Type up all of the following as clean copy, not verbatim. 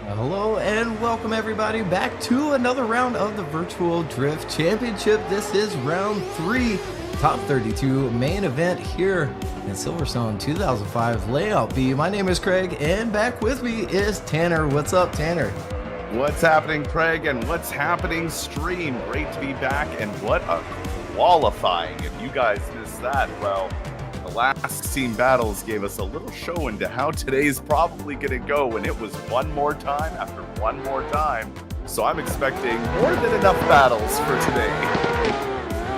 Hello and welcome everybody back to another round of the Virtual Drift Championship. This is round 3, top 32 main event here in Silverstone 2005 Layout B. My name is Craig and back with me is Tanner. What's up, Tanner? What's happening, Craig, and what's happening, stream? Great to be back, and what a qualifying. If you guys missed that, well, the last team battles gave us a little show into how today's probably going to go, and it was one more time after one more time. So I'm expecting more than enough battles for today.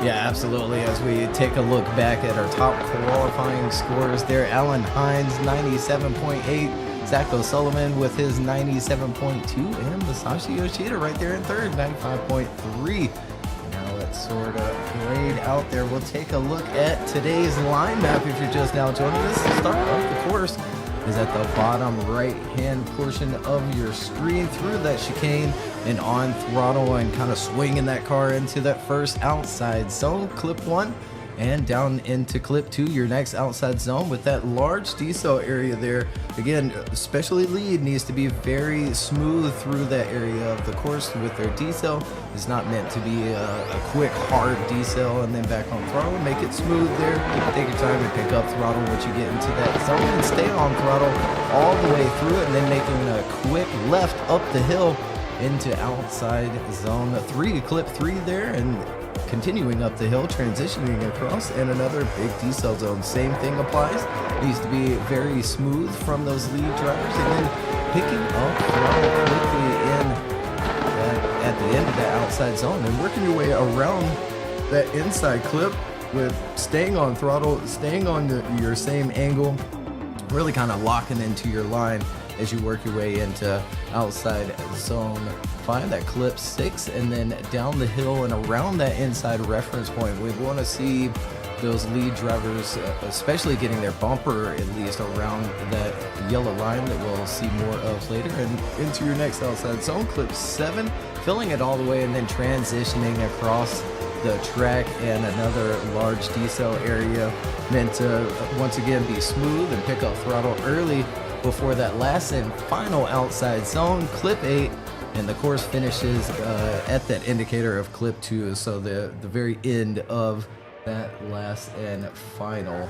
Yeah, absolutely. As we take a look back at our top qualifying scores there, Alan Hines, 97.8. Sullivan with his 97.2, and Masashi Yoshida right there in third, 95.3. Now let's sort of grade out there. We'll take a look at today's line map if you're just now joining us. The start of the course is at the bottom right-hand portion of your screen through that chicane and on throttle and kind of swinging that car into that first outside zone, clip 1. And down into clip 2, your next outside zone with that large decel area there. Again, especially lead needs to be very smooth through that area of the course with their decel. It's not meant to be a quick, hard decel and then back on throttle. Make it smooth there. Take your time and pick up throttle once you get into that zone and stay on throttle all the way through it, and then making a quick left up the hill into outside zone 3, clip 3 there, and continuing up the hill, transitioning across, and another big decel zone. Same thing applies. Needs to be very smooth from those lead drivers, and then picking up throttle quickly in at the end of that outside zone and working your way around that inside clip with staying on throttle, staying on your same angle, really kind of locking into your line as you work your way into outside zone 5, that clip 6, and then down the hill and around that inside reference point. We want to see those lead drivers, especially getting their bumper at least around that yellow line that we'll see more of later, and into your next outside zone, clip 7, filling it all the way and then transitioning across the track and another large decel area meant to once again be smooth and pick up throttle early before that last and final outside zone, clip 8, and the course finishes at that indicator of clip 2, so the very end of that last and final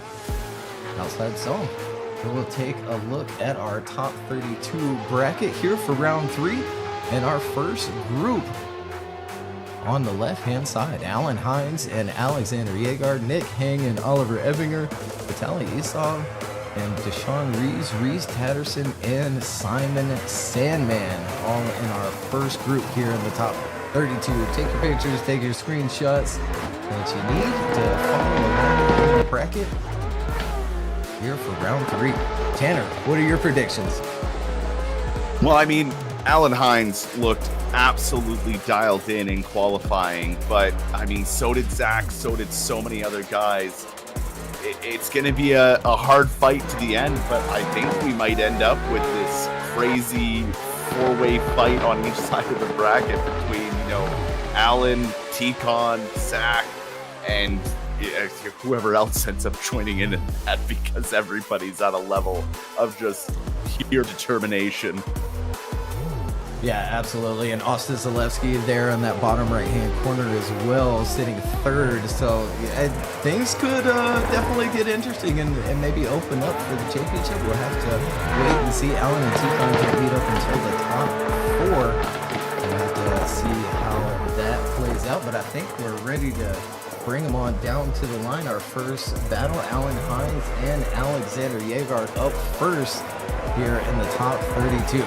outside zone. So we'll take a look at our top 32 bracket here for round 3, and our first group on the left-hand side, Alan Hines and Alexander Jaggard, Nick Hang and Oliver Epinger, Vitaly Isam and Deshaun Reeves, Tatterson, and Simon Sandman, all in our first group here in the top 32. Take your pictures, take your screenshots that you need to follow along in the bracket here for round 3. Tanner, what are your predictions? Well, I mean, Alan Hines looked absolutely dialed in qualifying, but I mean, so did Zach, so did so many other guys. It's going to be a hard fight to the end, but I think we might end up with this crazy 4-way fight on each side of the bracket between, you know, Alan, T-Con, Zach, and whoever else ends up joining in that, because everybody's at a level of just pure determination. Yeah, absolutely. And Austin Zalewski there in that bottom right-hand corner as well, sitting third. So yeah, things could definitely get interesting and maybe open up for the championship. We'll have to wait and see. Alan and T-Con can't meet up until the top 4. We'll have to see how that plays out. But I think we're ready to bring them on down to the line. Our first battle, Alan Hines and Alexander Jaggard up first here in the top 32.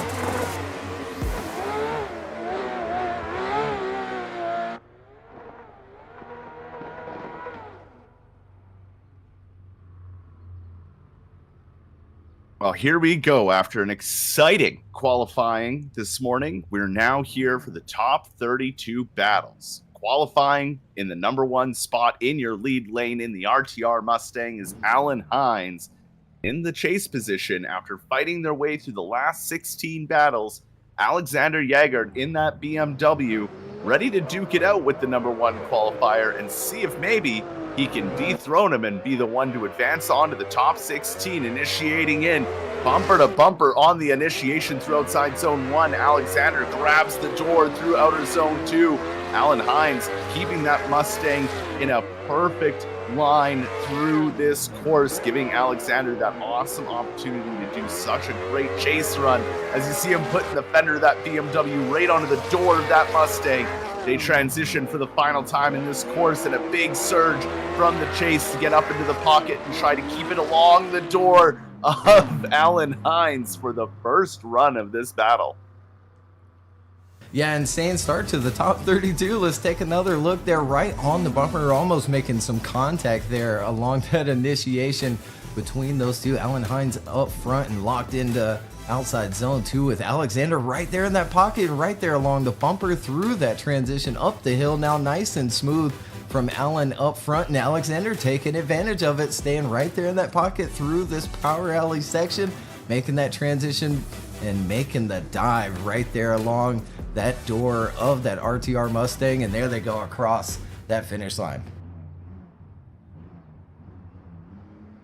Well, here we go. After an exciting qualifying this morning, we're now here for the top 32 battles. qualifying in the #1 spot in your lead lane in the RTR Mustang is Alan Hines in the chase position after fighting their way through the last 16 battles. Alexander Jaggard in that BMW, ready to duke it out with the #1 qualifier and see if maybe he can dethrone him and be the one to advance on to the top 16, initiating in bumper to bumper on the initiation through outside zone 1. Alexander grabs the door through outer zone 2. Alan Hines keeping that Mustang in a perfect line through this course, giving Alexander that awesome opportunity to do such a great chase run as you see him putting the fender of that BMW right onto the door of that Mustang. They transition for the final time in this course, and a big surge from the chase to get up into the pocket and try to keep it along the door of Alan Hines for the first run of this battle. Yeah, insane start to the top 32. Let's take another look there right on the bumper, almost making some contact there along that initiation between those two. Alan Hines up front and locked into outside zone 2 with Alexander right there in that pocket, right there along the bumper through that transition up the hill. Now nice and smooth from Alan up front, and Alexander taking advantage of it, staying right there in that pocket through this power alley section, making that transition and making the dive right there along that door of that RTR Mustang, and there they go across that finish line.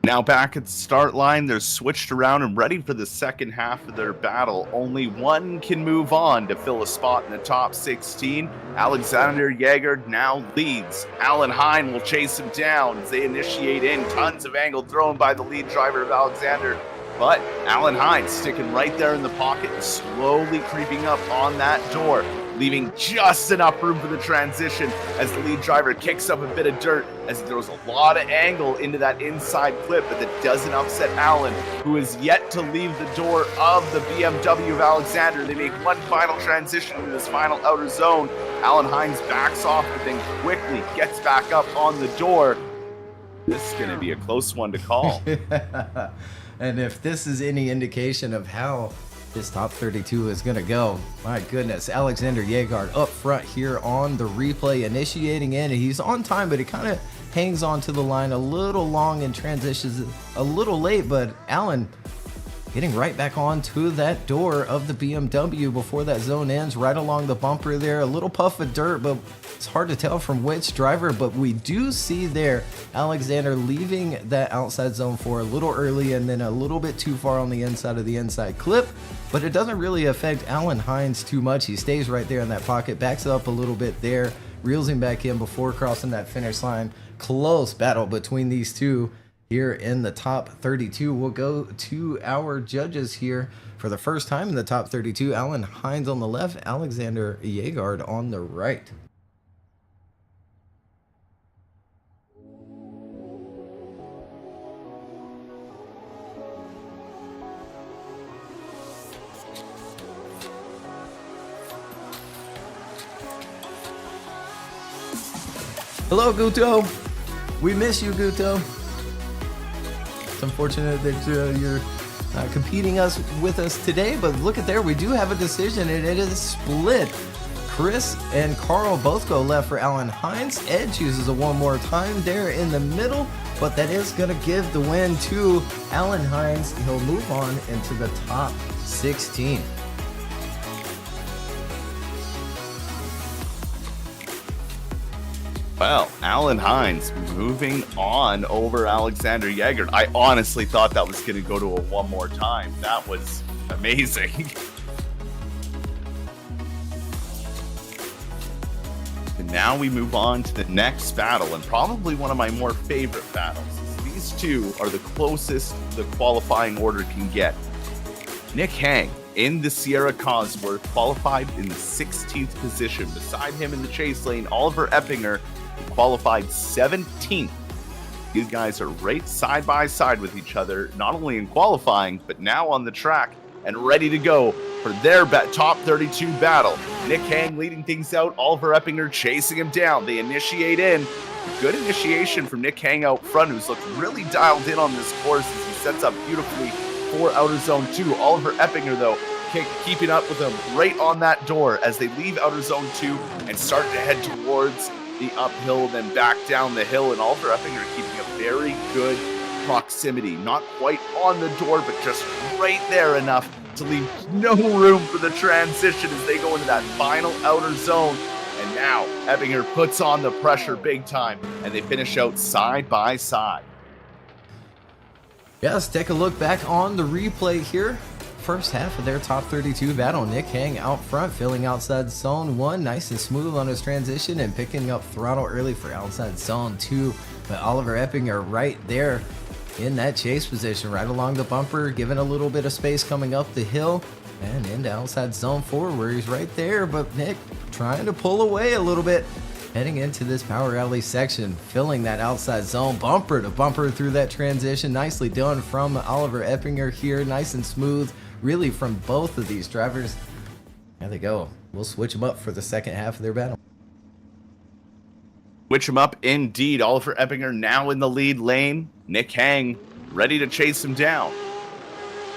Now back at the start line, they're switched around and ready for the second half of their battle. Only one can move on to fill a spot in the top 16. Alexander Jaggard now leads. Alan Hines will chase him down as they initiate in. Tons of angle thrown by the lead driver of Alexander. But Alan Hines sticking right there in the pocket and slowly creeping up on that door, leaving just enough room for the transition as the lead driver kicks up a bit of dirt as he throws a lot of angle into that inside clip, but that doesn't upset Alan, who is yet to leave the door of the BMW of Alexander. They make one final transition in this final outer zone. Alan Hines backs off, but then quickly gets back up on the door. This is going to be a close one to call. And if this is any indication of how this top 32 is going to go, my goodness, Alexander Jaggard up front here on the replay, initiating in. He's on time, but he kind of hangs on to the line a little long and transitions a little late, but Alan getting right back onto that door of the BMW before that zone ends, right along the bumper there. A little puff of dirt, but it's hard to tell from which driver, but we do see there Alexander leaving that outside zone 4 a little early and then a little bit too far on the inside of the inside clip, but it doesn't really affect Alan Hines too much. He stays right there in that pocket, backs up a little bit there, reels him back in before crossing that finish line. Close battle between these two here in the top 32. We'll go to our judges here for the first time in the top 32. Alan Hines on the left, Alexander Jaggard on the right. Hello, Guto. We miss you, Guto. It's unfortunate that you're competing with us today, but look at there, we do have a decision, and it is split. Chris and Carl both go left for Alan Hines. Ed chooses a one more time there in the middle, but that is going to give the win to Alan Hines. He'll move on into the top 16. Well, Alan Hines moving on over Alexander Jaggard. I honestly thought that was going to go to a one more time. That was amazing. And now we move on to the next battle, and probably one of my more favorite battles. These two are the closest the qualifying order can get. Nick Hang in the Sierra Cosworth qualified in the 16th position. Beside him in the chase lane, Oliver Epinger qualified 17th. These guys are right side by side with each other, not only in qualifying, but now on the track and ready to go for their top 32 battle. Nick Hang leading things out, Oliver Epinger chasing him down. They initiate in. Good initiation from Nick Hang out front, who's looked really dialed in on this course as he sets up beautifully for outer zone 2. Oliver Epinger, though, keeping up with them right on that door as they leave outer zone 2 and start to head towards the uphill, then back down the hill. And Oliver Epinger keeping a very good proximity, not quite on the door, but just right there enough to leave no room for the transition as they go into that final outer zone. And now Epinger puts on the pressure big time, and they finish out side by side. Yeah, let's take a look back on the replay here. First half of their top 32 battle. Nick Hang out front, filling outside zone 1, nice and smooth on his transition and picking up throttle early for outside zone 2. But Oliver Epinger right there in that chase position, right along the bumper, giving a little bit of space coming up the hill and into outside zone 4 where he's right there. But Nick trying to pull away a little bit, heading into this power alley section, filling that outside zone, bumper to bumper through that transition. Nicely done from Oliver Epinger here, nice and smooth, really, from both of these drivers. There they go. We'll switch them up for the second half of their battle. Switch them up indeed. Oliver Epinger now in the lead lane. Nick Hang ready to chase him down.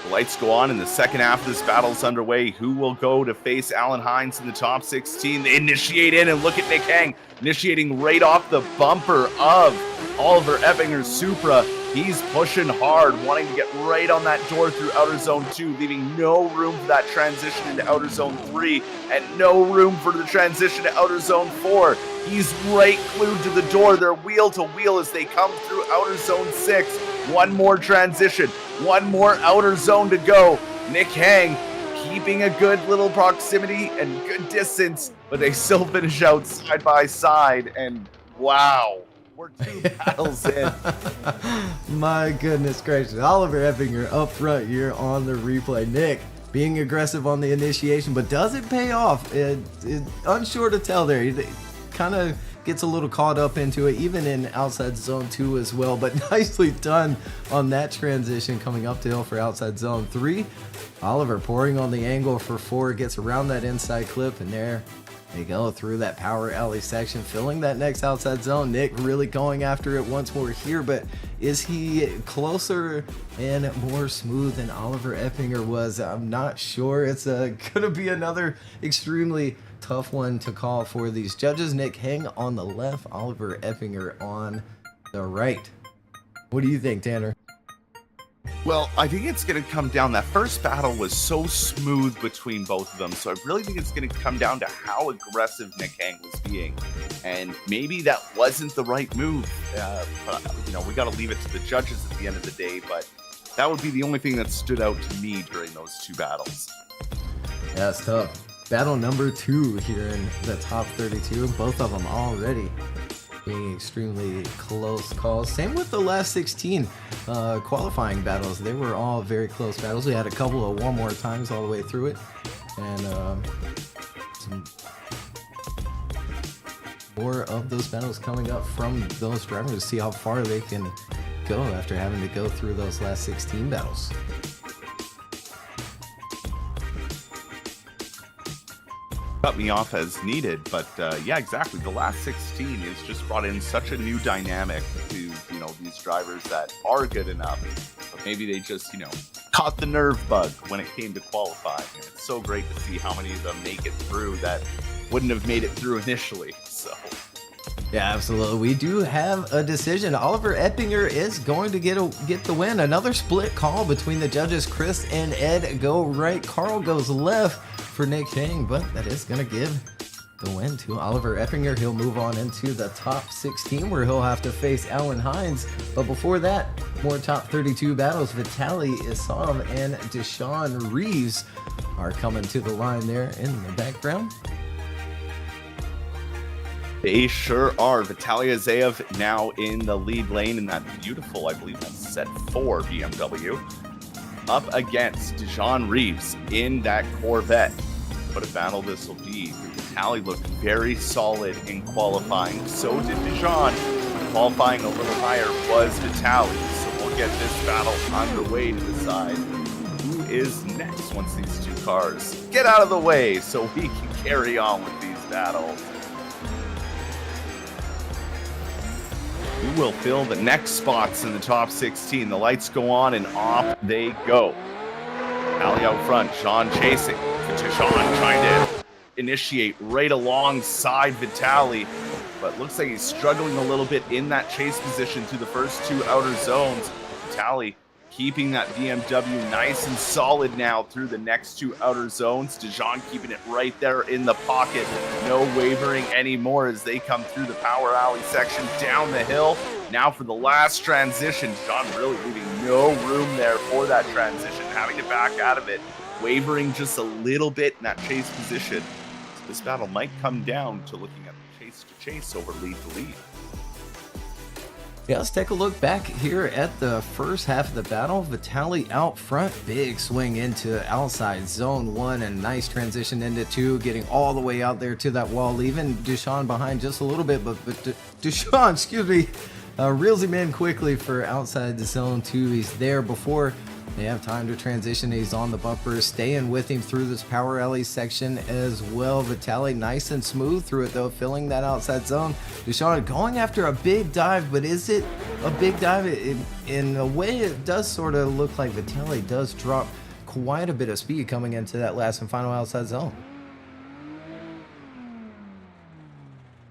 The lights go on, and the second half of this battle is underway. Who will go to face Alan Hines in the top 16? They initiate in, and look at Nick Hang initiating right off the bumper of Oliver Eppinger's Supra. He's pushing hard, wanting to get right on that door through outer zone 2, leaving no room for that transition into outer zone 3, and no room for the transition to outer zone 4. He's right glued to the door. They're wheel to wheel as they come through outer zone 6. One more transition, one more outer zone to go. Nick Hang keeping a good little proximity and good distance, but they still finish out side by side, and wow. We're 2 battles in. My goodness gracious. Oliver Epinger up front here on the replay. Nick being aggressive on the initiation, but does it pay off? Unsure to tell there. He kind of gets a little caught up into it, even in outside zone 2 as well, but nicely done on that transition coming up the hill for outside zone 3. Oliver pouring on the angle for 4, gets around that inside clip, and there they go through that power alley section, filling that next outside zone. Nick really going after it once more here, but is he closer and more smooth than Oliver Epinger was? I'm not sure. It's going to be another extremely tough one to call for these judges. Nick Hang on the left, Oliver Epinger on the right. What do you think, Tanner? Well, I think it's going to come down. That first battle was so smooth between both of them, so I really think it's going to come down to how aggressive Nick Hang was being. And maybe that wasn't the right move. But, we got to leave it to the judges at the end of the day, but that would be the only thing that stood out to me during those 2 battles. Yeah, it's tough. Battle number 2 here in the top 32, both of them already being extremely close calls. Same with the last 16 qualifying battles. They were all very close battles. We had a couple of one more times all the way through it, and some more of those battles coming up from those drivers to see how far they can go after having to go through those last 16 battles. Cut me off as needed, but yeah, exactly. The last 16 has just brought in such a new dynamic to these drivers that are good enough, but maybe they just caught the nerve bug when it came to qualifying. And it's so great to see how many of them make it through that wouldn't have made it through initially. So yeah, absolutely. We do have a decision. Oliver Epinger is going to get the win. Another split call between the judges. Chris and Ed go right. Carl goes left for Nick Hang, but that is going to give the win to Oliver Epinger. He'll move on into the top 16 where he'll have to face Alan Hines. But before that, more top 32 battles. Vitaly Isam and Deshaun Reeves are coming to the line there in the background. They sure are. Vitaly Azaev now in the lead lane in that beautiful, I believe that's set 4 BMW. Up against Deshaun Reeves in that Corvette. What a battle this will be. Vitaly looked very solid in qualifying. So did Deshaun. Qualifying a little higher was Vitaly. So we'll get this battle underway to decide who is next once these 2 cars get out of the way so we can carry on with these battles. Who will fill the next spots in the top 16? The lights go on and off they go. Vitaly out front. Jean chasing. Jean trying to initiate right alongside Vitaly. But looks like he's struggling a little bit in that chase position through the first two outer zones. Vitaly keeping that BMW nice and solid now through the next two outer zones. Dijon keeping it right there in the pocket. No wavering anymore as they come through the power alley section down the hill. Now for the last transition. Dijon really leaving no room there for that transition, having to back out of it, wavering just a little bit in that chase position. So this battle might come down to looking at the chase to chase over lead to lead. Yeah, let's take a look back here at the first half of the battle. Vitaly out front, big swing into outside zone 1 and nice transition into 2, getting all the way out there to that wall, leaving Duchan behind just a little bit, but Duchan, excuse me, reels him in quickly for outside the zone 2. He's there before they have time to transition. He's on the bumper, staying with him through this power alley section as well. Vitaly nice and smooth through it though, filling that outside zone. Duchan going after a big dive, but is it a big dive? In a way, it does sort of look like Vitaly does drop quite a bit of speed coming into that last and final outside zone.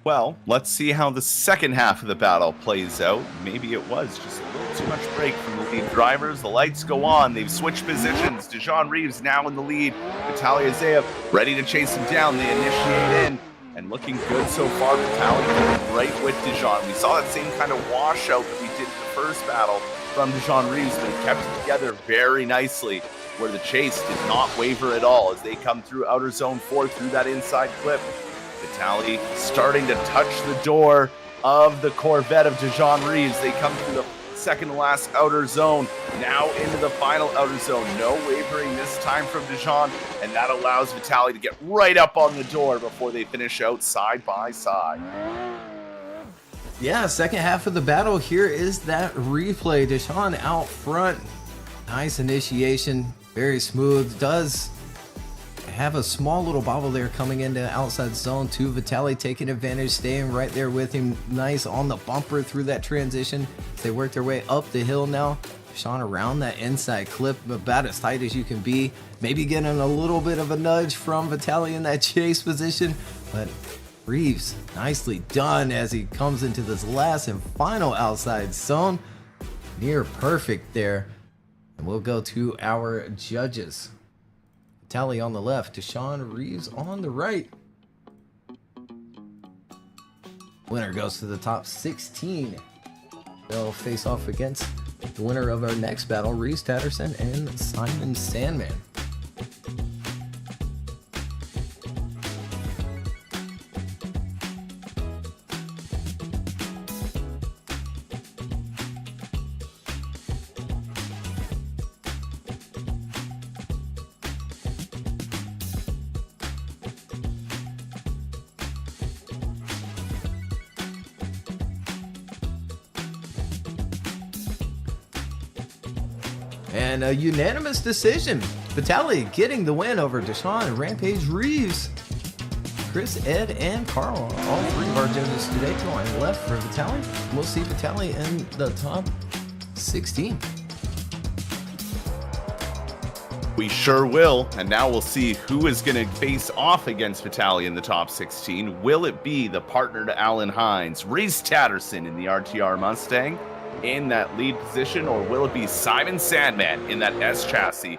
Well, let's see how the second half of the battle plays out. Maybe it was just a little too much break from the lead drivers. The lights go on. They've switched positions. Dijon Reeves now in the lead. Vitaly Azaev ready to chase him down. They initiate in. And looking good so far. Vitaly right with Dijon. We saw that same kind of washout that we did in the first battle from Dijon Reeves, but he kept it together very nicely, where the chase did not waver at all as they come through outer zone 4 through that inside clip. Vitaly starting to touch the door of the Corvette of Dijon Reeves. They come through the second to last outer zone, now into the final outer zone. No wavering this time from Dijon, and that allows Vitaly to get right up on the door before they finish out side by side. Yeah, second half of the battle here is that replay. Dijon out front. Nice initiation, very smooth. Does have a small little bobble there coming into outside zone 2. Vitaly taking advantage, staying right there with him. Nice on the bumper through that transition. They work their way up the hill now. Sean around that inside clip, about as tight as you can be. Maybe getting a little bit of a nudge from Vitaly in that chase position, but Reeves nicely done as he comes into this last and final outside zone. Near perfect there. And we'll go to our judges. Vitaly on the left, Dijon Reeves on the right. Winner goes to the top 16. They'll face off against the winner of our next battle, Reeves Tatterson and Simon Sandman. And a unanimous decision. Vitaly getting the win over Dijon, Rampage Reeves, Chris, Ed, and Carl. All three of our judges today to my left for Vitaly. We'll see Vitaly in the top 16. We sure will, and now we'll see who is going to face off against Vitaly in the top 16. Will it be the partner to Alan Hines, Reeves Tatterson in the RTR Mustang in that lead position, or will it be Simon Sandman in that S chassis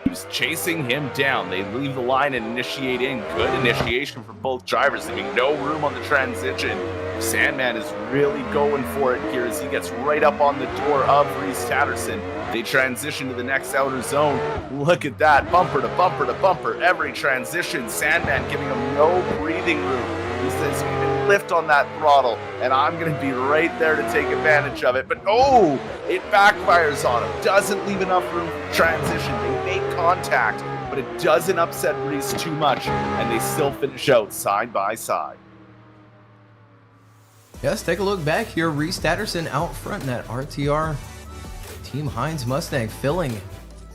who's chasing him down? They leave the line and initiate in. Good initiation for both drivers, leaving no room on the transition. Sandman is really going for it here as he gets right up on the door of Reeves Tatterson. They transition to the next outer zone. Look at that, bumper to bumper to bumper. Every transition, Sandman giving him no breathing room. He says, you can lift on that throttle, and I'm going to be right there to take advantage of it. But oh, it backfires on him. Doesn't leave enough room for transition. They make contact, but it doesn't upset Reeves too much, and they still finish out side by side. Yes, take a look back here. Reeves Tatterson out front in that RTR Team Hines Mustang, filling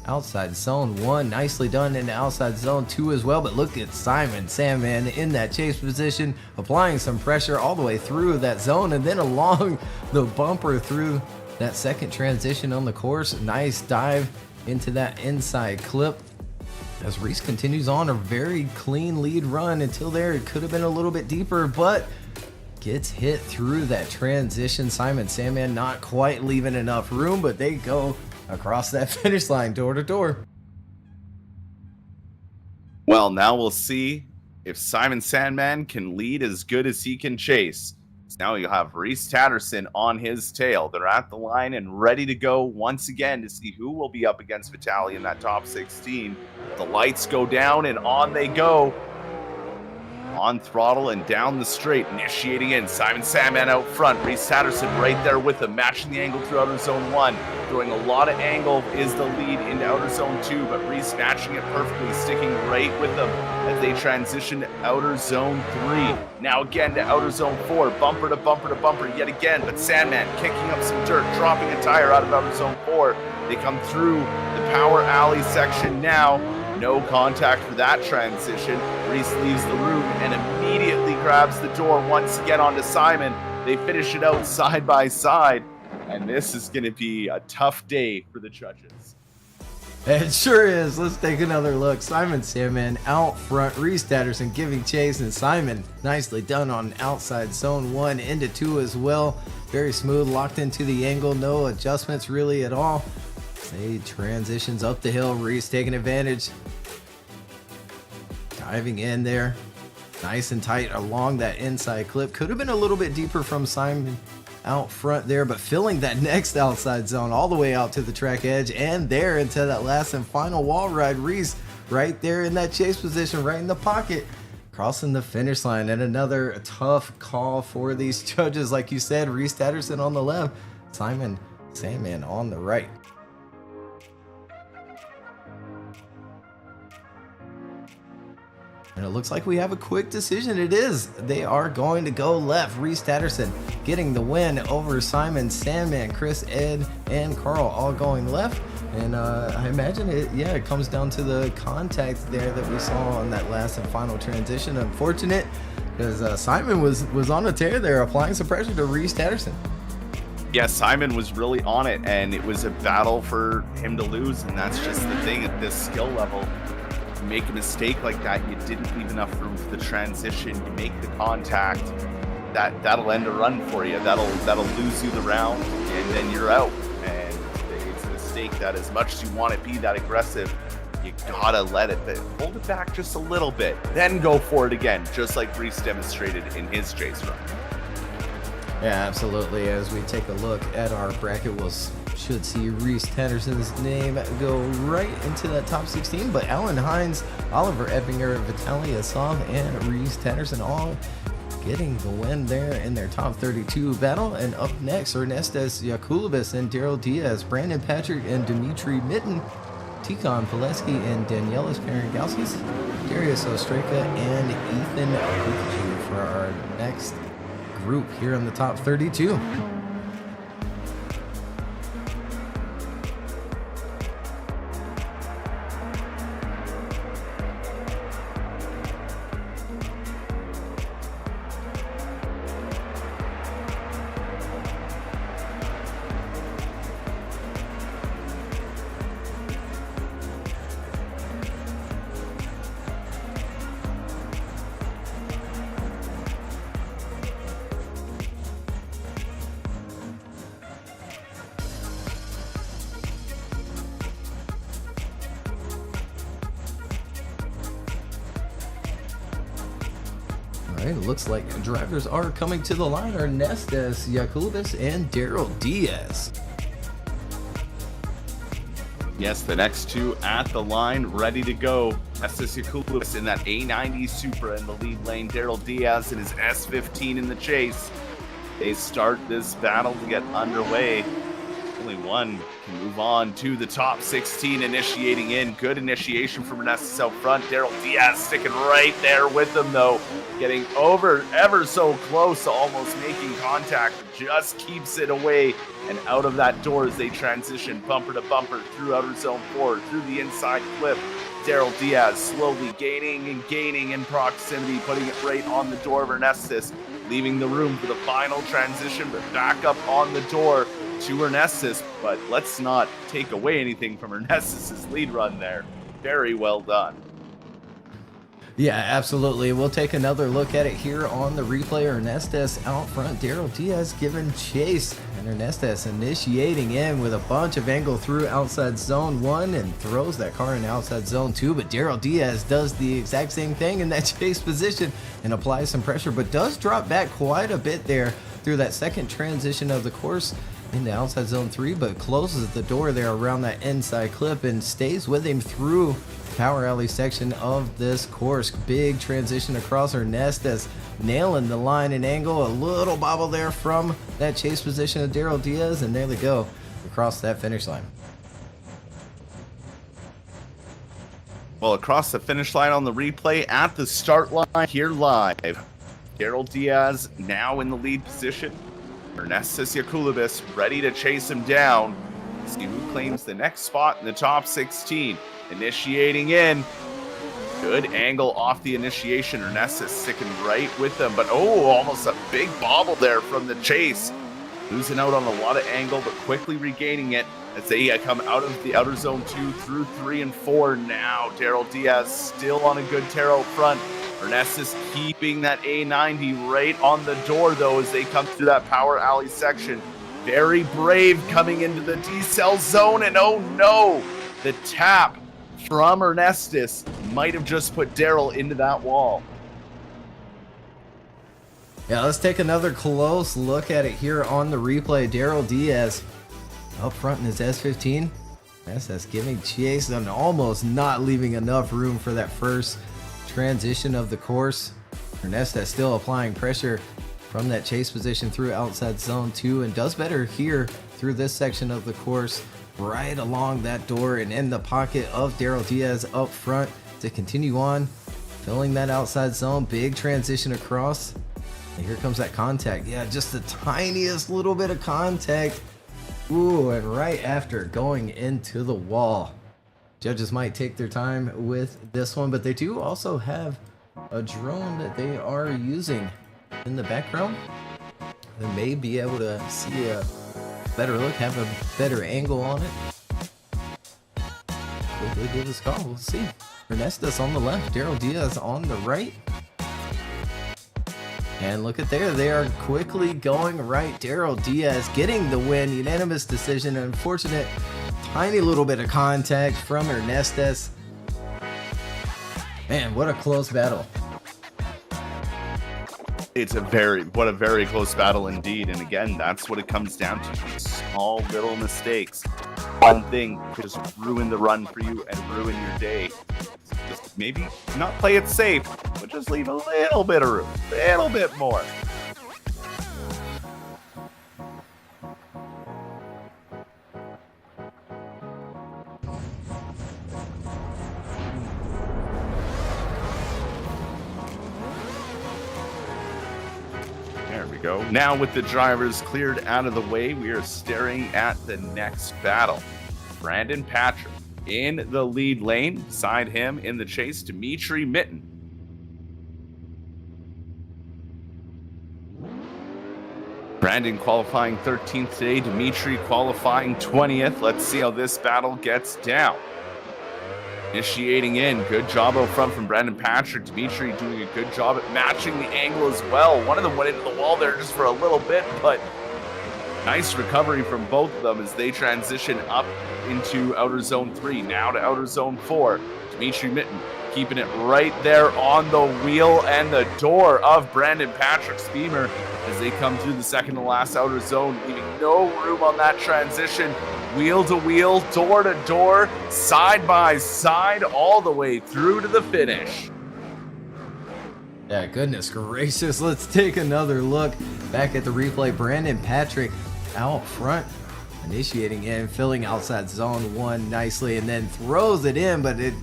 outside zone 1. Nicely done into outside zone 2 as well. But look at Simon Sandman in that chase position, applying some pressure all the way through that zone and then along the bumper through that second transition on the course. Nice dive into that inside clip. As Reese continues on a very clean lead run until there. It could have been a little bit deeper, but gets hit through that transition. Simon Sandman not quite leaving enough room, but they go across that finish line door to door. Well, now we'll see if Simon Sandman can lead as good as he can chase. So now you'll have Reese Tatterson on his tail. They're at the line and ready to go once again to see who will be up against Vitaly in that top 16. The lights go down and on they go. On throttle and down the straight, initiating in. Simon Sandman out front. Reese Tatterson right there with him, matching the angle through outer zone 1. Throwing a lot of angle is the lead into outer zone 2, but Reese matching it perfectly, sticking right with them as they transition to outer zone 3. Now again to outer zone 4, bumper to bumper to bumper yet again, but Sandman kicking up some dirt, dropping a tire out of outer zone 4. They come through the power alley section now. No contact for that transition. Reese leaves the room and immediately grabs the door once again onto Simon. They finish it out side by side, and this is going to be a tough day for the judges. It sure is. Let's take another look. Simon Sandman out front. Reese Tatterson giving chase, and Simon nicely done on outside zone 1 into 2 as well. Very smooth, locked into the angle. No adjustments really at all. He transitions up the hill. Reese taking advantage. Diving in there. Nice and tight along that inside clip. Could have been a little bit deeper from Simon out front there, but filling that next outside zone all the way out to the track edge and there into that last and final wall ride. Reese right there in that chase position, right in the pocket, crossing the finish line. And another tough call for these judges. Like you said, Reese Tatterson on the left, Simon Sandman on the right. And it looks like we have a quick decision. It is. They are going to go left. Reese Tatterson getting the win over Simon Sandman. Chris, Ed, and Carl all going left. And I imagine it comes down to the contact there that we saw on that last and final transition. Unfortunate, because Simon was on a tear there, applying some pressure to Reese Tatterson. Yeah, Simon was really on it, and it was a battle for him to lose. And that's just the thing at this skill level. Make a mistake like that, you didn't leave enough room for the transition, you make the contact, that'll end a run for you, that'll lose you the round, and then you're out. And it's a mistake that, as much as you want to be that aggressive, you gotta let it, but hold it back just a little bit, then go for it again, just like Reese demonstrated in his chase run. Yeah, absolutely. As we take a look at our bracket, we'll should see Reese Tatterson's name go right into that top 16, but Alan Hines, Oliver Epinger, Vitaly Isam, and Reese Tatterson all getting the win there in their top 32 battle. And up next, Ernestes Yakubelis and Daryl Diaz, Brandon Patrick and Dimitri Mitin, Tikhon Peski and Danielis Parangauskas, Darius Ostreika, and Ethan Pitrakou for our next group here in the top 32. It looks like drivers are coming to the line. Ernestes Yakubelis and Daryl Diaz. Yes, the next two at the line, ready to go. Ernestes Yakubelis in that A90 Supra in the lead lane. Daryl Diaz in his S15 in the chase. They start this battle to get underway. Only one can move on to the top 16, initiating in. Good initiation from Ernestes out front. Daryl Diaz sticking right there with them, though. Getting over ever so close to almost making contact. Just keeps it away and out of that door as they transition bumper to bumper through outer zone 4, through the inside clip. Daryl Diaz slowly gaining in proximity, putting it right on the door of Ernestes, leaving the room for the final transition, but back up on the door to Ernestus, but let's not take away anything from Ernestus's lead run there. Very well done. Yeah, absolutely. We'll take another look at it here on the replay. Ernestus out front, Daryl Diaz giving chase, and Ernestus initiating in with a bunch of angle through outside zone 1 and throws that car in outside zone 2, but Daryl Diaz does the exact same thing in that chase position and applies some pressure, but does drop back quite a bit there through that second transition of the course into outside zone 3, but closes the door there around that inside clip and stays with him through power alley section of this course. Big transition across Ernestus, nailing the line and angle. A little bobble there from that chase position of Daryl Diaz, and there they go across that finish line. Well, across the finish line on the replay at the start line here live. Daryl Diaz now in the lead position. Ernestus Yakubelis ready to chase him down. See who claims the next spot in the top 16. Initiating in. Good angle off the initiation. Ernestus sticking right with them, but almost a big bobble there from the chase. Losing out on a lot of angle, but quickly regaining it as they come out of the outer zone 2 through 3 and 4 now. Daryl Diaz still on a good tear out front. Ernestus keeping that A90 right on the door, though, as they come through that power alley section. Very brave coming into the decel zone, and oh no, the tap from Ernestus might have just put Daryl into that wall. Yeah, let's take another close look at it here on the replay. Daryl Diaz up front in his S15. That's giving chase and almost not leaving enough room for that first transition of the course. Ernestus still applying pressure from that chase position through outside zone 2 and does better here through this section of the course, right along that door and in the pocket of Daryl Diaz up front to continue on, filling that outside zone. Big transition across. And here comes that contact. Yeah, just the tiniest little bit of contact. Ooh, and right after going into the wall. Judges might take their time with this one, but they do also have a drone that they are using in the background. They may be able to see a better look, have a better angle on it. Quickly give this call. We'll see. Ernestus on the left, Daryl Diaz on the right. And look at there, they are quickly going right. Daryl Diaz getting the win, unanimous decision. Unfortunate, tiny little bit of contact from Ernestus. Man, what a close battle. What a very close battle indeed. And again, that's what it comes down to. Small little mistakes. One thing could just ruin the run for you and ruin your day. Just maybe not play it safe, but just leave a little bit of room, a little bit more. There we go. Now with the drivers cleared out of the way, we are staring at the next battle. Brandon Patrick in the lead lane. Beside him in the chase, Dimitri Mitin. Brandon qualifying 13th today, Dimitri qualifying 20th. Let's see how this battle gets down. Initiating in, good job out front from Brandon Patrick. Dimitri doing a good job at matching the angle as well. One of them went into the wall there just for a little bit, but nice recovery from both of them as they transition up into outer zone 3, now to outer zone 4. Dimitri Mitin keeping it right there on the wheel and the door of Brandon Patrick's Beamer as they come through the second to last outer zone, leaving no room on that transition. Wheel to wheel, door to door, side by side, all the way through to the finish. Yeah, goodness gracious. Let's take another look back at the replay. Brandon Patrick out front, initiating in, filling outside zone 1 nicely, and then throws it in, but it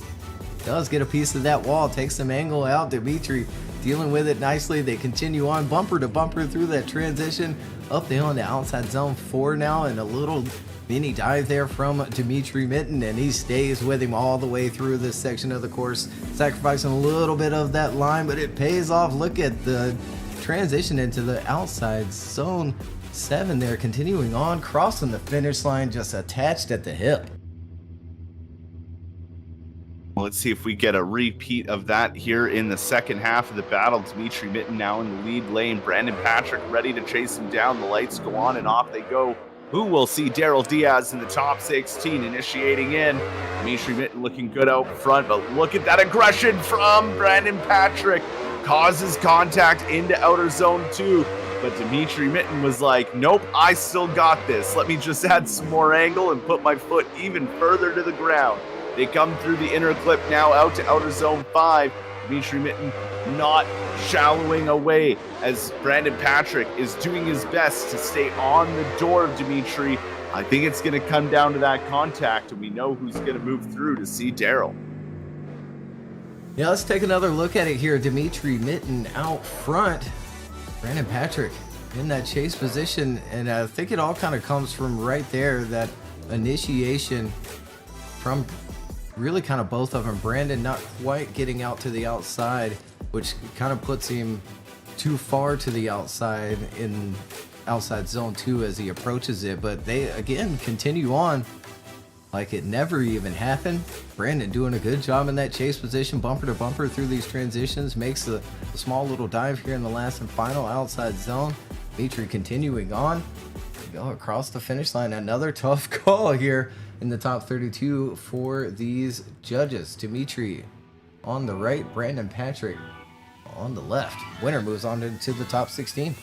does get a piece of that wall, takes some angle out. Dimitri dealing with it nicely. They continue on bumper to bumper through that transition up the hill into outside zone 4 now, and a little mini dive there from Dimitri Mitin, and he stays with him all the way through this section of the course, sacrificing a little bit of that line, but it pays off. Look at the transition into the outside zone 7 there, continuing on, crossing the finish line, just attached at the hip. Well, let's see if we get a repeat of that here in the second half of the battle. Dimitri Mitin now in the lead lane. Brandon Patrick ready to chase him down. The lights go on and off they go. Who will see Daryl Diaz in the top 16 initiating in? Dimitri Mitin looking good out front, but look at that aggression from Brandon Patrick. Causes contact into outer zone 2. But Dimitri Mitin was like, nope, I still got this. Let me just add some more angle and put my foot even further to the ground. They come through the inner clip now out to outer zone 5. Dimitri Mitin not shallowing away as Brandon Patrick is doing his best to stay on the door of Dimitri. I think it's going to come down to that contact, and we know who's going to move through to see Daryl. Yeah, let's take another look at it here. Dimitri Mitin out front. Brandon Patrick in that chase position, and I think it all kind of comes from right there, that initiation from really kind of both of them. Brandon not quite getting out to the outside, which kind of puts him too far to the outside in outside zone 2 as he approaches it, but they again continue on like it never even happened. Brandon doing a good job in that chase position, bumper to bumper through these transitions, makes a small little dive here in the last and final outside zone. Dimitri continuing on, go across the finish line. Another tough call here in the top 32 for these judges. Dimitri on the right, Brandon Patrick on the left. Winner moves on to the top 16.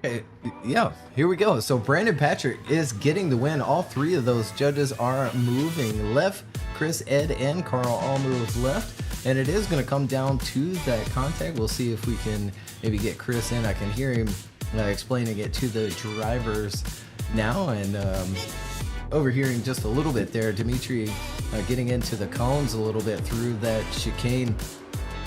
Okay, yeah, here we go. So Brandon Patrick is getting the win. All three of those judges are moving left. Chris, Ed, and Carl all move left. And it is going to come down to that contact. We'll see if we can maybe get Chris in. I can hear him explaining it to the drivers now. And overhearing just a little bit there, Dimitri getting into the cones a little bit through that chicane.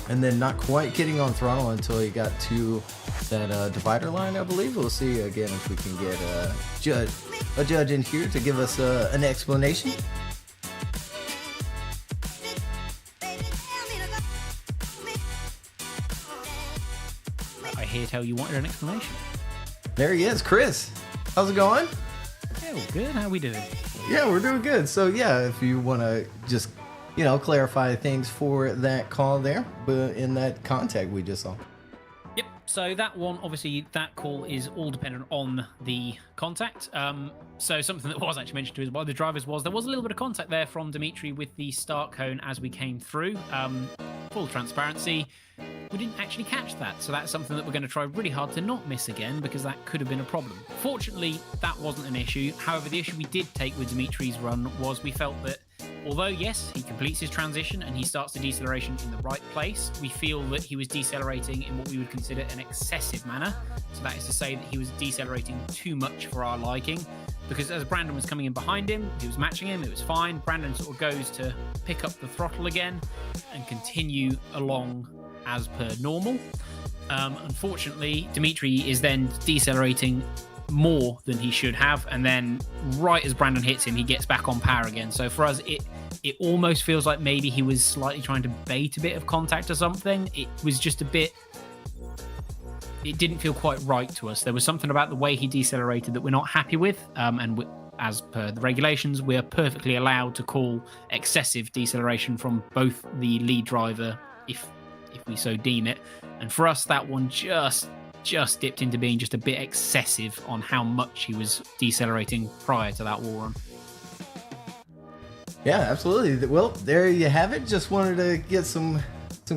And then not quite getting on throttle until he got to that divider line, I believe. We'll see again if we can get a judge in here to give us an explanation. I hear tell you wanted an explanation. There he is, Chris. How's it going? Yeah, well, good. How we doing? Yeah, we're doing good. So yeah, if you want to just clarify things for that call there, but in that contact we just saw. Yep. So that one, obviously, that call is all dependent on the contact. So something that was actually mentioned to us by the drivers was there was a little bit of contact there from Dimitri with the start cone as we came through. Full transparency, we didn't actually catch that. So that's something that we're going to try really hard to not miss again, because that could have been a problem. Fortunately, that wasn't an issue. However, the issue we did take with Dimitri's run was we felt that although, yes, he completes his transition and he starts the deceleration in the right place, we feel that he was decelerating in what we would consider an excessive manner. So that is to say that he was decelerating too much for our liking, because as Brandon was coming in behind him, he was matching him, it was fine. Brandon sort of goes to pick up the throttle again and continue along as per normal. Unfortunately, Dimitri is then decelerating more than he should have, and then right as Brandon hits him, he gets back on power again. So for us, it almost feels like maybe he was slightly trying to bait a bit of contact or something. It was just a bit, it didn't feel quite right to us. There was something about the way he decelerated that we're not happy with, and as per the regulations, we are perfectly allowed to call excessive deceleration from both the lead driver if we so deem it. And for us, that one just dipped into being just a bit excessive on how much he was decelerating prior to that wall run. Yeah, absolutely. Well, there you have it. Just wanted to get some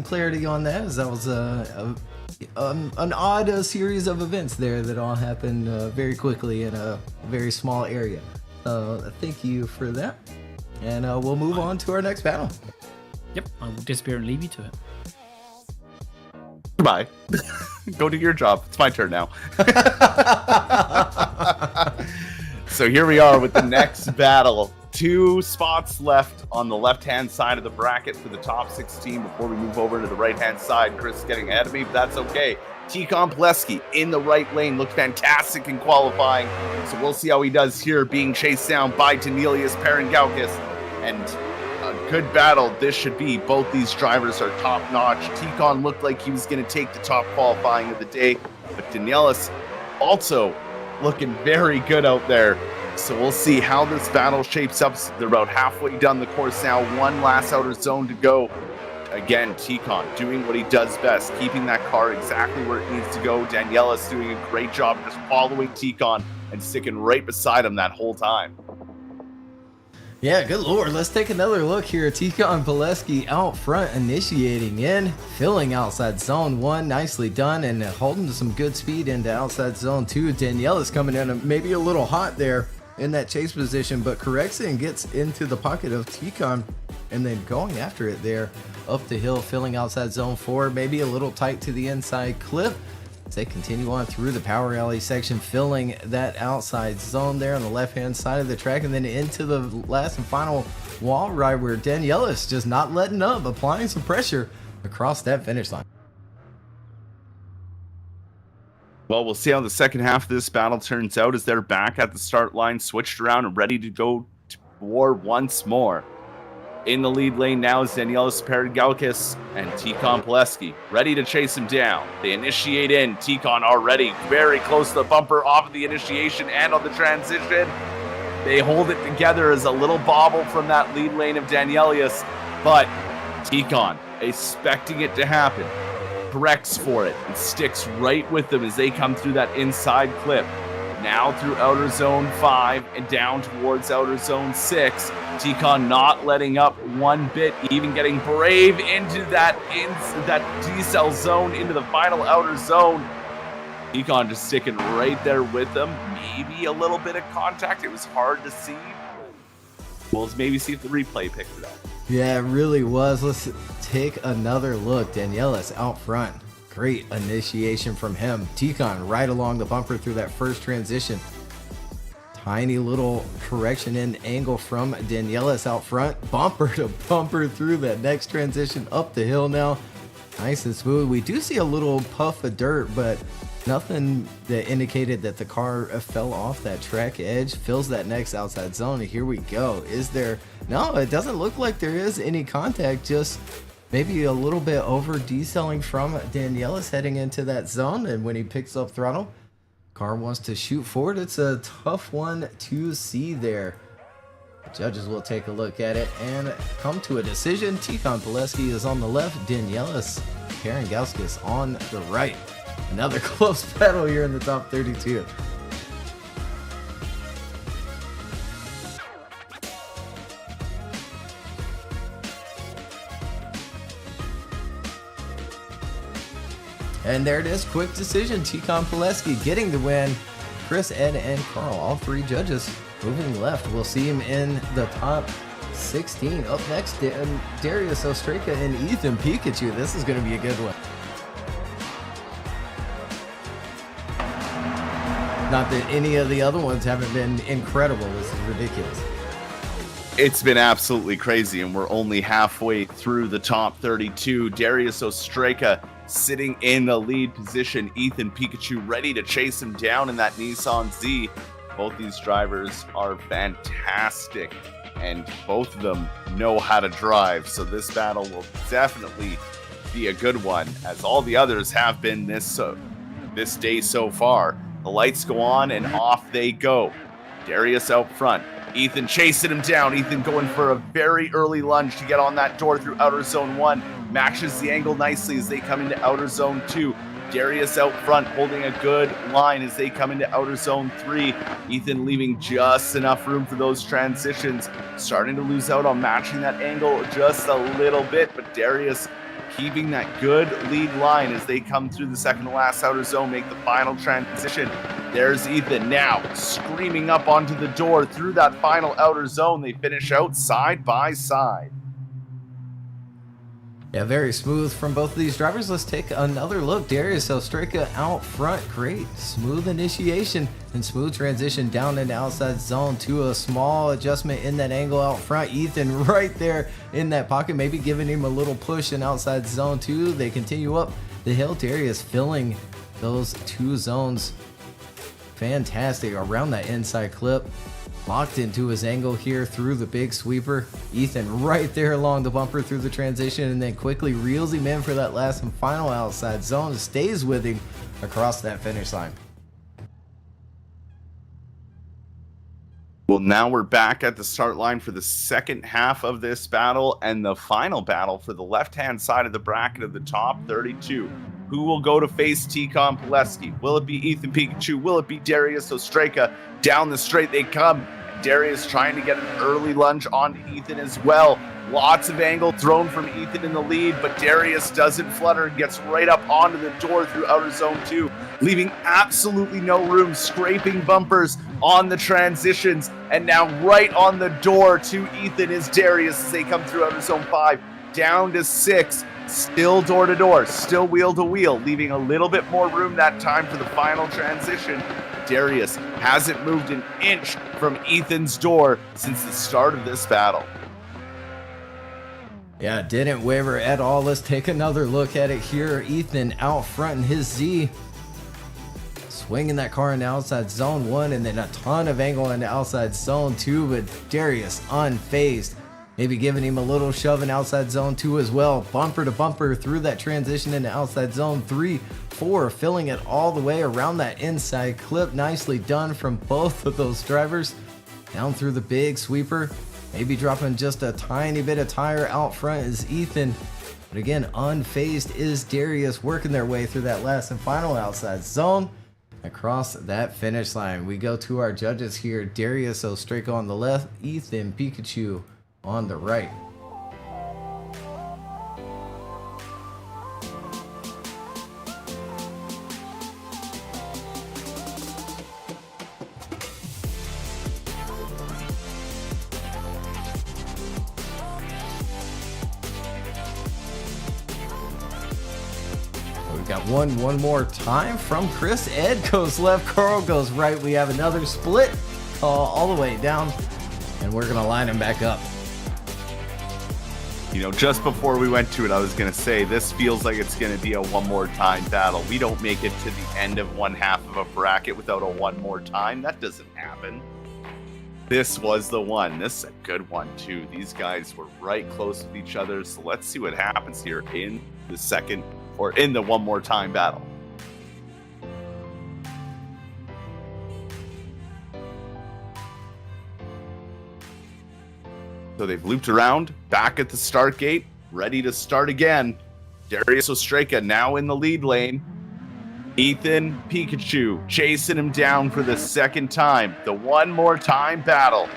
clarity on that, as that was an odd series of events there that all happened very quickly in a very small area. Thank you for that. And we'll move on to our next battle. Yep, I will disappear and leave you to it. Goodbye. Go do your job. It's my turn now. So here we are with the next battle. 2 spots left on the left-hand side of the bracket for the top 16 before we move over to the right-hand side. Chris is getting ahead of me, but that's okay. Peski in the right lane looked fantastic in qualifying, so we'll see how he does here, being chased down by Parangauskas. And a good battle this should be. Both these drivers are top-notch. Tikon looked like he was going to take the top qualifying of the day, but Danielis also looking very good out there. So we'll see how this battle shapes up. They're about halfway done the course now. One last outer zone to go. Again, Tikon doing what he does best, keeping that car exactly where it needs to go. Danielis doing a great job just following Tikon and sticking right beside him that whole time. Yeah, good lord. Let's take another look here. Tikon Peski out front, initiating in, filling outside zone 1. Nicely done, and holding some good speed into outside zone 2. Danielis coming in maybe a little hot there in that chase position, but corrects it and gets into the pocket of Tikon, and then going after it there up the hill, filling outside zone 4. Maybe a little tight to the inside clip. As they continue on through the power alley section, filling that outside zone there on the left-hand side of the track, and then into the last and final wall ride where Danielis just not letting up, applying some pressure across that finish line. Well, we'll see how the second half of this battle turns out as they're back at the start line, switched around and ready to go to war once more. In the lead lane now is Danielis Parangauskas and Tikon Peski, ready to chase him down. They initiate in. Tikon already very close to the bumper, off of the initiation and on the transition. They hold it together as a little bobble from that lead lane of Danielis, but Tikon, expecting it to happen, corrects for it and sticks right with them as they come through that inside clip. Now through outer zone 5 and down towards outer zone 6. Tikon not letting up one bit, even getting brave into that decel zone, into the final outer zone. Tikon just sticking right there with them. Maybe a little bit of contact. It was hard to see. We'll maybe see if the replay picked it up. Yeah, it really was. Let's take another look. Danielis out front. Great initiation from him. Tikon right along the bumper through that first transition. Tiny little correction in angle from Danielis out front. Bumper to bumper through that next transition up the hill now. Nice and smooth. We do see a little puff of dirt, but nothing that indicated that the car fell off that track edge. Fills that next outside zone, and here we go. Is there... No, it doesn't look like there is any contact, just maybe a little bit over decelling from Danielis heading into that zone, and when he picks up throttle, car wants to shoot forward. It's a tough one to see there. Judges will take a look at it and come to a decision. Tikon Peski is on the left, Danielis Parangauskas on the right. Another close battle here in the top 32. And there it is, quick decision. Tikon Peski getting the win. Chris, Ed, and Carl, all 3 judges moving left. We'll see him in the top 16. Up next, Darius Ostreika and Ethan Pitrakou. This is going to be a good one. Not that any of the other ones haven't been incredible. This is ridiculous. It's been absolutely crazy, and we're only halfway through the top 32. Darius Ostreika sitting in the lead position. Ethan Pitrakou ready to chase him down in that Nissan Z. Both these drivers are fantastic, and both of them know how to drive. So this battle will definitely be a good one, as all the others have been this day so far. The lights go on and off they go. Darius out front. Ethan chasing him down. Ethan going for a very early lunge to get on that door through outer zone 1. Matches the angle nicely as they come into outer zone 2. Darius out front holding a good line as they come into outer zone 3. Ethan leaving just enough room for those transitions. Starting to lose out on matching that angle just a little bit, but Darius keeping that good lead line as they come through the second to last outer zone, make the final transition. There's Ethan now screaming up onto the door through that final outer zone. They finish out side by side. Yeah, very smooth from both of these drivers. Let's take another look. Darius Ostreika out front. Great smooth initiation and smooth transition down into outside zone 2. A small adjustment in that angle out front. Ethan right there in that pocket, maybe giving him a little push in outside zone 2. They continue up the hill. Darius filling those 2 zones. Fantastic around that inside clip. Locked into his angle here through the big sweeper. Ethan right there along the bumper through the transition, and then quickly reels him in for that last and final outside zone. Stays with him across that finish line. Well, now we're back at the start line for the second half of this battle and the final battle for the left-hand side of the bracket of the top 32. Who will go to face T-Com Pileski? Will it be Ethan Pitrakou? Will it be Darius Ostreika? Down the straight they come. Darius trying to get an early lunge onto Ethan as well. Lots of angle thrown from Ethan in the lead, but Darius doesn't flutter and gets right up onto the door through outer zone 2, leaving absolutely no room, scraping bumpers on the transitions. And now right on the door to Ethan is Darius as they come through outer zone 5, down to 6. Still door to door, still wheel to wheel, leaving a little bit more room that time for the final transition. Darius hasn't moved an inch from Ethan's door since the start of this battle. Yeah, didn't waver at all. Let's take another look at it here. Ethan out front in his Z. Swinging that car into outside zone 1, and then a ton of angle into outside zone 2, but Darius unfazed. Maybe giving him a little shove in outside zone 2 as well. Bumper to bumper through that transition into outside zone 3, 4, filling it all the way around that inside clip. Nicely done from both of those drivers. Down through the big sweeper. Maybe dropping just a tiny bit of tire out front is Ethan. But again, unfazed is Darius, working their way through that last and final outside zone. Across that finish line, we go to our judges here. Darius Ostreika on the left, Ethan Pitrakou on the right. We've got one more time from Chris. Ed goes left, Carl goes right. We have another split all the way down, and we're gonna line them back up. You know, just before we went to it, I was going to say, this feels like it's going to be a one more time battle. We don't make it to the end of one half of a bracket without a one more time. That doesn't happen. This was the one. This is a good one, too. These guys were right close with each other. So let's see what happens here in the second, or in the one more time battle. So they've looped around, back at the start gate, ready to start again. Darius Ostreika now in the lead lane. Ethan Pitrakou chasing him down for the second time. The one more time battle.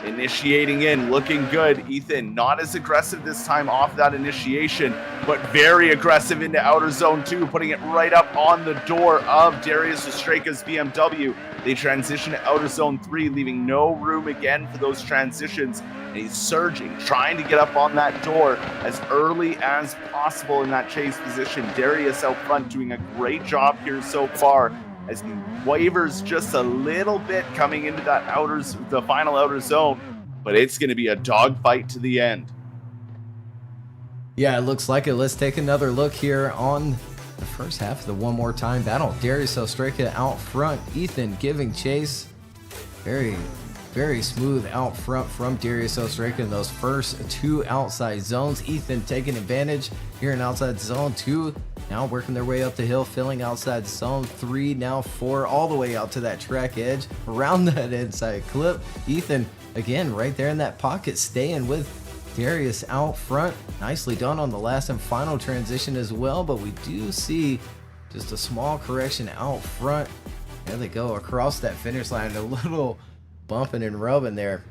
Initiating in, looking good. Ethan not as aggressive this time off that initiation, but very aggressive into outer zone 2, putting it right up on the door of Darius Ostreika's BMW. They transition to outer zone 3, leaving no room again for those transitions. And he's surging, trying to get up on that door as early as possible in that chase position. Darius out front doing a great job here so far as he wavers just a little bit coming into that the final outer zone. But it's going to be a dogfight to the end. Yeah, it looks like it. Let's take another look here on the first half of the one more time battle. Darius Ostreika out front. Ethan giving chase. Very smooth out front from Darius Ostreika in those first 2 outside zones. Ethan taking advantage here in outside zone 2. Now working their way up the hill, filling outside zone 3, now 4, all the way out to that track edge, around that inside clip. Ethan, again, right there in that pocket, staying with Darius out front. Nicely done on the last and final transition as well, but we do see Just a small correction out front. There they go across that finish line. A little bumping and rubbing there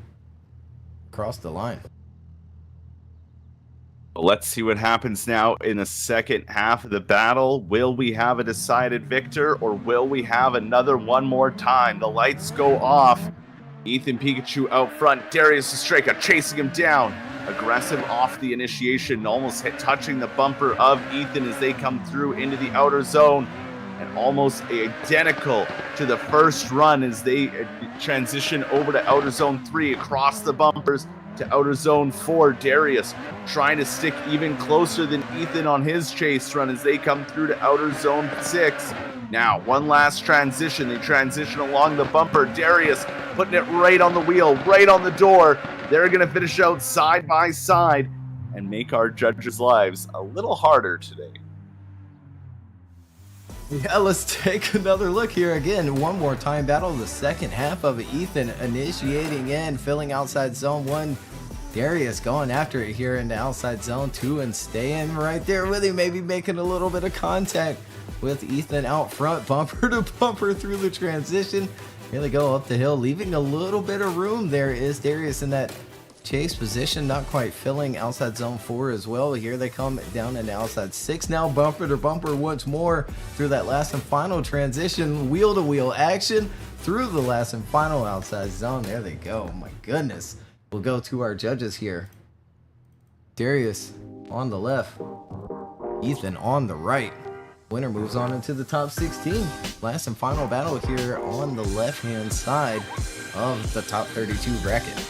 across the line. Let's see what happens now in the second half of the battle. Will we have a decided victor, or will we have another one more time? The lights go off. Ethan Pikachu out front. Darius Ostreika chasing him down. Aggressive off the initiation, almost touching the bumper of Ethan as they come through into the outer zone. And almost identical to the first run as they transition over to outer zone 3 across the bumpers to outer zone 4. Darius trying to stick even closer than Ethan on his chase run as they come through to outer zone 6. Now, one last transition. They transition along the bumper. Darius putting it right on the wheel, right on the door. They're going to finish out side by side and make our judges' lives a little harder today. Yeah, let's take another look here again. One more time battle. The second half of Ethan initiating in, filling outside zone 1. Darius going after it here into outside zone 2 and staying right there with him, maybe making a little bit of contact with Ethan out front, bumper to bumper through the transition. Here they go up the hill, leaving a little bit of room. There is Darius in that chase position, not quite filling outside zone 4 as well. Here they come down into outside 6 now, bumper to bumper once more through that last and final transition, wheel to wheel action through the last and final outside zone. There they go. My goodness. We'll go to our judges here. Darius on the left, Ethan on the right. Winner moves on into the top 16. Last and final battle here on the left hand side of the top 32 bracket.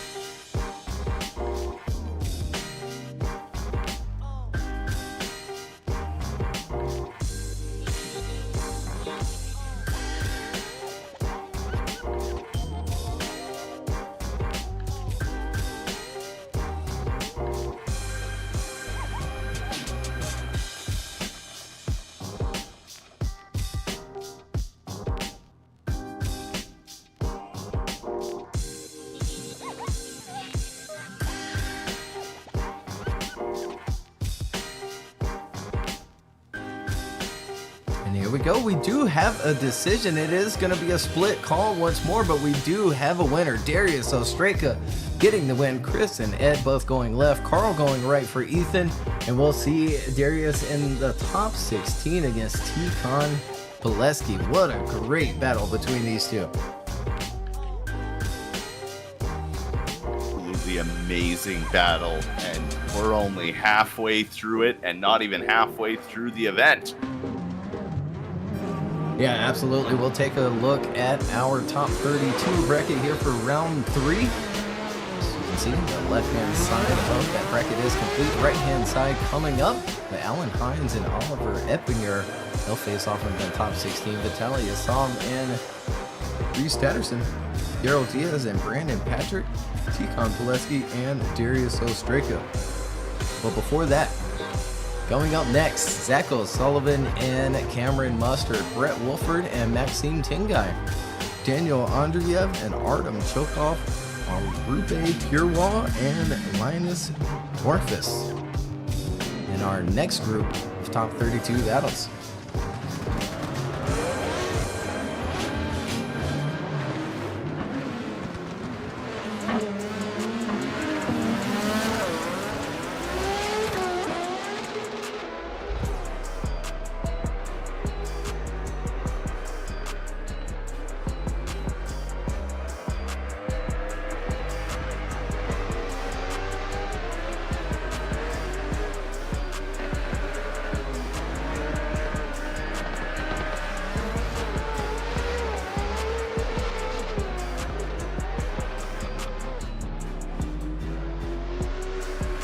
And here we go. We do have a decision. It is going to be a split call once more, but we do have a winner. Darius Ostreika getting the win. Chris and Ed both going left. Carl going right for Ethan. And we'll see Darius in the top 16 against Tikon Peski. What a great battle between these two. Absolutely amazing battle. And we're only halfway through it and not even halfway through the event. Yeah, absolutely. We'll take a look at our top 32 bracket here for round 3. As you can see, the left-hand side of that bracket is complete. Right-hand side coming up, the Alan Hines and Oliver Epinger. They'll face off in the top 16. Vitaly Isam and Reeves Tatterson. Daryl Diaz and Brandon Patrick. Tikon Peski and Darius Ostreika. But before that, coming up next, Zacho Sullivan and Cameron Mustard, Brett Wolford and Maxime Tinguy, Daniel Andreev and Artem Chulkov, Rupe Purewal and Linus Tornquist in our next group of top 32 battles.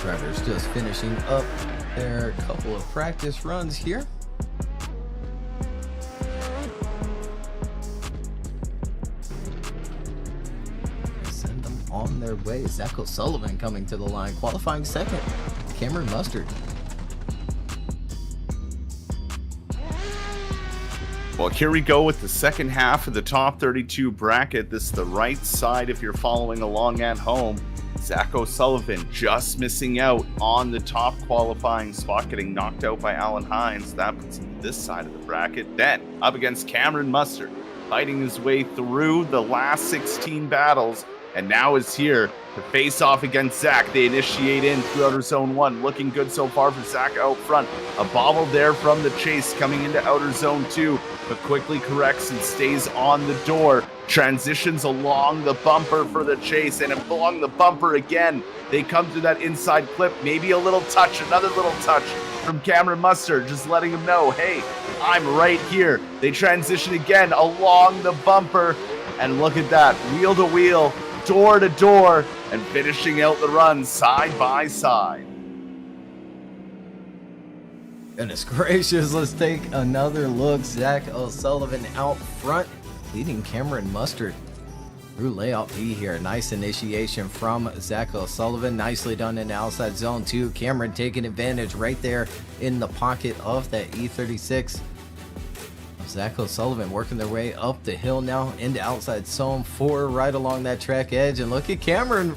Drivers just finishing up their couple of practice runs here. Send them on their way. Zacho Sullivan coming to the line, qualifying second. Cameron Mustard. Well, here we go with the second half of the top 32 bracket. This is the right side if you're following along at home. Zach O'Sullivan just missing out on the top qualifying spot, getting knocked out by Alan Hines. That puts him this side of the bracket. Then up against Cameron Mustard, fighting his way through the last 16 battles, and now is here to face off against Zach. They initiate in through outer zone 1. Looking good so far for Zach out front. A bobble there from the chase coming into outer zone 2, but quickly corrects and stays on the door. Transitions along the bumper for the chase, and along the bumper again. They come to that inside clip. Maybe a little touch, another little touch from Cameron Mustard, just letting him know, hey, I'm right here. They transition again along the bumper, and look at that, wheel to wheel, door to door, and finishing out the run side by side. Goodness gracious, let's take another look. Zach O'Sullivan out front, leading Cameron Mustard through layout B here. Nice initiation from Zach O'Sullivan. Nicely done in outside zone 2. Cameron taking advantage right there in the pocket of that E36. Zach O'Sullivan working their way up the hill now into outside zone 4, right along that track edge. And look at Cameron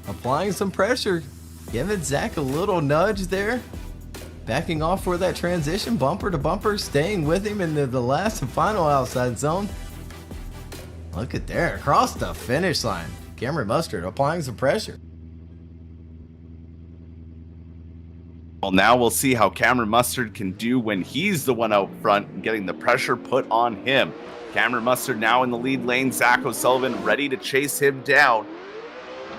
applying some pressure, giving Zach a little nudge there. Backing off for that transition, bumper to bumper, staying with him into the last and final outside zone. Look at there, across the finish line. Cameron Mustard applying some pressure. Well, now we'll see how Cameron Mustard can do when he's the one out front and getting the pressure put on him. Cameron Mustard now in the lead lane. Zach O'Sullivan ready to chase him down.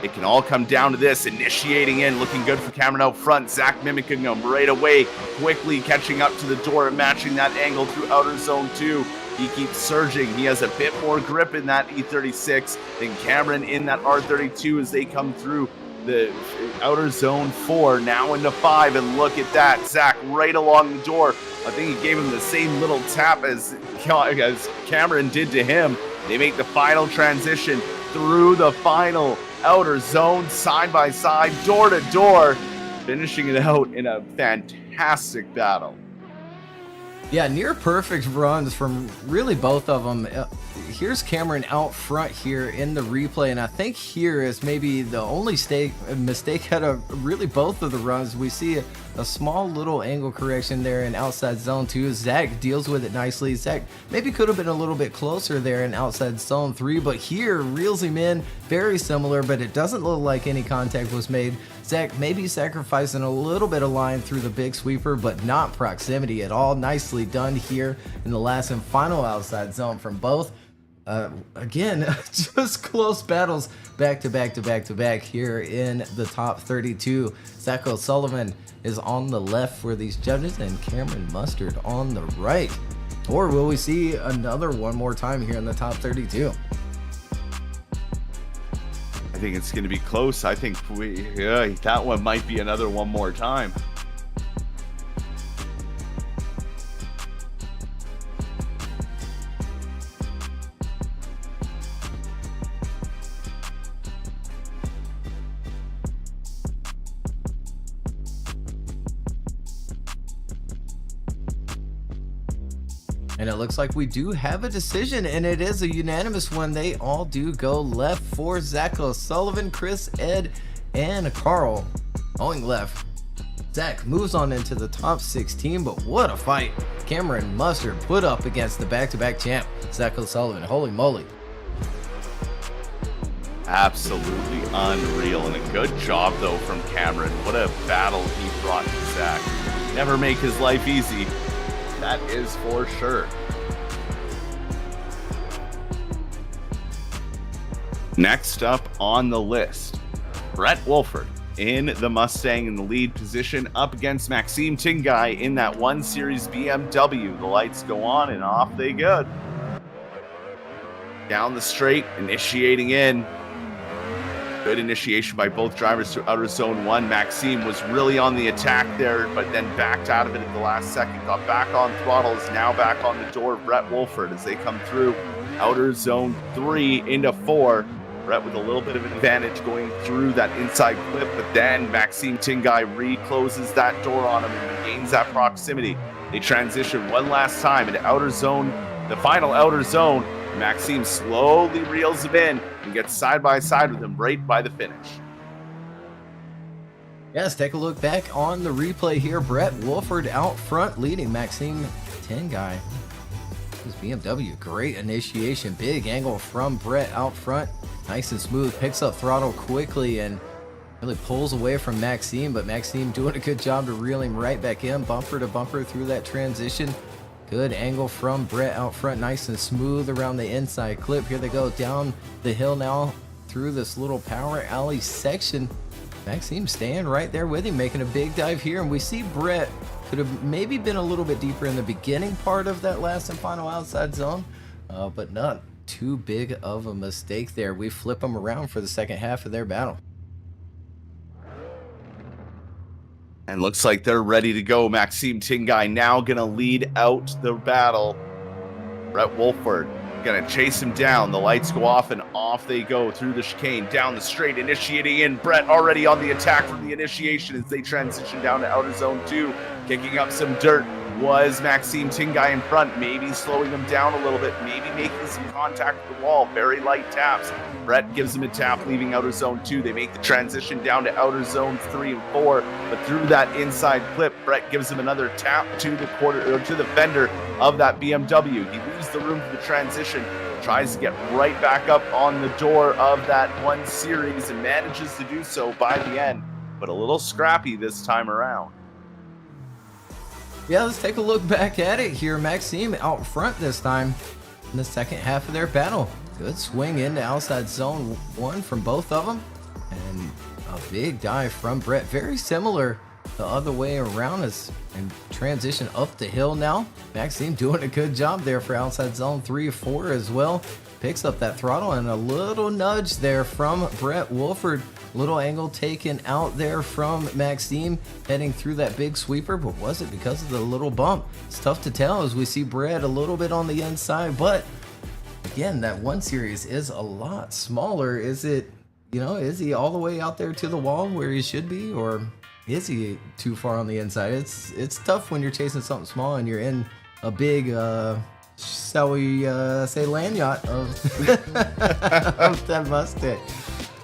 It can all come down to this. Initiating in, looking good for Cameron out front. Zach mimicking him right away, quickly catching up to the door and matching that angle through outer zone 2. He keeps surging. He has a bit more grip in that E36 than Cameron in that R32 as they come through the outer zone 4, now into 5, and look at that. Zach right along the door. I think he gave him the same little tap as Cameron did to him. They make the final transition through the final outer zone, side by side, door to door, finishing it out in a fantastic battle. Yeah, near perfect runs from really both of them. Here's Cameron out front here in the replay, and I think here is maybe the only mistake out of really both of the runs. We see a small little angle correction there in outside zone 2. Zach deals with it nicely. Zach maybe could have been a little bit closer there in outside zone 3, but here reels him in. Very similar, but it doesn't look like any contact was made. Zach maybe sacrificing a little bit of line through the big sweeper, but not proximity at all. Nicely done here in the last and final outside zone from both. Again, just close battles back to back to back to back here in the top 32. Zach O'Sullivan is on the left for these judges and Cameron Mustard on the right. Or will we see another one more time here in the top 32? I think it's going to be close. I think that one might be another one more time. And it looks like we do have a decision, and it is a unanimous one. They all do go left for Zach O'Sullivan, Chris, Ed, and Carl going left. Zach moves on into the top 16, but what a fight Cameron Mustard put up against the back-to-back champ, Zach O'Sullivan. Holy moly. Absolutely unreal, and a good job, though, from Cameron. What a battle he brought to Zach. Never make his life easy. That is for sure. Next up on the list, Brett Wolford in the Mustang in the lead position up against Maxime Tinguy in that 1 Series BMW. The lights go on and off they go. Down the straight, initiating in. Good initiation by both drivers to outer zone 1. Maxime was really on the attack there, but then backed out of it at the last second. Got back on throttles, now back on the door of Brett Wolford as they come through outer zone 3 into 4. Brett with a little bit of an advantage going through that inside clip, but then Maxime Tinguy recloses that door on him and gains that proximity. They transition one last time into outer zone, the final outer zone. Maxime slowly reels him in and gets side by side with him right by the finish. Yes, take a look back on the replay here. Brett Wolford out front leading Maxime Tinguy. This BMW, great initiation. Big angle from Brett out front. Nice and smooth. Picks up throttle quickly and really pulls away from Maxime, but Maxime doing a good job to reel him right back in. Bumper to bumper through that transition. Good angle from Brett out front. Nice and smooth around the inside clip. Here they go down the hill now through this little power alley section. Maxime staying right there with him, making a big dive here. And we see Brett could have maybe been a little bit deeper in the beginning part of that last and final outside zone, but not too big of a mistake there. We flip them around for the second half of their battle. And looks like they're ready to go. Maxime Tinguy now going to lead out the battle. Brett Wolford going to chase him down. The lights go off and off they go through the chicane, down the straight, initiating in. Brett already on the attack from the initiation as they transition down to outer zone 2. Kicking up some dirt was Maxime Tinguy in front, maybe slowing him down a little bit, maybe making some contact with the wall. Very light taps. Brett gives him a tap, leaving outer zone 2. They make the transition down to outer zone 3 and 4, but through that inside clip, Brett gives him another tap to the to the fender of that BMW. He leaves the room for the transition, tries to get right back up on the door of that 1 series and manages to do so by the end, but a little scrappy this time around. Yeah, let's take a look back at it here. Maxime out front this time in the second half of their battle. Good swing into outside zone 1 from both of them. And a big dive from Brett. Very similar the other way around us and transition up the hill now. Maxime doing a good job there for outside zone 3 or 4 as well. Picks up that throttle and a little nudge there from Brett Wolford. Little angle taken out there from Maxime heading through that big sweeper, but was it because of the little bump? It's tough to tell as we see Brett a little bit on the inside, but again, that 1 series is a lot smaller. Is it, is he all the way out there to the wall where he should be, or is he too far on the inside? It's tough when you're chasing something small and you're in a big, shall we say, land yacht of, of that Mustang.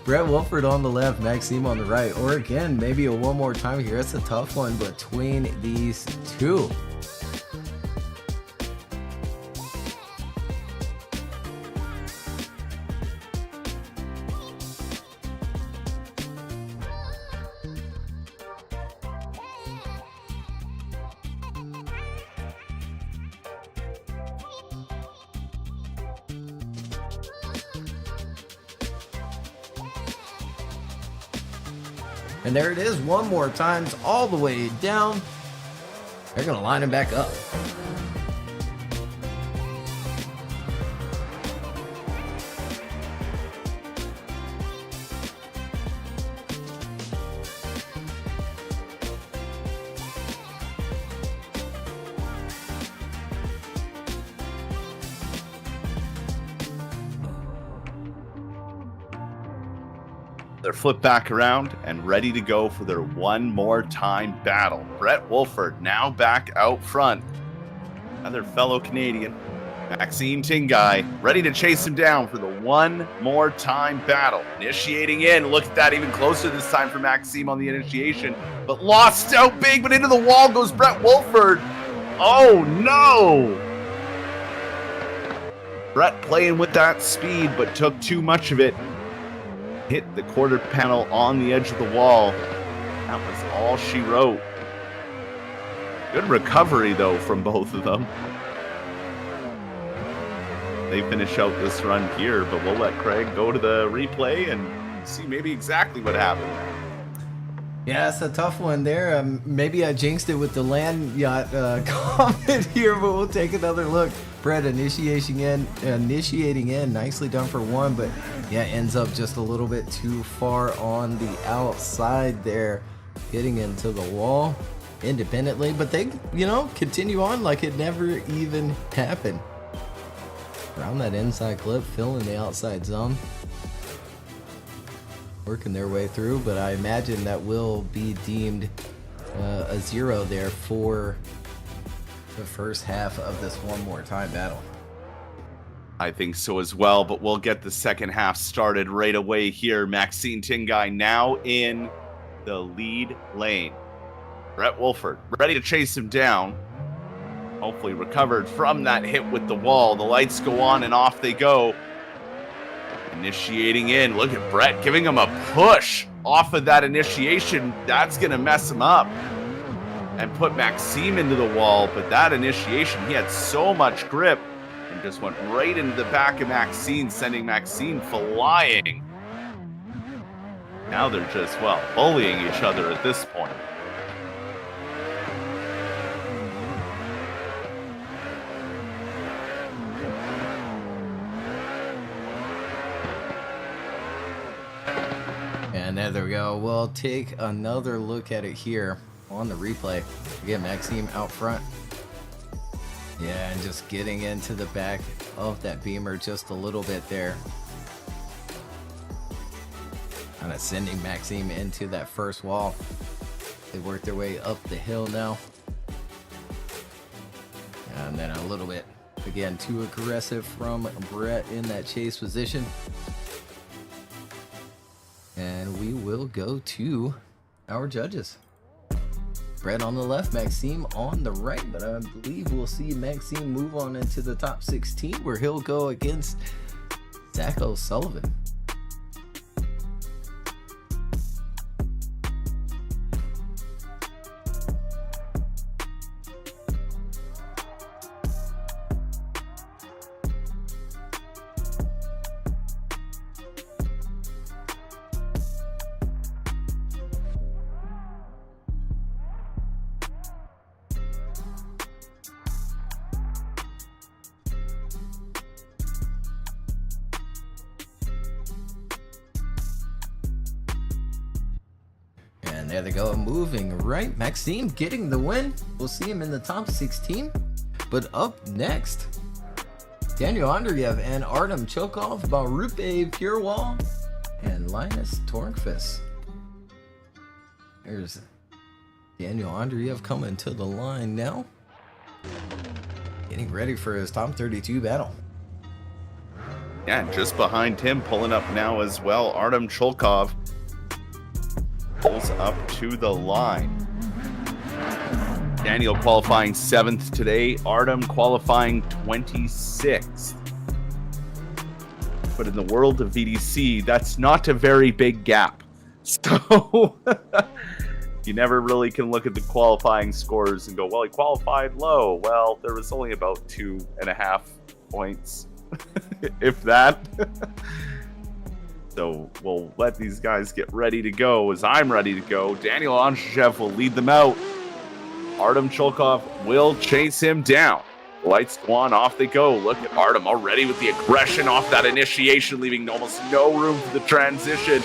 Brett Wolford on the left, Maxime on the right, or again, maybe a one more time here. It's a tough one between these two. And there it is one more time, all the way down. They're going to line him back up. They're flipped back around and ready to go for their one more time battle. Brett Wolford now back out front. Another fellow Canadian, Maxime Tinguy, ready to chase him down for the one more time battle. Initiating in. Look at that, even closer this time for Maxime on the initiation. But lost out big, but into the wall goes Brett Wolford. Oh no! Brett playing with that speed, but took too much of it. Hit the quarter panel on the edge of the wall. That was all she wrote. Good recovery, though, from both of them. They finish out this run here, but we'll let Craig go to the replay and see maybe exactly what happened. Yeah, it's a tough one there. Maybe I jinxed it with the land yacht comment here, but we'll take another look. Brett initiating in, nicely done for 1, but yeah, ends up just a little bit too far on the outside there, getting into the wall independently, but they, continue on like it never even happened. Around that inside clip, filling the outside zone. Working their way through, but I imagine that will be deemed a 0 there for the first half of this one more time battle. I think so as well, but we'll get the second half started right away here. Maxime Tinguy now in the lead lane. Brett Wolford ready to chase him down. Hopefully recovered from that hit with the wall. The lights go on and off they go. Initiating in. Look at Brett giving him a push off of that initiation. That's going to mess him up and put Maxime into the wall. But that initiation, he had so much grip and just went right into the back of Maxime, sending Maxime flying. Now they're just, well, bullying each other at this point. And there we go. We'll take another look at it here on the replay. Again, Maxime out front. Yeah, and just getting into the back of that Beamer just a little bit there. Kind of sending Maxime into that first wall. They work their way up the hill now. And then a little bit, again, too aggressive from Brett in that chase position. And we will go to our judges. Brett on the left, Maxime on the right, but I believe we'll see Maxime move on into the top 16 where he'll go against Zacho Sullivan. And there they go, moving right. Maxime getting the win. We'll see him in the top 16. But up next, Daniel Andreev and Artem Chulkov, Barupe Purewal, and Linus Tornquist. There's Daniel Andreev coming to the line now. Getting ready for his top 32 battle. Yeah, just behind him, pulling up now as well, Artem Chulkov pulls up to the line. Daniel qualifying 7th today, Artem qualifying 26th. But in the world of VDC, that's not a very big gap. So you never really can look at the qualifying scores and go, well, he qualified low. Well, there was only about 2.5 points, if that. So we'll let these guys get ready to go as I'm ready to go. Daniel Andreev will lead them out. Artem Chulkov will chase him down. Lights go on, off they go. Look at Artem already with the aggression off that initiation, leaving almost no room for the transition.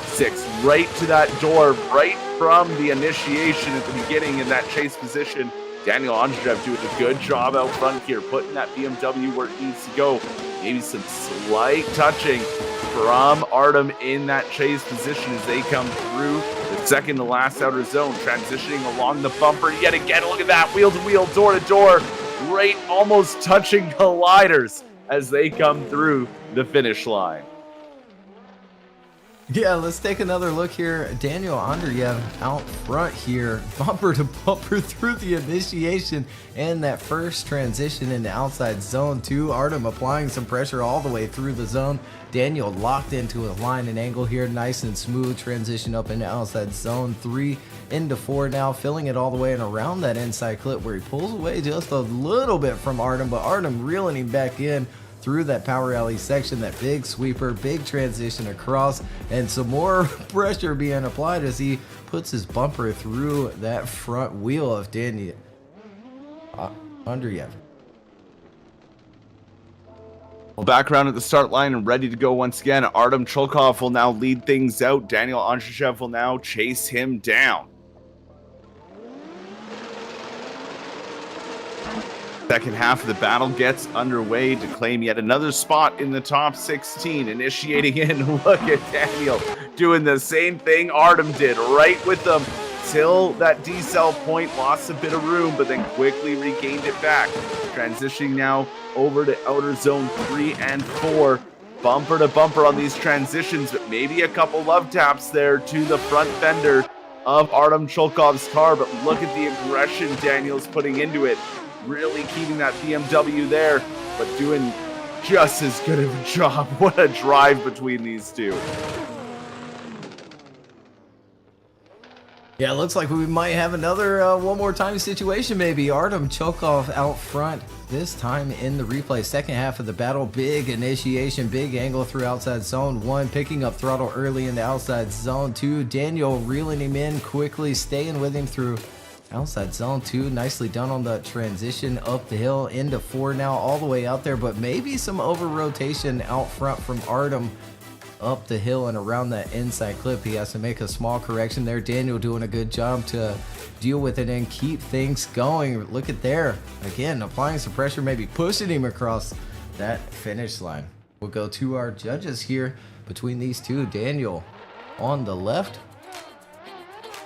Six right to that door, right from the initiation at the beginning in that chase position. Daniel Andreev doing a good job out front here, putting that BMW where it needs to go. Maybe some slight touching from Artem in that chase position as they come through the second to last outer zone, transitioning along the bumper yet again. Look at that, wheel to wheel, door to door, right, almost touching colliders as they come through the finish line. Yeah, let's take another look here. Daniel Andreev out front here, bumper to bumper through the initiation and that first transition into outside zone 2. Artem applying some pressure all the way through the zone. Daniel locked into a line and angle here, nice and smooth transition up into outside zone 3 into 4 now, filling it all the way and around that inside clip where he pulls away just a little bit from Artem, but Artem reeling him back in through that power alley section, that big sweeper, big transition across, and some more pressure being applied as he puts his bumper through that front wheel of Daniel Andreev. Well, back around at the start line and ready to go once again. Artem Chulkov will now lead things out. Daniel Andreev will now chase him down. Second half of the battle gets underway to claim yet another spot in the top 16. Initiating in, look at Daniel doing the same thing Artem did, right with them till that decel point, lost a bit of room, but then quickly regained it back. Transitioning now over to outer zone 3 and 4. bumper to bumper on these transitions, but maybe a couple love taps there to the front fender of Artem Chulkov's car. But look at the aggression Daniel's putting into it, really keeping that BMW there, but doing just as good of a job. What a drive between these two. Yeah, it looks like we might have another one more time situation maybe. Artem Chulkov out front, this time in the replay. Second half of the battle, big initiation, big angle through outside zone 1, picking up throttle early in the outside zone 2. Daniel reeling him in quickly, staying with him through outside zone 2. Nicely done on the transition up the hill into 4 now, all the way out there, but maybe some over rotation out front from Artem. Up the hill and around that inside clip, he has to make a small correction there. Daniel doing a good job to deal with it and keep things going. Look at there, again applying some pressure, maybe pushing him across that finish line. We'll go to our judges here between these two. Daniel on the left,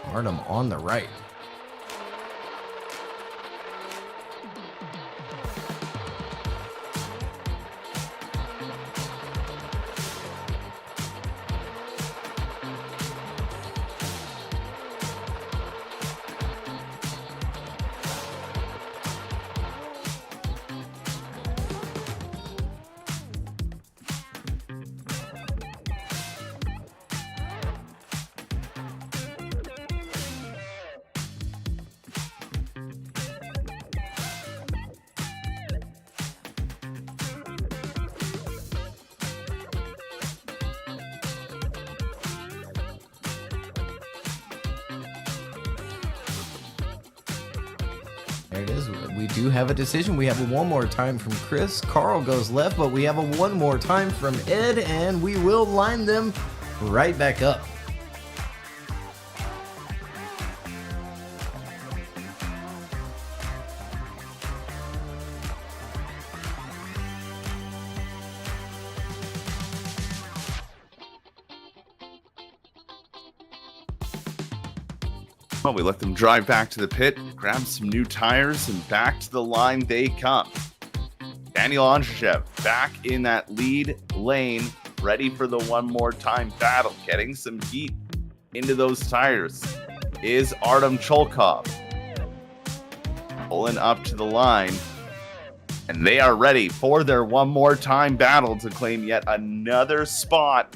Artem on the right. There it is. We do have a decision. We have a one more time from Chris. Carl goes left, but we have a one more time from Ed, and we will line them right back up. Well, we let them drive back to the pit, grab some new tires, and back to the line they come. Daniel Andreev back in that lead lane, ready for the one more time battle. Getting some heat into those tires is Artem Chulkov. Pulling up to the line, and they are ready for their one more time battle to claim yet another spot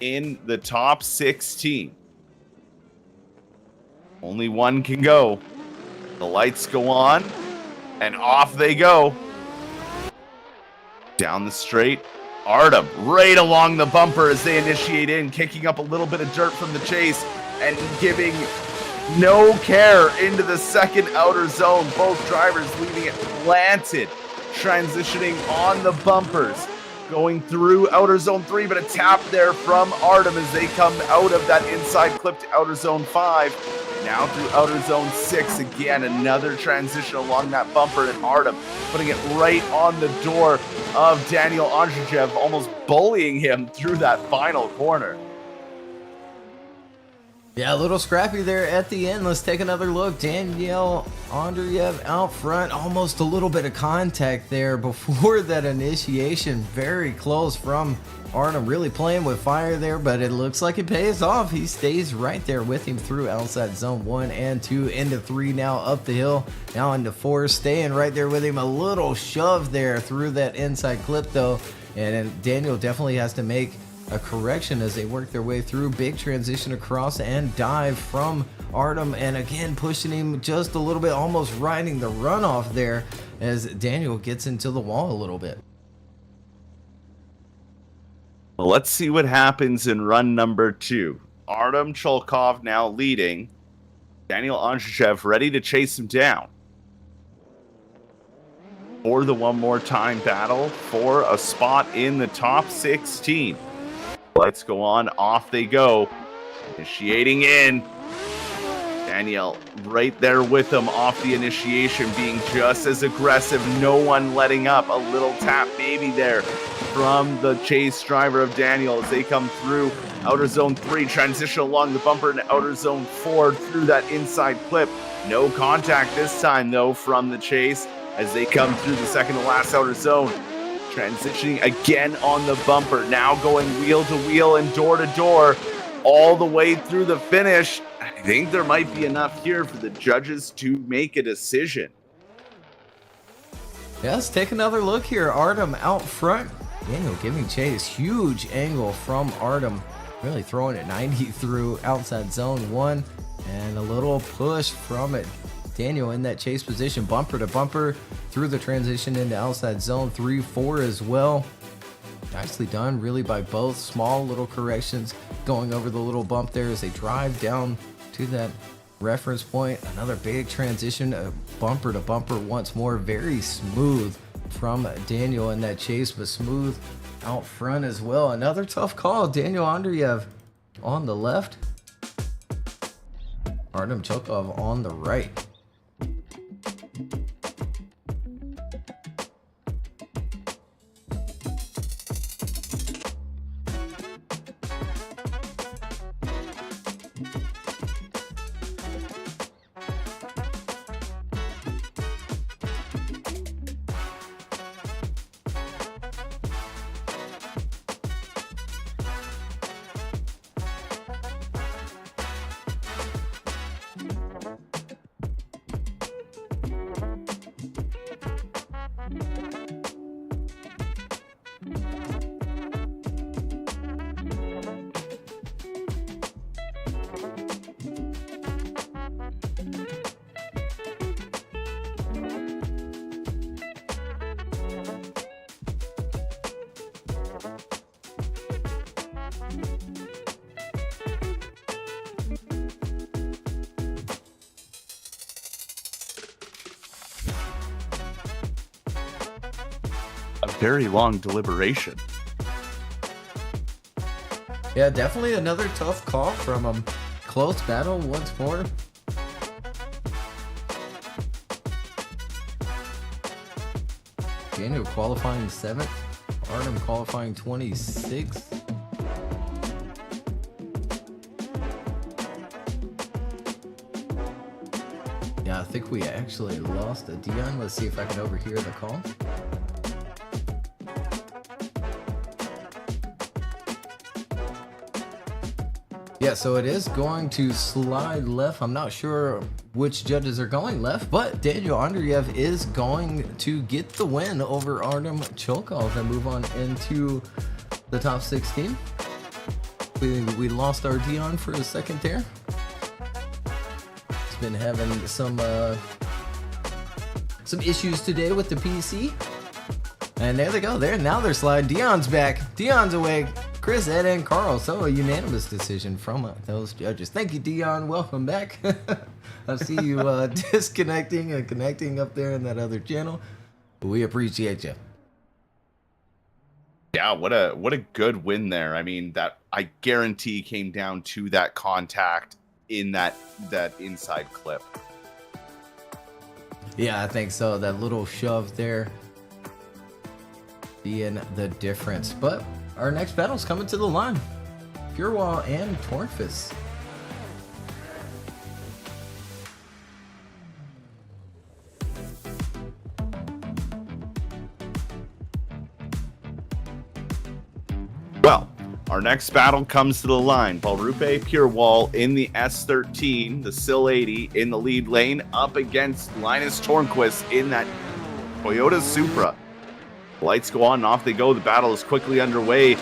in the top 16. Only one can go. The lights go on, and off they go. Down the straight, Artem right along the bumper as they initiate in, kicking up a little bit of dirt from the chase and giving no care into the second outer zone. Both drivers leaving it planted, transitioning on the bumpers, going through outer zone 3, but a tap there from Artem as they come out of that inside clip to outer zone 5. Now through outer zone 6, again, another transition along that bumper, and Artem putting it right on the door of Daniel Andreev, almost bullying him through that final corner. Yeah, a little scrappy there at the end. Let's take another look. Daniel Andreev out front. Almost a little bit of contact there before that initiation. Very close from Artem, really playing with fire there, but it looks like it pays off. He stays right there with him through outside zone 1 and 2, into 3 now, up the hill, now into 4, staying right there with him. A little shove there through that inside clip though, and Daniel definitely has to make a correction as they work their way through. Big transition across and dive from Artem, and again pushing him just a little bit, almost riding the runoff there as Daniel gets into the wall a little bit. Well, let's see what happens in run number 2. Artem Chulkov now leading. Daniel Andreev ready to chase him down for the one more time battle for a spot in the top 16. Lights go on, off they go. Initiating in. Daniel right there with them off the initiation, being just as aggressive. No one letting up. A little tap maybe there from the chase driver of Daniel as they come through outer zone 3, transition along the bumper into outer zone 4 through that inside clip. No contact this time though from the chase as they come through the second to last outer zone. Transitioning again on the bumper, now going wheel to wheel and door to door all the way through the finish. I think there might be enough here for the judges to make a decision. Yeah, let's take another look here. Artem out front. Daniel giving chase. Huge angle from Artem. Really throwing it 90 through outside zone 1. And a little push from it. Daniel in that chase position, bumper to bumper through the transition into outside zone 3-4 as well. Nicely done really by both. Small little corrections going over the little bump there as they drive down to that reference point. Another big transition, bumper to bumper once more. Very smooth from Daniel in that chase, but smooth out front as well. Another tough call. Daniel Andreev on the left. Artem Chulkov on the right. A very long deliberation. Yeah, definitely another tough call from him. Close battle once more. Daniel qualifying 7th. Artem qualifying 26th. Yeah, I think we actually lost a Dion. Let's see if I can overhear the call. Yeah, so it is going to slide left. I'm not sure which judges are going left, but Daniel Andreev is going to get the win over Artem Chulkov and move on into the top 16. We lost our Dion for a second there. It's been having some issues today with the PC. And there they go. Now they're sliding. Dion's back. Dion's away. Chris, Ed, and Carl. So a unanimous decision from those judges. Thank you, Dion. Welcome back. I see you disconnecting and connecting up there in that other channel. But we appreciate you. Yeah, what a good win there. I mean, that I guarantee came down to that contact in that inside clip. Yeah, I think so. That little shove there being the difference. But our next battle's coming to the line. Purewal and Tornquist. Well, our next battle comes to the line. Valrupe Purewal in the S13, the Sil 80 in the lead lane, up against Linus Tornquist in that Toyota Supra. The lights go on and off they go. The battle is quickly underway.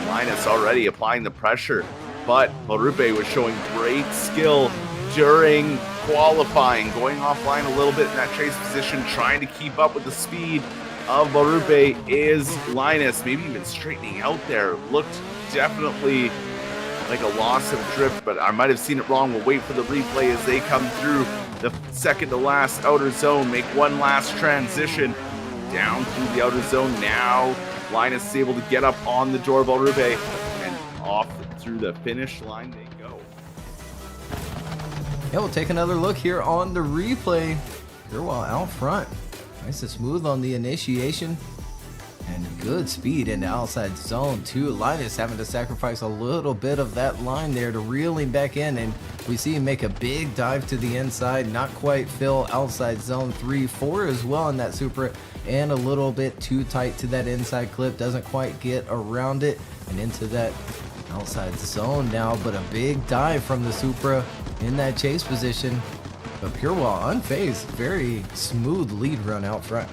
Linus already applying the pressure, but Valrupe was showing great skill during qualifying, going offline a little bit in that chase position, trying to keep up with the speed of Valrupe is Linus, maybe even straightening out there. Looked definitely like a loss of drift, but I might have seen it wrong. We'll wait for the replay as they come through the second to last outer zone, make one last transition down through the outer zone. Now Linus is able to get up on the door of Valrupe and off through the finish line they go. Yeah, we'll take another look here on the replay. Purewal out front. Nice and smooth on the initiation. And good speed into outside zone 2. Linus having to sacrifice a little bit of that line there to reel him back in. And We see him make a big dive to the inside, not quite fill outside zone 3-4 as well in that Supra, and a little bit too tight to that inside clip, doesn't quite get around it and into that outside zone now, but a big dive from the Supra in that chase position. But Purewal unfazed, very smooth lead run out front.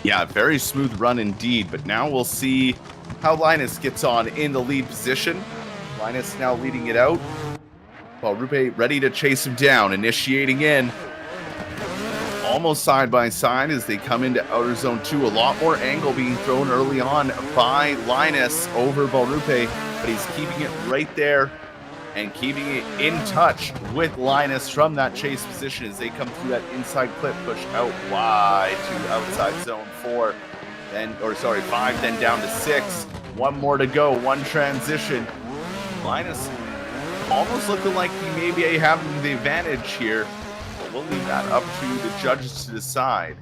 Yeah, very smooth run indeed, but now we'll see how Linus gets on in the lead position. Linus now leading it out, while Rupe ready to chase him down, initiating in. Almost side by side as they come into outer zone 2. A lot more angle being thrown early on by Linus over Balrupe, but he's keeping it right there and keeping it in touch with Linus from that chase position as they come through that inside clip, push out wide to outside zone 4, then, or sorry, 5, then down to 6. One more to go, one transition. Linus almost looking like he may be having the advantage here, but we'll leave that up to the judges to decide.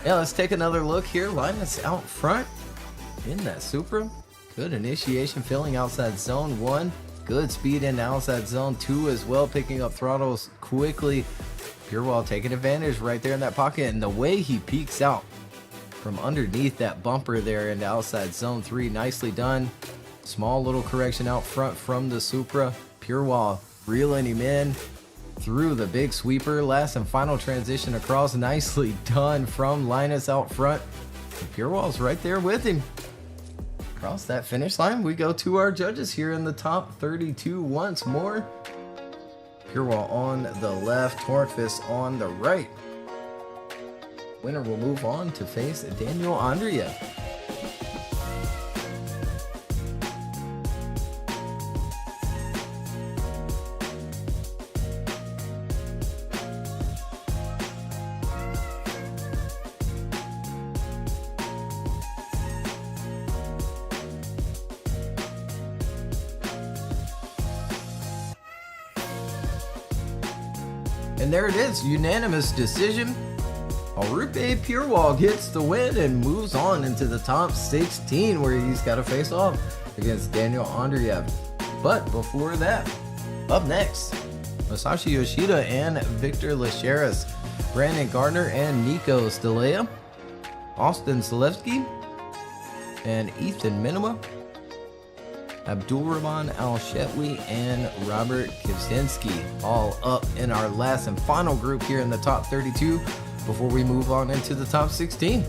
Yeah, let's take another look here. Linus out front in that Supra. Good initiation, filling outside zone 1. Good speed in outside zone 2 as well, picking up throttles quickly. Purewal taking advantage right there in that pocket, and the way he peeks out from underneath that bumper there into outside zone 3, nicely done. Small little correction out front from the Supra. Purewal reeling him in through the big sweeper. Last and final transition across, nicely done from Linus out front. And Purewal's right there with him. Across that finish line, we go to our judges here in the top 32 once more. Purewal on the left, Tornquist on the right. Winner will move on to face Daniel Andreev. And there it is, unanimous decision. Rupe Purewal gets the win and moves on into the top 16, where he's got to face off against Daniel Andreev. But before that, up next, Masashi Yoshida and Victor Lasheras, Brandon Gardner and Nico Stelea, Austin Zalewski and Ethan Minima, Abdulrahman Alshetwi and Robert Kivsinski, all up in our last and final group here in the top 32 before we move on into the top 16.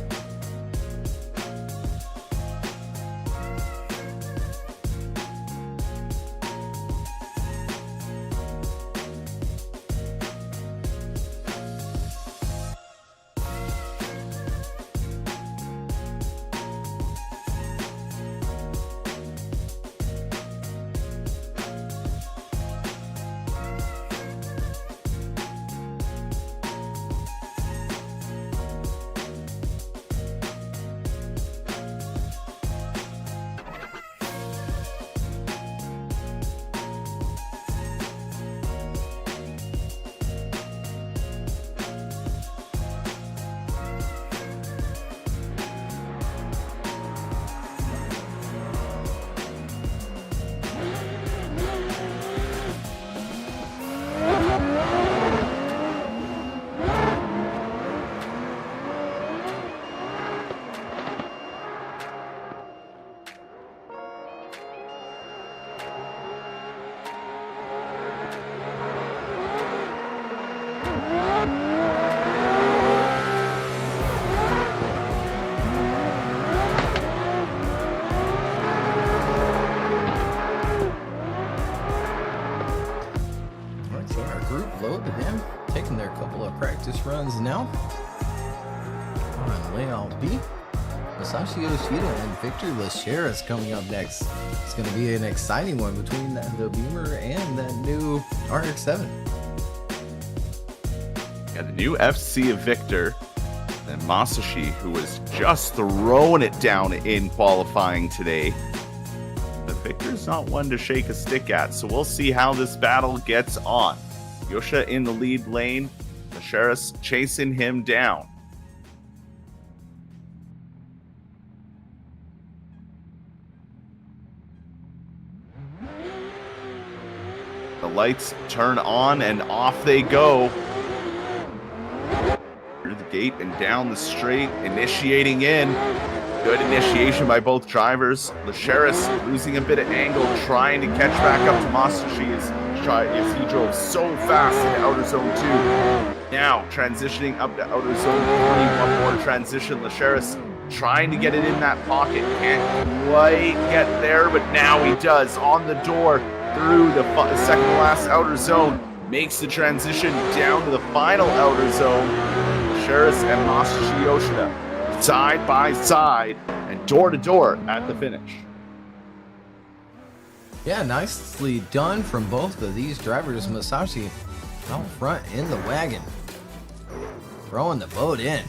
Runs now on layout B. Masashi Yoshida and Victor Lasheras coming up next. It's going to be an exciting one between the Beamer and that new RX-7. Yeah, the new FC of Victor and Masashi, who was just throwing it down in qualifying today. But Victor's not one to shake a stick at, so we'll see how this battle gets on. Yosha in the lead lane. Lasheras chasing him down. lights turn on and off they go. Through the gate and down the straight, initiating in. Good initiation by both drivers. Lasheras losing a bit of angle, trying to catch back up to Masashi as he drove so fast in outer zone 2. Now transitioning up to outer zone 3. One more transition. Lasheras trying to get it in that pocket. Can't quite get there, but now he does. On the door through the second to last outer zone. Makes the transition down to the final outer zone. Lasheras and Masashi Yoshida side by side and door to door at the finish. Yeah, nicely done from both of these drivers. Masashi out front in the wagon, throwing the boat in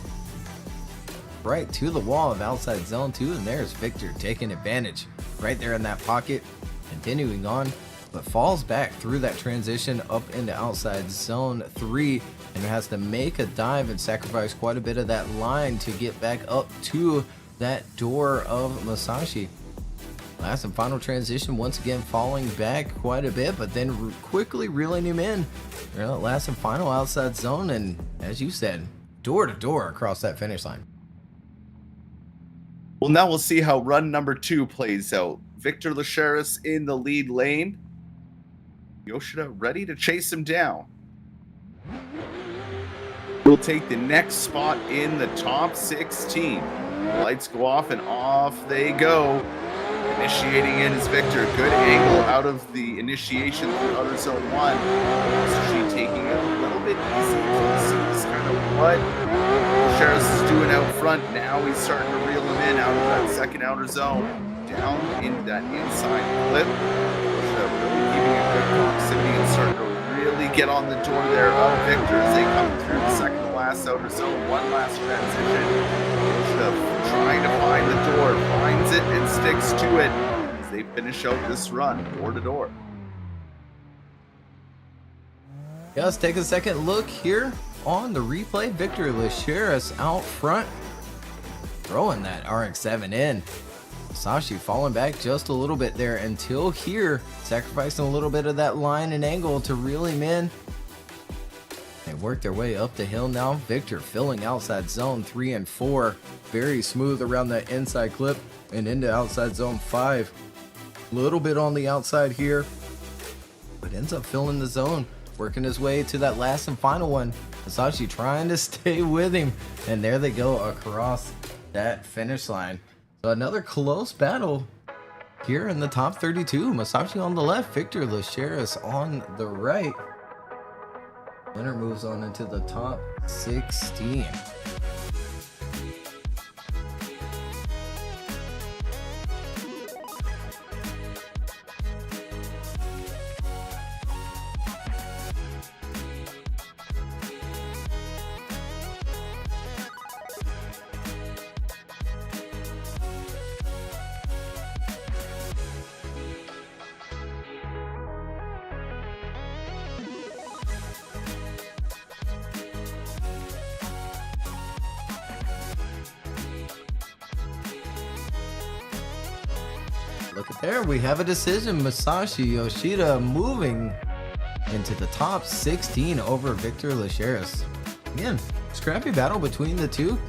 right to the wall of outside zone 2, and there's Victor taking advantage right there in that pocket, continuing on, but falls back through that transition up into outside zone 3 and has to make a dive and sacrifice quite a bit of that line to get back up to that door of Masashi. Last and final transition, once again falling back quite a bit, but then quickly reeling him in. Last and final outside zone, and as you said, door to door across that finish line. Well, now we'll see how run number 2 plays out. Victor Lasheras in the lead lane. Yoshida ready to chase him down. Will take the next spot in the top 16. Lights go off and off they go. Initiating in is Victor. Good angle out of the initiation through outer zone 1. She taking it a little bit easy. Sees kind of what Lasheras is doing out front. Now he's starting to reel him in out of that second outer zone. Down into that inside clip. Really keeping a good proximity and starting to really get on the door there of Victor as they come through the second to last outer zone. One last transition. Trying to find the door, finds it and sticks to it as they finish out this run door to door. Yeah, let's take a second look here on the replay. Victor Lasheras out front, throwing that RX-7 in. Masashi falling back just a little bit there until here, sacrificing a little bit of that line and angle to reel him in. They work their way up the hill now. Victor filling outside zone 3 and 4. Very smooth around that inside clip and into outside zone 5. A little bit on the outside here, but ends up filling the zone. Working his way to that last and final one. Masashi trying to stay with him. And there they go across that finish line. So another close battle here in the top 32. Masashi on the left, Victor Lasheras on the right. Winner moves on into the top 16. Look at there, we have a decision. Masashi Yoshida moving into the top 16 over Victor Lasheras. Again, scrappy battle between the two.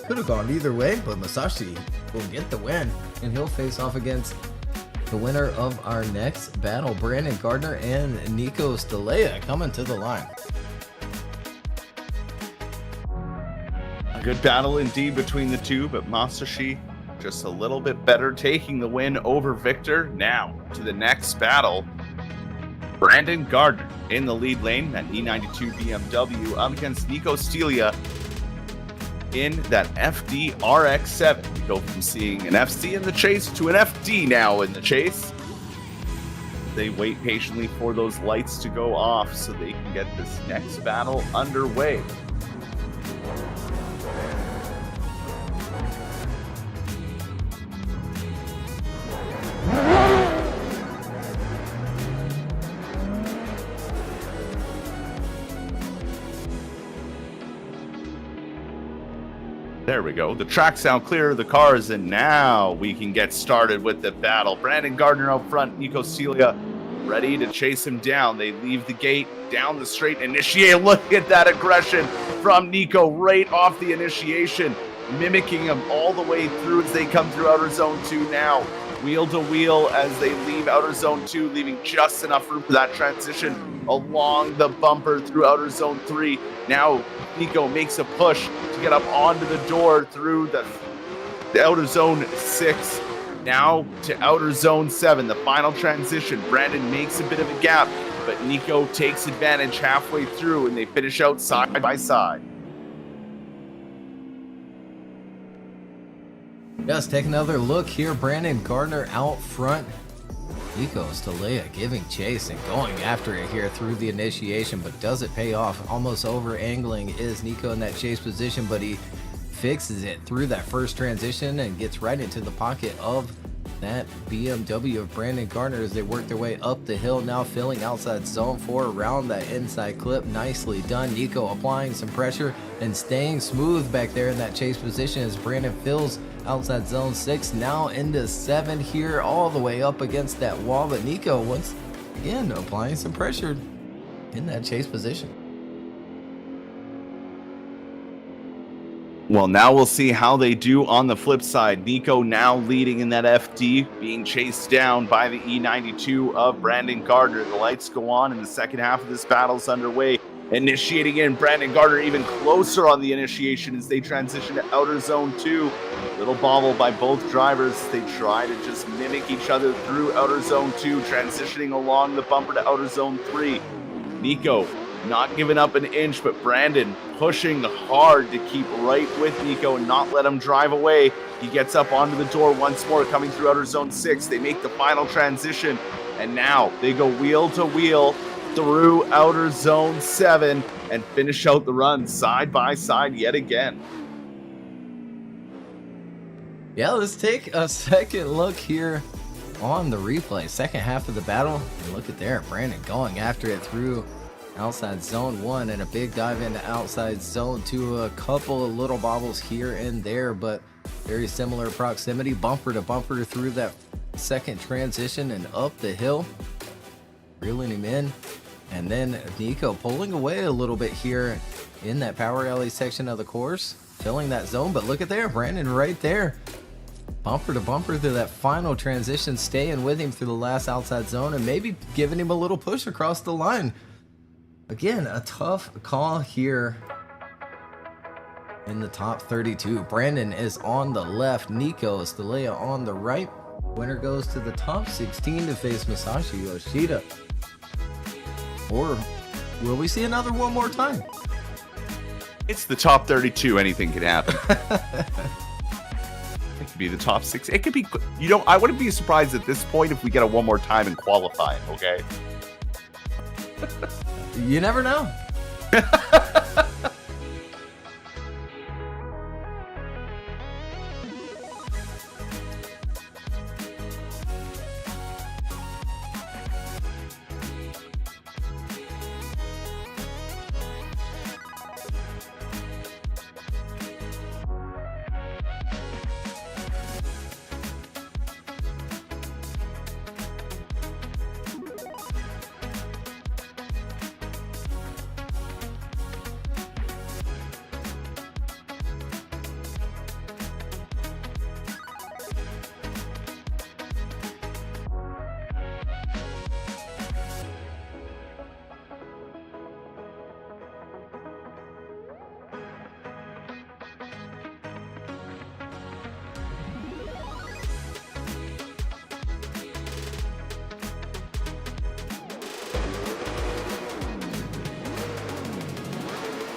Could have gone either way, but Masashi will get the win, and he'll face off against the winner of our next battle, Brandon Gardner and Nico Stelea, coming to the line. A good battle indeed between the two, but Masashi just a little bit better, taking the win over Victor. Now to the next battle. Brandon Gardner in the lead lane, that E92 BMW, up against Nico Stelea in that FD RX-7. We go from seeing an FC in the chase to an FD now in the chase. They wait patiently for those lights to go off so they can get this next battle underway. There we go. The track's now clear, the cars, and now we can get started with the battle. Brandon Gardner out front, Nico Stelea ready to chase him down. They leave the gate down the straight, initiate. Look at that aggression from Nico right off the initiation, mimicking him all the way through as they come through outer zone 2 now. Wheel to wheel as they leave outer zone 2, leaving just enough room for that transition along the bumper through outer zone 3. Now Nico makes a push to get up onto the door through the outer zone 6. Now to outer zone 7, the final transition. Brandon makes a bit of a gap, but Nico takes advantage halfway through, and they finish out side by side. Let's take another look here. Brandon Gardner out front. Nico Stelea giving chase and going after it here through the initiation, but does it pay off? Almost over angling is Nico in that chase position, but he fixes it through that first transition and gets right into the pocket of that BMW of Brandon Gardner as they work their way up the hill, now filling outside zone 4 around that inside clip. Nicely done. Nico applying some pressure and staying smooth back there in that chase position as Brandon fills outside zone 6, now into 7 here, all the way up against that wall. But Nico once again applying some pressure in that chase position. Well, now we'll see how they do on the flip side. Nico now leading in that FD, being chased down by the E92 of Brandon Gardner. The lights go on, and the second half of this battle's underway. Initiating in, Brandon Gardner even closer on the initiation as they transition to outer zone 2. Little bobble by both drivers. They try to just mimic each other through outer zone 2, transitioning along the bumper to outer zone 3. Nico not giving up an inch, but Brandon pushing hard to keep right with Nico and not let him drive away. He gets up onto the door once more, coming through outer zone 6. They make the final transition, and now they go wheel to wheel through outer zone 7 and finish out the run side by side yet again. Yeah, let's take a second look here on the replay. Second half of the battle, and look at there, Brandon going after it through outside zone 1 and a big dive into outside zone 2. A couple of little bobbles here and there, but very similar proximity, bumper to bumper through that second transition and up the hill, reeling him in. And then Nico pulling away a little bit here in that power alley section of the course, filling that zone. But look at there, Brandon right there, bumper to bumper through that final transition, staying with him through the last outside zone and maybe giving him a little push across the line. Again, a tough call here in the top 32. Brandon is on the left, Nico Stelea on the right. Winner goes to the top 16 to face Masashi Yoshida. Or will we see another one more time? It's the top 32. Anything can happen. It could be the top 6. It could be, you know, I wouldn't be surprised at this point if we get a one more time in qualifying, okay? You never know.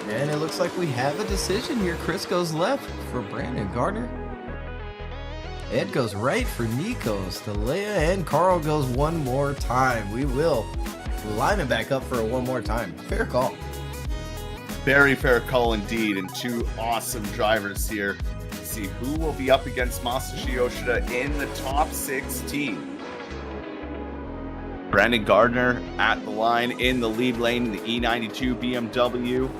And it looks like we have a decision here. Chris goes left for Brandon Gardner. Ed goes right for Nico Stelea, and Carl goes one more time. We will line him back up for a one more time. Fair call. Very fair call indeed, and two awesome drivers here. Let's see who will be up against Masashi Yoshida in the top 16. Brandon Gardner at the line in the lead lane in the E92 BMW.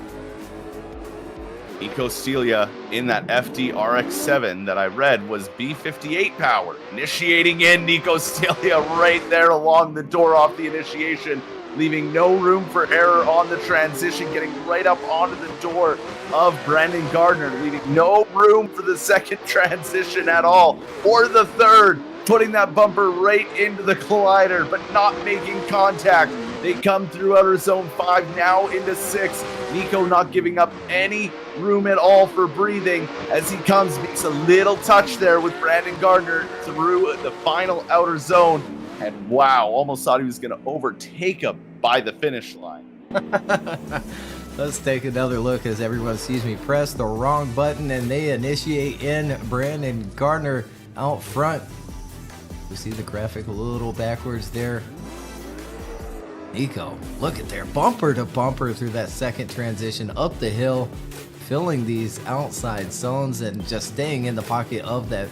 Nico Stelea in that FD RX-7 that I read was B58 power. Initiating in, Nico Stelea right there along the door off the initiation, leaving no room for error on the transition, getting right up onto the door of Brandon Gardner, leaving no room for the second transition at all, or the third, putting that bumper right into the collider, but not making contact. They come through outer zone 5, now into 6. Nico not giving up any room at all for breathing as he comes, makes a little touch there with Brandon Gardner through the final outer zone. And wow, almost thought he was going to overtake him by the finish line. Let's take another look as everyone sees me press the wrong button and they initiate in Brandon Gardner out front. We see the graphic a little backwards there. Nico, look at there, bumper to bumper through that second transition up the hill, filling these outside zones and just staying in the pocket of that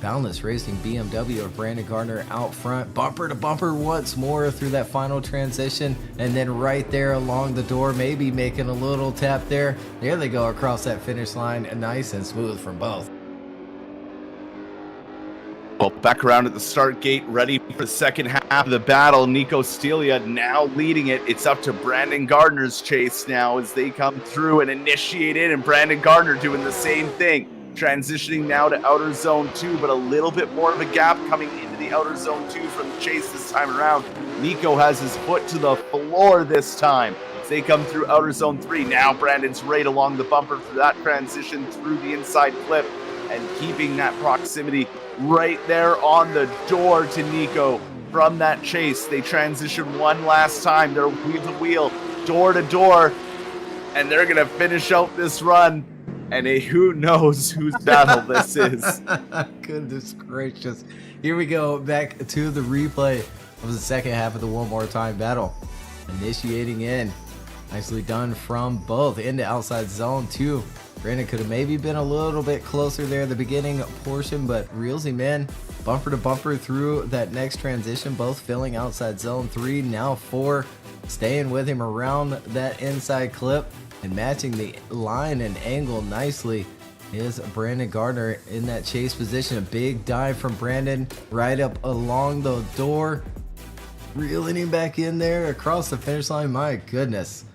Boundless Racing BMW of Brandon Gardner out front. Bumper to bumper once more through that final transition, and then right there along the door, maybe making a little tap there. There they go across that finish line, nice and smooth from both. Well, back around at the start gate, ready for the second half of the battle. Nico Stelea now leading it. It's up to Brandon Gardner's chase now as they come through and initiate in, and Brandon Gardner doing the same thing. Transitioning now to outer zone 2, but a little bit more of a gap coming into the outer zone 2 from the chase this time around. Nico has his foot to the floor this time as they come through outer zone 3. Now Brandon's right along the bumper for that transition through the inside clip and keeping that proximity right there on the door to Nico from that chase. They transition one last time. They're wheel to wheel, door to door, and they're going to finish out this run. And who knows whose battle this is. Goodness gracious. Here we go, back to the replay of the second half of the One More Time battle. Initiating in. Nicely done from both into outside zone 2. Brandon could have maybe been a little bit closer there at the beginning portion, but reels him in. Bumper to bumper through that next transition, both filling outside zone 3, now 4. Staying with him around that inside clip. And matching the line and angle nicely is Brandon Gardner in that chase position. A big dive from Brandon right up along the door. Reeling him back in there across the finish line. My goodness.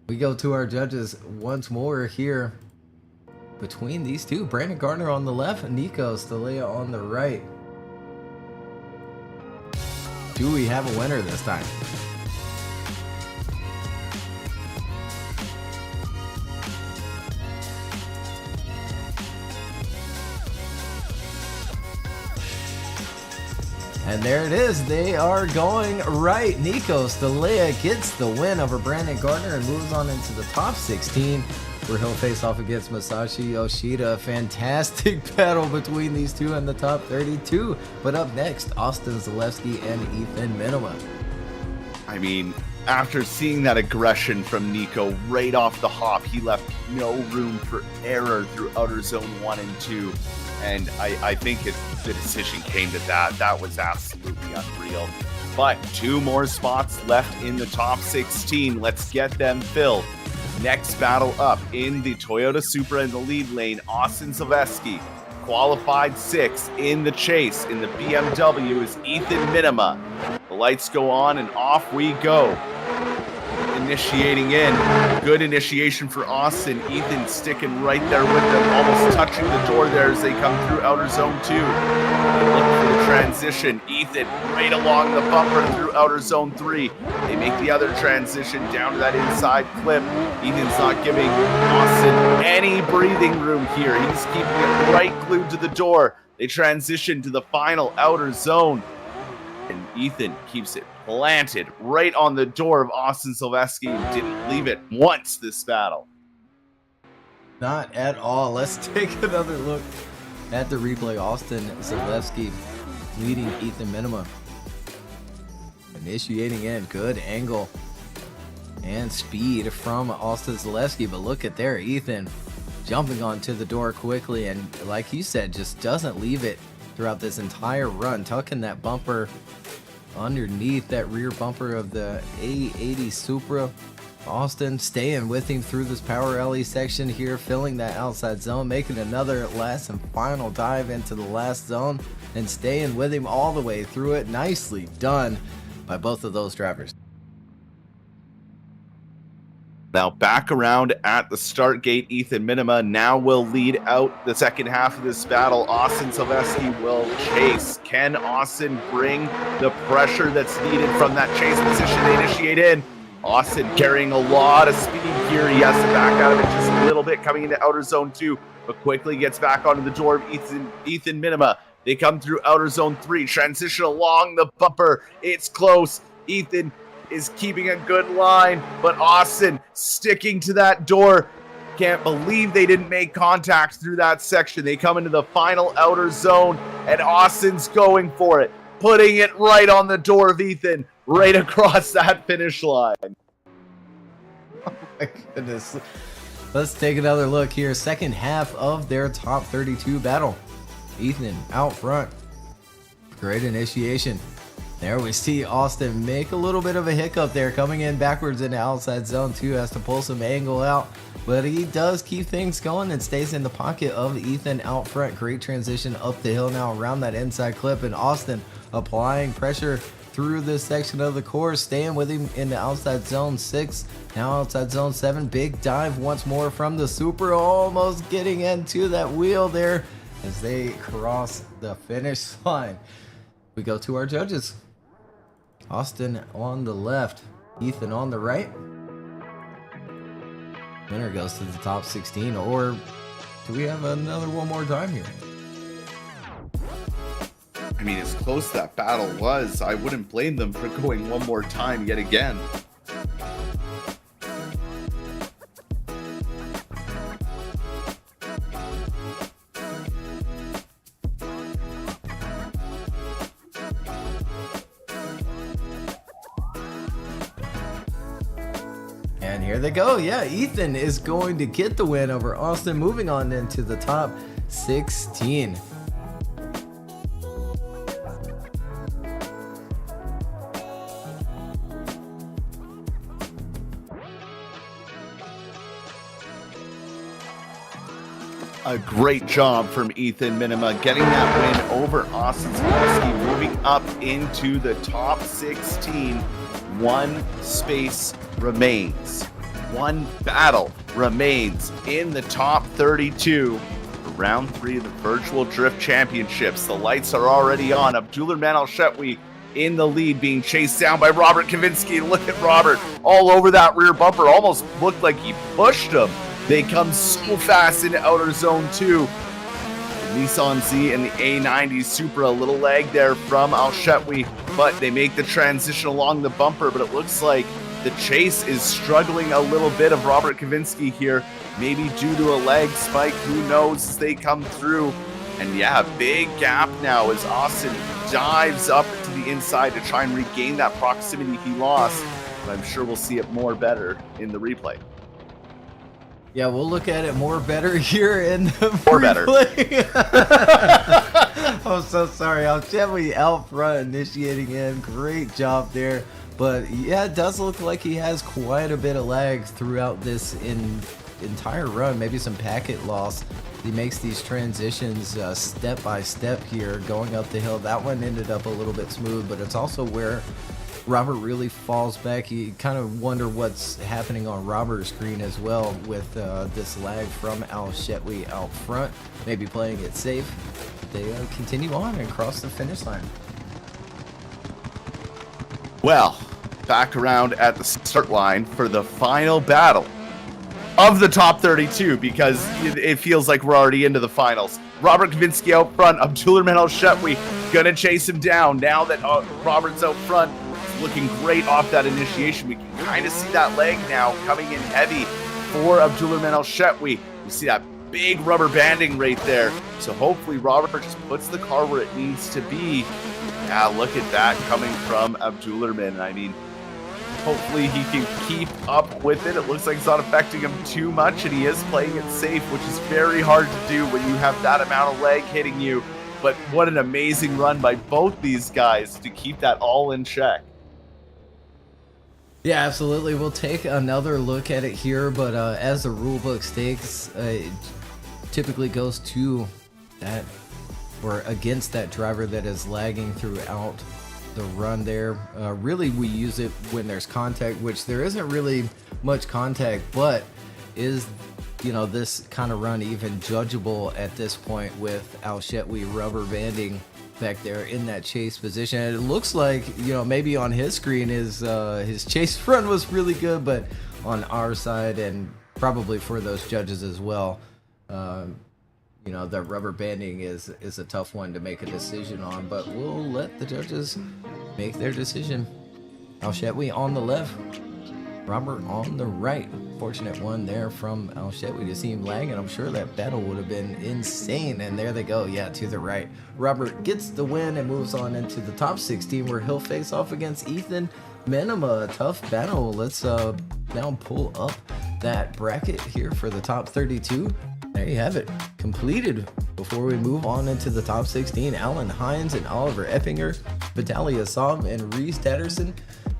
We go to our judges once more here. Between these two, Brandon Gardner on the left, Nico Stelea on the right. Do we have a winner this time? And there it is. They are going right. Nico Stelea gets the win over Brandon Gardner and moves on into the top 16, where he'll face off against Masashi Yoshida. Fantastic battle between these two in the top 32. But up next, Austin Zalewski and Ethan Minima. I mean, after seeing that aggression from Nico right off the hop, he left no room for error through outer zone 1 and 2. And I think the decision came to that. That was absolutely unreal. But 2 more spots left in the top 16. Let's get them filled. Next battle up in the Toyota Supra in the lead lane, Austin Zalewski. Qualified 6th in the chase in the BMW is Ethan Minima. The lights go on and off we go. Initiating in. Good initiation for Austin. Ethan sticking right there with them, almost touching the door there as they come through outer zone 2. They look for the transition. Ethan right along the bumper through outer zone 3. They make the other transition down to that inside clip. Ethan's not giving Austin any breathing room here. He's keeping it right glued to the door. They transition to the final outer zone. And Ethan keeps it planted right on the door of Austin Zalewski and didn't leave it once this battle. Not at all. Let's take another look at the replay. Austin Zalewski leading Ethan Minima. Initiating in. Good angle and speed from Austin Zalewski. But look at there. Ethan jumping onto the door quickly. And like you said, just doesn't leave it throughout this entire run. Tucking that bumper underneath that rear bumper of the A80 Supra. Austin staying with him through this power alley section here, filling that outside zone, making another last and final dive into the last zone, and staying with him all the way through it. Nicely done by both of those drivers. Now back around at the start gate, Ethan Minima now will lead out the second half of this battle. Austin Zalewski will chase. Can Austin bring the pressure that's needed from that chase position they initiate in? Austin carrying a lot of speed here. He has to back out of it just a little bit coming into outer zone 2, but quickly gets back onto the door of Ethan Minima. They come through outer zone 3, transition along the bumper. It's close. Ethan is keeping a good line, but Austin sticking to that door. Can't believe they didn't make contact through that section. They come into the final outer zone, and Austin's going for it, putting it right on the door of Ethan, right across that finish line. Oh my goodness. Let's take another look here. Second half of their top 32 battle. Ethan out front. Great initiation. There we see Austin make a little bit of a hiccup there, coming in backwards into outside zone 2, has to pull some angle out, but he does keep things going and stays in the pocket of Ethan out front. Great transition up the hill now around that inside clip, and Austin applying pressure through this section of the course, staying with him in the outside zone 6, now outside zone 7. Big dive once more from the Super, almost getting into that wheel there as they cross the finish line. We go to our judges. Austin on the left, Ethan on the right. Winner goes to the top 16, or do we have another one more time here? I mean, as close as that battle was, I wouldn't blame them for going one more time yet again. And here they go. Yeah, Ethan is going to get the win over Austin, moving on into the top 16. A great job from Ethan Minima getting that win over Austin Zalewski, moving up into the top 16. One space remains. One battle remains in the top 32 for round 3 of the Virtual Drift Championships. The lights are already on. Abdulrahman Alshetwi in the lead, being chased down by Robert Kavinsky. Look at Robert all over that rear bumper. Almost looked like he pushed him. They come so fast into outer zone 2. Nissan Z and the A90 Supra, a little lag there from Alshetwi, but they make the transition along the bumper. But it looks like the chase is struggling a little bit of Robert Kavinsky here, maybe due to a lag spike. Who knows as they come through. And yeah, big gap now as Austin dives up to the inside to try and regain that proximity he lost. But I'm sure we'll see it more better in the replay. Yeah, we'll look at it more better here in the More better. I'm so sorry. Alshetwi out front initiating in. Great job there. But yeah, it does look like he has quite a bit of lag throughout this entire run. Maybe some packet loss. He makes these transitions step by step here, going up the hill. That one ended up a little bit smooth, but it's also where Robert really falls back. You kind of wonder what's happening on Robert's screen as well with this lag from Alshetwi out front. Maybe playing it safe. They continue on and cross the finish line. Well, back around at the start line for the final battle of the top 32, because it feels like we're already into the finals. Robert Kavinsky out front, Abdulrahman Alshetwi gonna chase him down. Now that Robert's out front, looking great off that initiation. We can kind of see that leg now coming in heavy for Abdulrahman Alshetwi. You see that big rubber banding right there. So hopefully Robert just puts the car where it needs to be. Yeah, look at that coming from Abdulrahman. I mean, hopefully he can keep up with it. It looks like it's not affecting him too much, and he is playing it safe, which is very hard to do when you have that amount of leg hitting you. But what an amazing run by both these guys to keep that all in check. Yeah, absolutely. We'll take another look at it here, but as the rulebook states, it typically goes to that or against that driver that is lagging throughout the run there. Really, we use it when there's contact, which there isn't really much contact, but is, you know, this kind of run even judgeable at this point with Alshetwi rubber banding back there in that chase position? And it looks like, you know, maybe on his screen his chase run was really good, but on our side and probably for those judges as well, you know, the rubber banding is a tough one to make a decision on, but we'll let the judges make their decision. Alshetwi on the left, Robert on the right. Fortunate one there from Alshetwi to see him lag, and I'm sure that battle would have been insane. And there they go, yeah, to the right. Robert gets the win and moves on into the top 16, where he'll face off against Ethan Minima. A tough battle. Let's now pull up that bracket here for the top 32. There you have it, completed. Before we move on into the top 16, Alan Hines and Oliver Epinger, Vitaly Isam and Reeves Tatterson,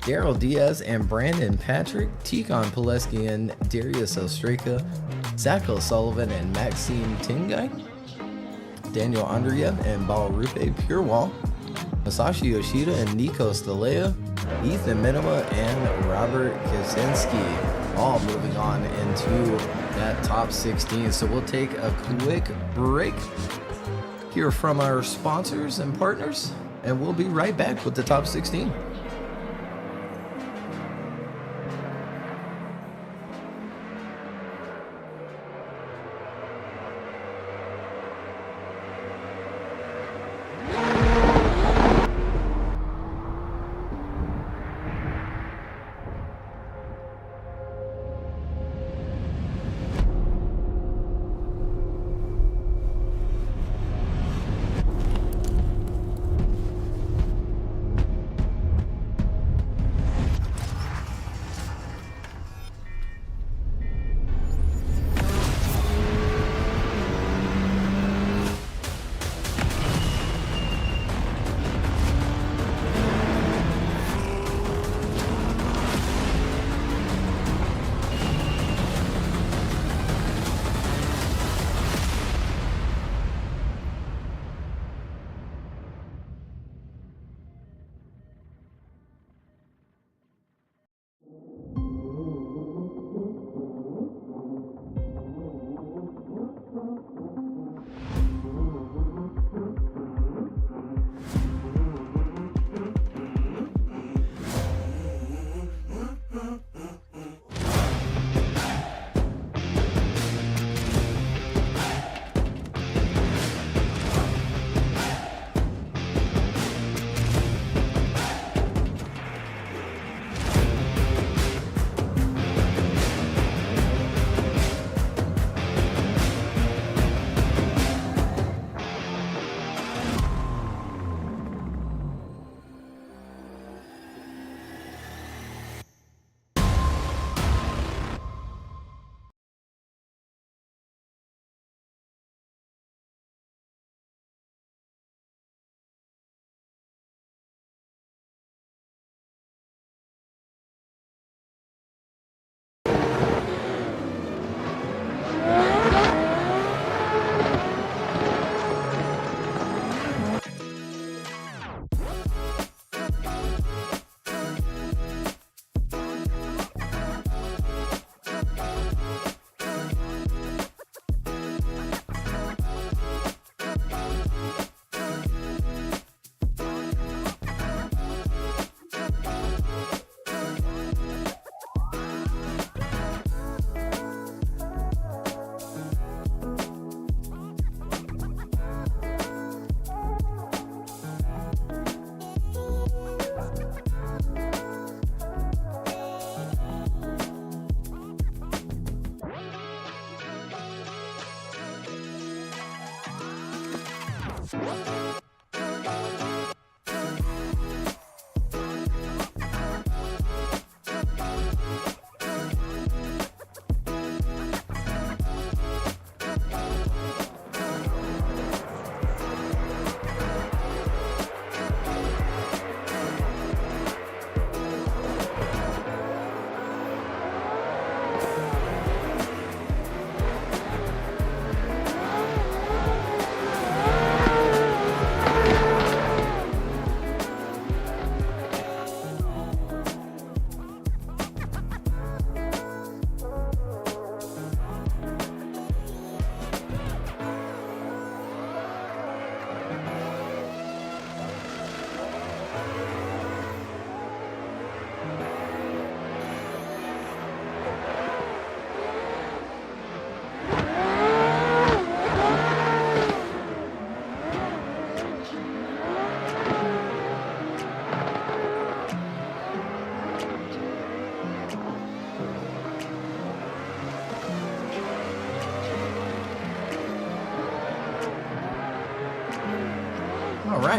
Daryl Diaz and Brandon Patrick, Tikon Peski and Darius Ostreika, Sacco Sullivan and Maxime Tinguy, Daniel Andreev and Balrupe Purewal, Masashi Yoshida and Nico Stelea, Ethan Minima and Robert Kaczynski, all moving on into that top 16. So we'll take a quick break, hear from our sponsors and partners, and we'll be right back with the top 16.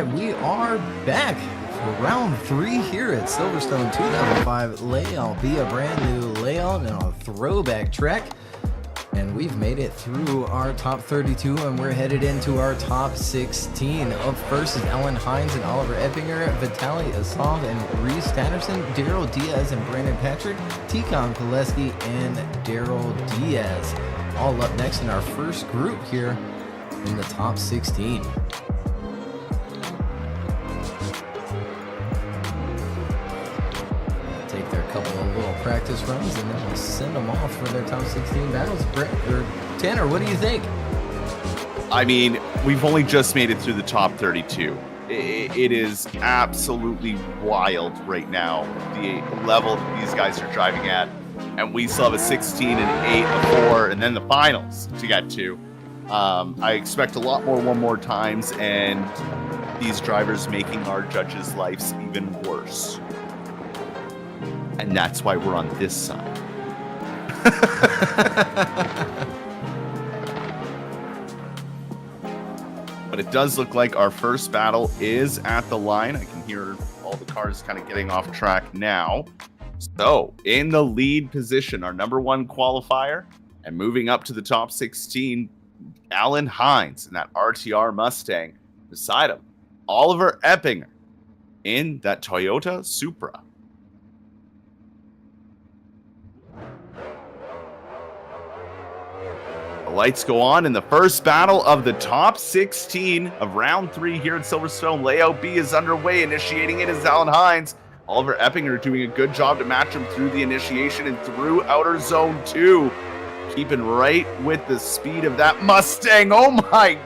right, we are back for round 3 here at Silverstone 2005 layout. Be a brand new layout and a throwback track. And we've made it through our top 32, and we're headed into our top 16. Up first is Alan Hines and Oliver Epinger, Vitaly Isam and Reeves Tatterson, Daryl Diaz and Brandon Patrick, Tikon Peski and Daryl Diaz. All up next in our first group here in the top 16. Take their couple of little practice runs and then we'll send them off for their top 16 battles. Tanner, what do you think? I mean, we've only just made it through the top 32. It is absolutely wild right now, the level that these guys are driving at. And we still have a 16, an 8, a 4, and then the finals to get to. I expect a lot more one-more times, and these drivers making our judges' lives even worse. And that's why we're on this side. But it does look like our first battle is at the line. I can hear all the cars kind of getting off track now. So, in the lead position, our number 1 qualifier, and moving up to the top 16, Alan Hines in that RTR Mustang. Beside him, Oliver Epinger in that Toyota Supra. The lights go on in the first battle of the top 16 of round 3 here at Silverstone. Layout B is underway. Initiating it is Alan Hines. Oliver Epinger doing a good job to match him through the initiation and through outer zone 2. Keeping right with the speed of that Mustang. Oh my,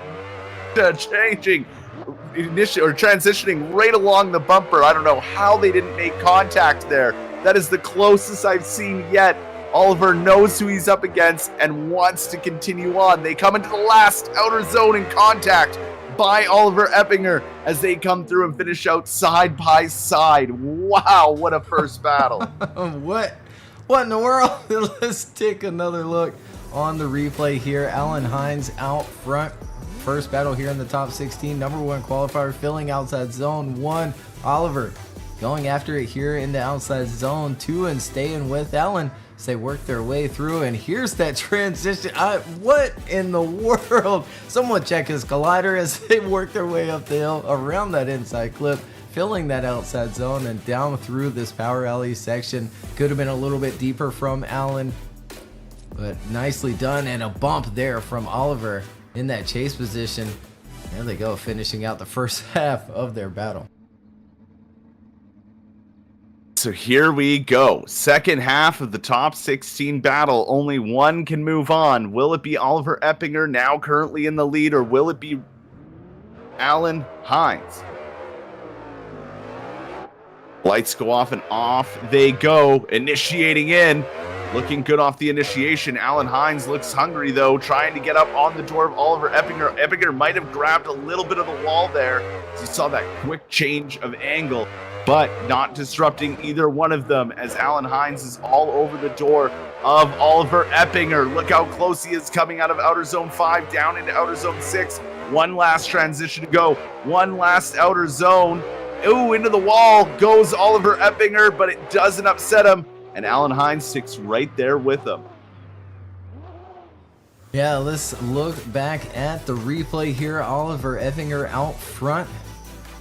transitioning right along the bumper. I don't know how they didn't make contact there. That is the closest I've seen yet. Oliver knows who he's up against and wants to continue on. They come into the last outer zone in contact by Oliver Epinger as they come through and finish out side by side. Wow, what a first battle. What in the world? Let's take another look on the replay here. Alan Hines out front. First battle here in the top 16. Number 1 qualifier filling outside zone 1. Oliver going after it here in the outside zone 2 and staying with Alan as they work their way through. And here's that transition. What in the world? Someone check his collider as they work their way up the hill around that inside clip, filling that outside zone and down through this power alley section. Could have been a little bit deeper from Alan, but nicely done, and a bump there from Oliver in that chase position. There they go, finishing out the first half of their battle. So here we go. Second half of the top 16 battle. Only one can move on. Will it be Oliver Epinger, now currently in the lead, or will it be Alan Hines? Lights go off and off they go. Initiating in. Looking good off the initiation. Alan Hines looks hungry, though, trying to get up on the door of Oliver Epinger. Epinger might have grabbed a little bit of the wall there, as you saw that quick change of angle, but not disrupting either one of them, as Alan Hines is all over the door of Oliver Epinger. Look how close he is coming out of outer zone 5 down into outer zone 6. One last transition to go. One last outer zone. Ooh, into the wall goes Oliver Epinger, but it doesn't upset him. And Alan Hines sticks right there with him. Yeah, let's look back at the replay here. Oliver Epinger out front,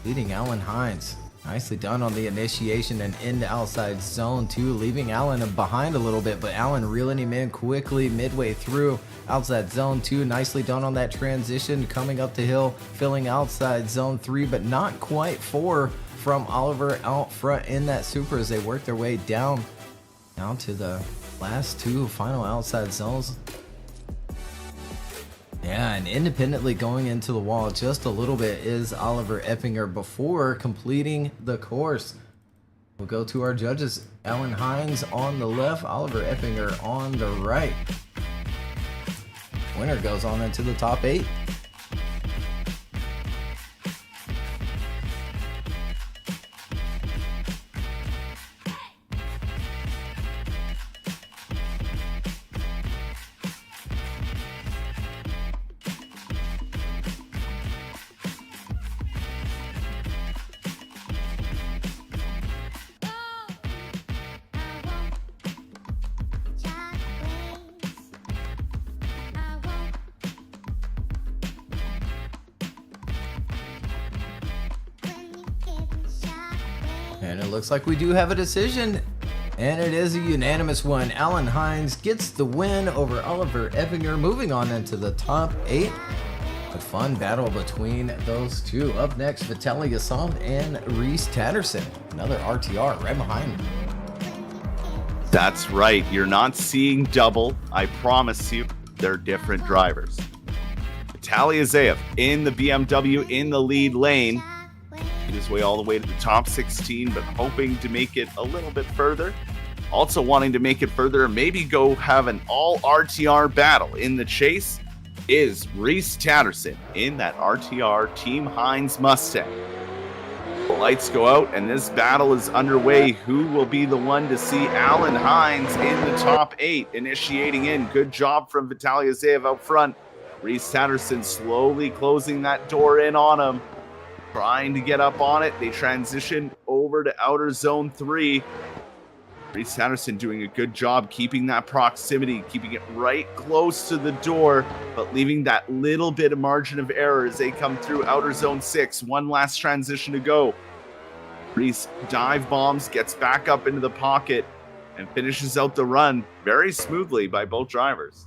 leading Alan Hines. Nicely done on the initiation and into outside zone 2, leaving Alan behind a little bit, but Alan reeling him in quickly midway through outside zone 2. Nicely done on that transition, coming up the hill, filling outside zone 3, but not quite 4 from Oliver out front in that Supra as they work their way down to the last 2 final outside zones. Yeah, and independently going into the wall just a little bit is Oliver Epinger before completing the course. We'll go to our judges. Alan Hines on the left, Oliver Epinger on the right. Winner goes on into the top 8. And it looks like we do have a decision. And it is a unanimous one. Alan Hines gets the win over Oliver Epinger, moving on into the top 8. A fun battle between those two. Up next, Vitaly Isam and Reese Tatterson. Another RTR right behind me. That's right. You're not seeing double. I promise you, they're different drivers. Vitaly Azaev in the BMW in the lead lane. Made his way all the way to the top 16, but hoping to make it a little bit further. Also wanting to make it further and maybe go have an all RTR battle in the chase is Reese Tatterson in that RTR Team Hines Mustang. The lights go out and this battle is underway. Who will be the one to see Alan Hines in the top 8 initiating in? Good job from Vitaly Azaev out front. Reese Tatterson slowly closing that door in on him. Trying to get up on it. They transition over to outer zone 3. Reese Tatterson doing a good job keeping that proximity, keeping it right close to the door, but leaving that little bit of margin of error as they come through outer zone 6. One last transition to go. Reese dive bombs, gets back up into the pocket, and finishes out the run very smoothly by both drivers.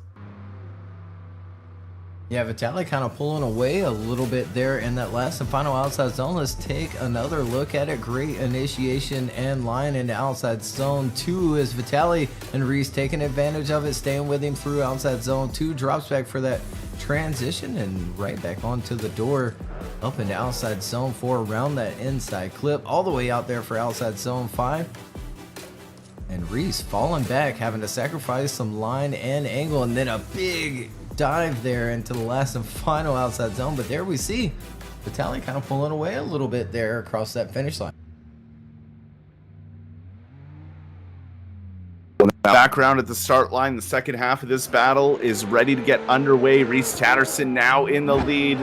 Yeah, Vitaly kind of pulling away a little bit there in that last and final outside zone. Let's take another look at it. Great initiation and line into outside zone 2 is Vitaly, and Reese taking advantage of it, staying with him through outside zone 2. Drops back for that transition and right back onto the door up into outside zone 4 around that inside clip all the way out there for outside zone 5. And Reese falling back, having to sacrifice some line and angle, and then a big dive there into the last and final outside zone. But there we see Vitaly kind of pulling away a little bit there across that finish line. Background at the start line, the second half of this battle is ready to get underway. Reese Tatterson now in the lead.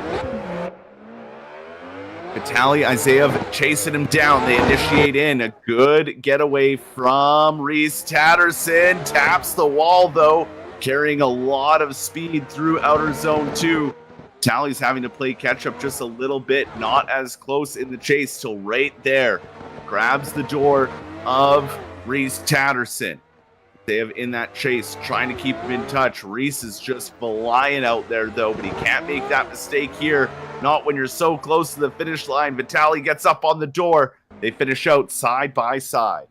Vitaly Azaev chasing him down. They initiate in. A good getaway from Reese Tatterson. Taps the wall though, carrying a lot of speed through outer zone 2. Vitaly's having to play catch up just a little bit. Not as close in the chase till right there. Grabs the door of Reese Tatterson. They have in that chase, trying to keep him in touch. Reese is just flying out there though, but he can't make that mistake here. Not when you're so close to the finish line. Vitaly gets up on the door. They finish out side by side.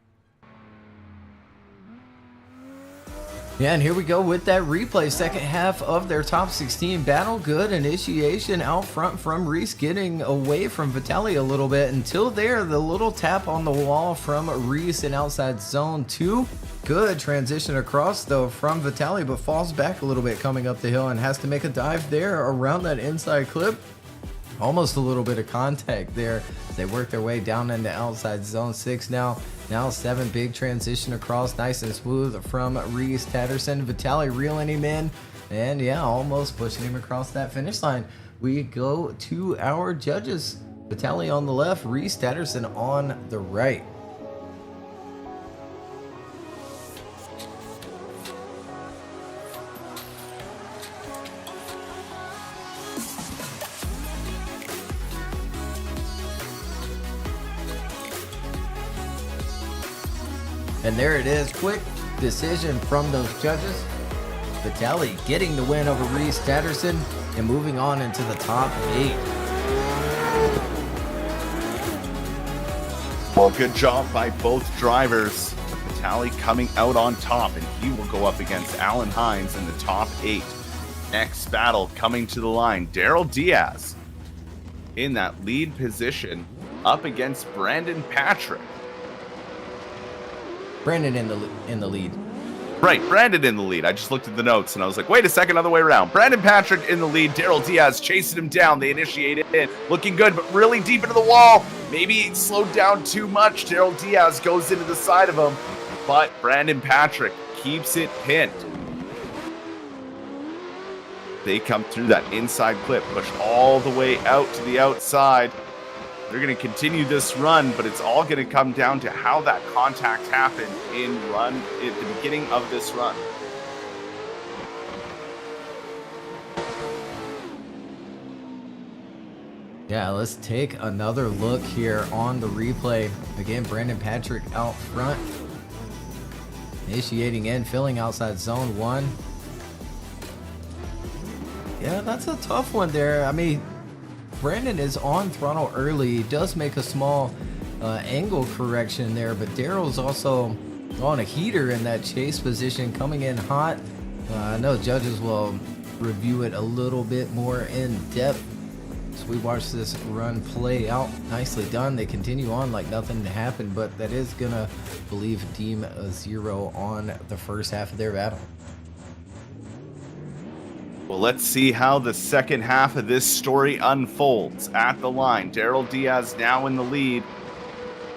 Yeah, and here we go with that replay. Second half of their top 16 battle. Good initiation out front from Reese, getting away from Vitaly a little bit. Until there, the little tap on the wall from Reese in outside zone 2. Good transition across though from Vitaly, but falls back a little bit coming up the hill and has to make a dive there around that inside clip. Almost a little bit of contact there. They work their way down into outside zone 6 now. Now 7, big transition across, nice and smooth from Reese Tatterson. Vitaly reeling him in, and yeah, almost pushing him across that finish line. We go to our judges. Vitaly on the left, Reese Tatterson on the right. And there it is, quick decision from those judges. Vitaly getting the win over Reese Tatterson and moving on into the top 8. Well, good job by both drivers. Vitaly coming out on top, and he will go up against Alan Hines in the top 8. Next battle coming to the line, Daryl Diaz in that lead position up against Brandon Patrick. Brandon in the lead. Right, Brandon in the lead. I just looked at the notes and I was like, wait a second, other way around. Brandon Patrick in the lead, Daryl Diaz chasing him down. They initiate it in, looking good, but really deep into the wall. Maybe he slowed down too much. Daryl Diaz goes into the side of him, but Brandon Patrick keeps it pinned. They come through that inside clip, push all the way out to the outside. They're going to continue this run, but it's all going to come down to how that contact happened at the beginning of this run. Yeah, let's take another look here on the replay. Again, Brandon Patrick out front. Initiating in, filling outside zone 1. Yeah, that's a tough one there. I mean, Brandon is on throttle early. He does make a small angle correction there, but Daryl's also on a heater in that chase position, coming in hot. I know judges will review it a little bit more in depth. So we watch this run play out. Nicely done. They continue on like nothing happened, but that is gonna, believe, deem a 0 on the first half of their battle. Well, let's see how the second half of this story unfolds. At the line, Daryl Diaz now in the lead.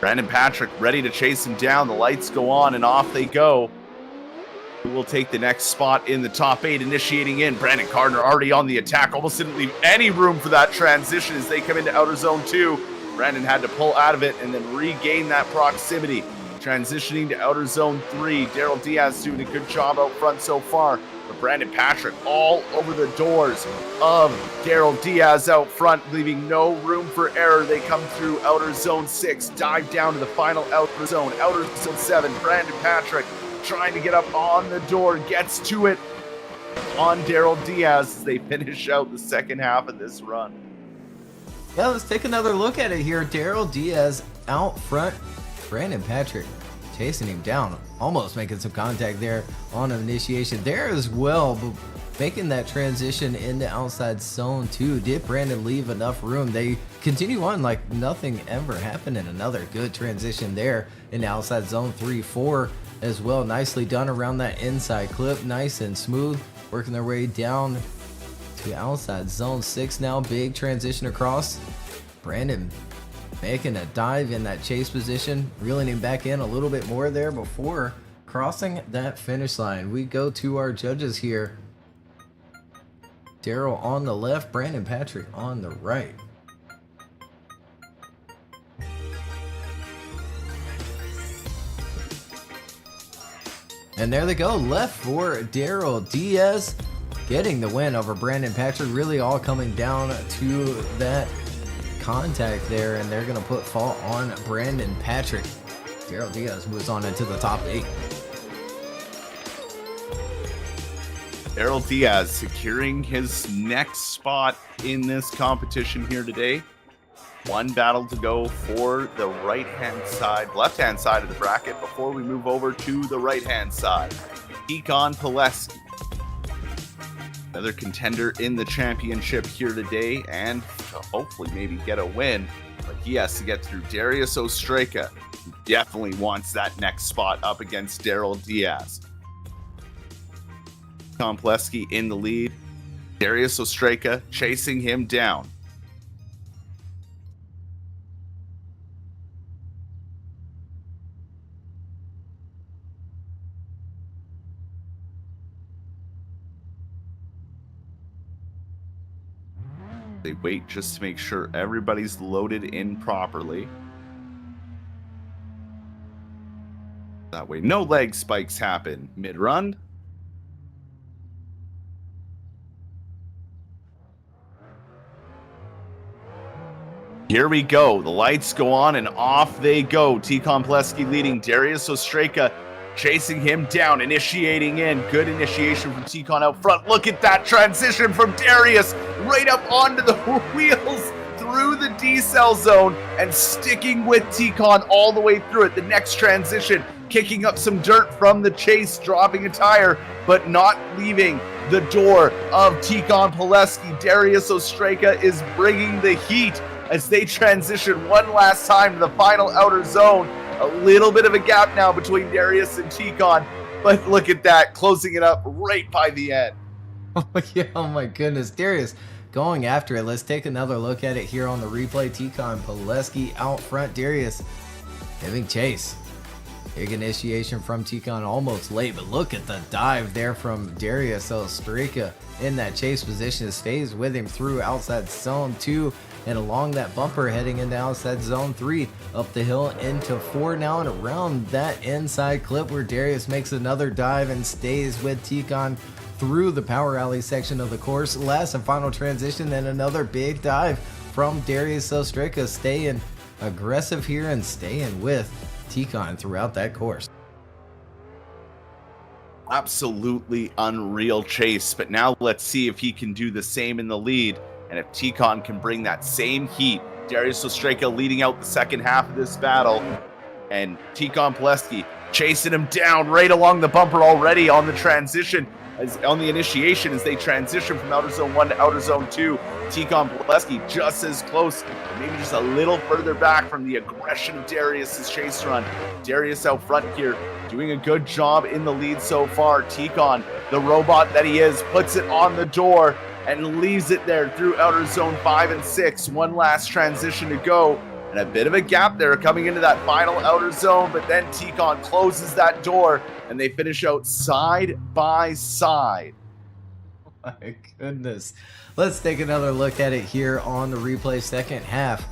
Brandon Patrick ready to chase him down. The lights go on and off they go. Who will take the next spot in the top 8? Initiating in, Brandon Gardner already on the attack. Almost didn't leave any room for that transition as they come into outer zone 2. Brandon had to pull out of it and then regain that proximity. Transitioning to outer zone 3. Daryl Diaz doing a good job out front so far. But Brandon Patrick all over the doors of Daryl Diaz out front, leaving no room for error. They come through outer zone 6, dive down to the final outer zone 7. Brandon Patrick trying to get up on the door, gets to it on Daryl Diaz as they finish out the second half of this run. Yeah, let's take another look at it here. Daryl Diaz out front. Brandon Patrick chasing him down, almost making some contact there on initiation there as well, but making that transition into outside zone 2. Did Brandon leave enough room? They continue on like nothing ever happened, and another good transition there into outside zone 3-4 as well. Nicely done around that inside clip, nice and smooth, working their way down to outside zone 6 now. Big transition across. Brandon making a dive in that chase position, reeling him back in a little bit more there before crossing that finish line. We go to our judges here. Daryl on the left, Brandon Patrick on the right. And there they go, left for Daryl Diaz, getting the win over Brandon Patrick. Really all coming down to that contact there, and they're going to put fault on Brandon Patrick. Daryl Diaz moves on into the top 8. Daryl Diaz securing his next spot in this competition here today. One battle to go for the left-hand side of the bracket before we move over to the right-hand side. Tikon Pileski, another contender in the championship here today, and to hopefully maybe get a win. But he has to get through Darius Ostreika, who definitely wants that next spot up against Daryl Diaz. Tikon Pileski in the lead. Darius Ostreika chasing him down. They wait just to make sure everybody's loaded in properly. That way no leg spikes happen mid-run. Here we go. The lights go on and off they go. Tikon Pileski leading. Darius Ostreika chasing him down, initiating in. Good initiation from Tikon out front. Look at that transition from Darius right up onto the wheels through the decel zone and sticking with Tikon all the way through it. The next transition, kicking up some dirt from the chase, dropping a tire, but not leaving the door of Tikon Pileski. Darius Ostreika is bringing the heat as they transition one last time to the final outer zone. A little bit of a gap now between Darius and Tikon, but look at that, closing it up right by the end. Oh yeah, oh my goodness, Darius going after it. Let's take another look at it here on the replay. Tikon Pileski out front, Darius giving chase. Big initiation from Tikon, almost late, but look at the dive there from Darius Ostreika in that chase position. Stays with him through outside zone 2 and along that bumper heading into outside zone 3, up the hill into 4 now and around that inside clip where Darius makes another dive and stays with Tikon through the power alley section of the course. Last and final transition and another big dive from Darius Ostreika, staying aggressive here and staying with Tikon throughout that course. Absolutely unreal chase, but now let's see if he can do the same in the lead, and if Tikon can bring that same heat. Darius Ostreika leading out the second half of this battle, and Tikon Peski chasing him down right along the bumper already on the transition, on the initiation as they transition from outer zone 1 to outer zone 2. Tikon Peski just as close, maybe just a little further back from the aggression of Darius's chase run. Darius out front here, doing a good job in the lead so far. Tikon, the robot that he is, puts it on the door and leaves it there through outer zone 5 and 6. One last transition to go, and a bit of a gap there coming into that final outer zone, but then Tikon closes that door and they finish out side by side. My goodness. Let's take another look at it here on the replay. Second half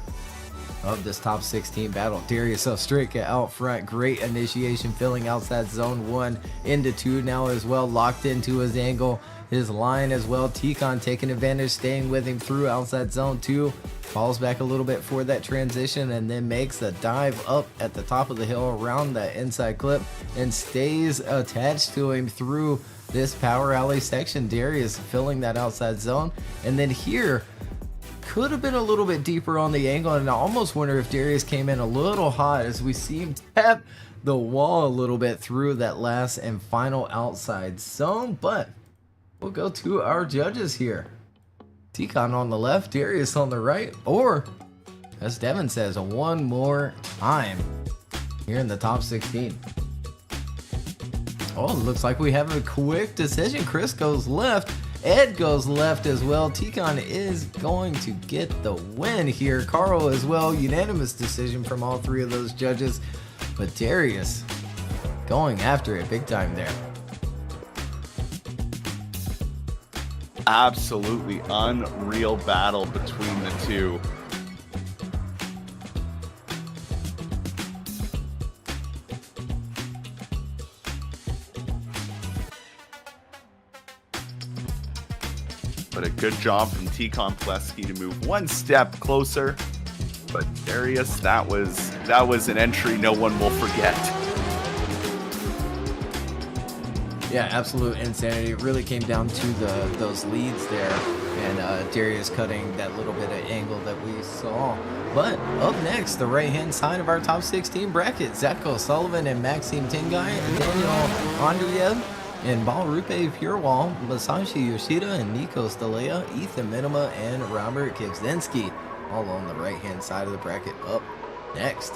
of this top 16 battle. Darius Ostreika out front. Great initiation, filling out that zone 1 into 2 now as well. Locked into his angle, his line as well. Tikon taking advantage, staying with him through outside zone 2. Falls back a little bit for that transition and then makes a dive up at the top of the hill around that inside clip and stays attached to him through this power alley section. Darius filling that outside zone, and then here could have been a little bit deeper on the angle, and I almost wonder if Darius came in a little hot as we see him tap the wall a little bit through that last and final outside zone. But we'll go to our judges here. Tikon on the left, Darius on the right, or as Devin says, one more time here in the top 16. Oh, looks like we have a quick decision. Chris goes left. Ed goes left as well. Tikon is going to get the win here. Carl as well. Unanimous decision from all three of those judges. But Darius going after it big time there. Absolutely unreal battle between the two. But a good job from Tikon Peski to move one step closer. But Darius, that was an entry no one will forget. Yeah, absolute insanity. It really came down to those leads there, and Darius cutting that little bit of angle that we saw. But up next, the right-hand side of our top 16 bracket, Zako Sullivan and Maxime Tinguy, Daniel Andreev, and Balrupe Purewal, Masashi Yoshida, and Nico Stelea, Ethan Minima, and Robert Kivzinski, all on the right-hand side of the bracket. Up next.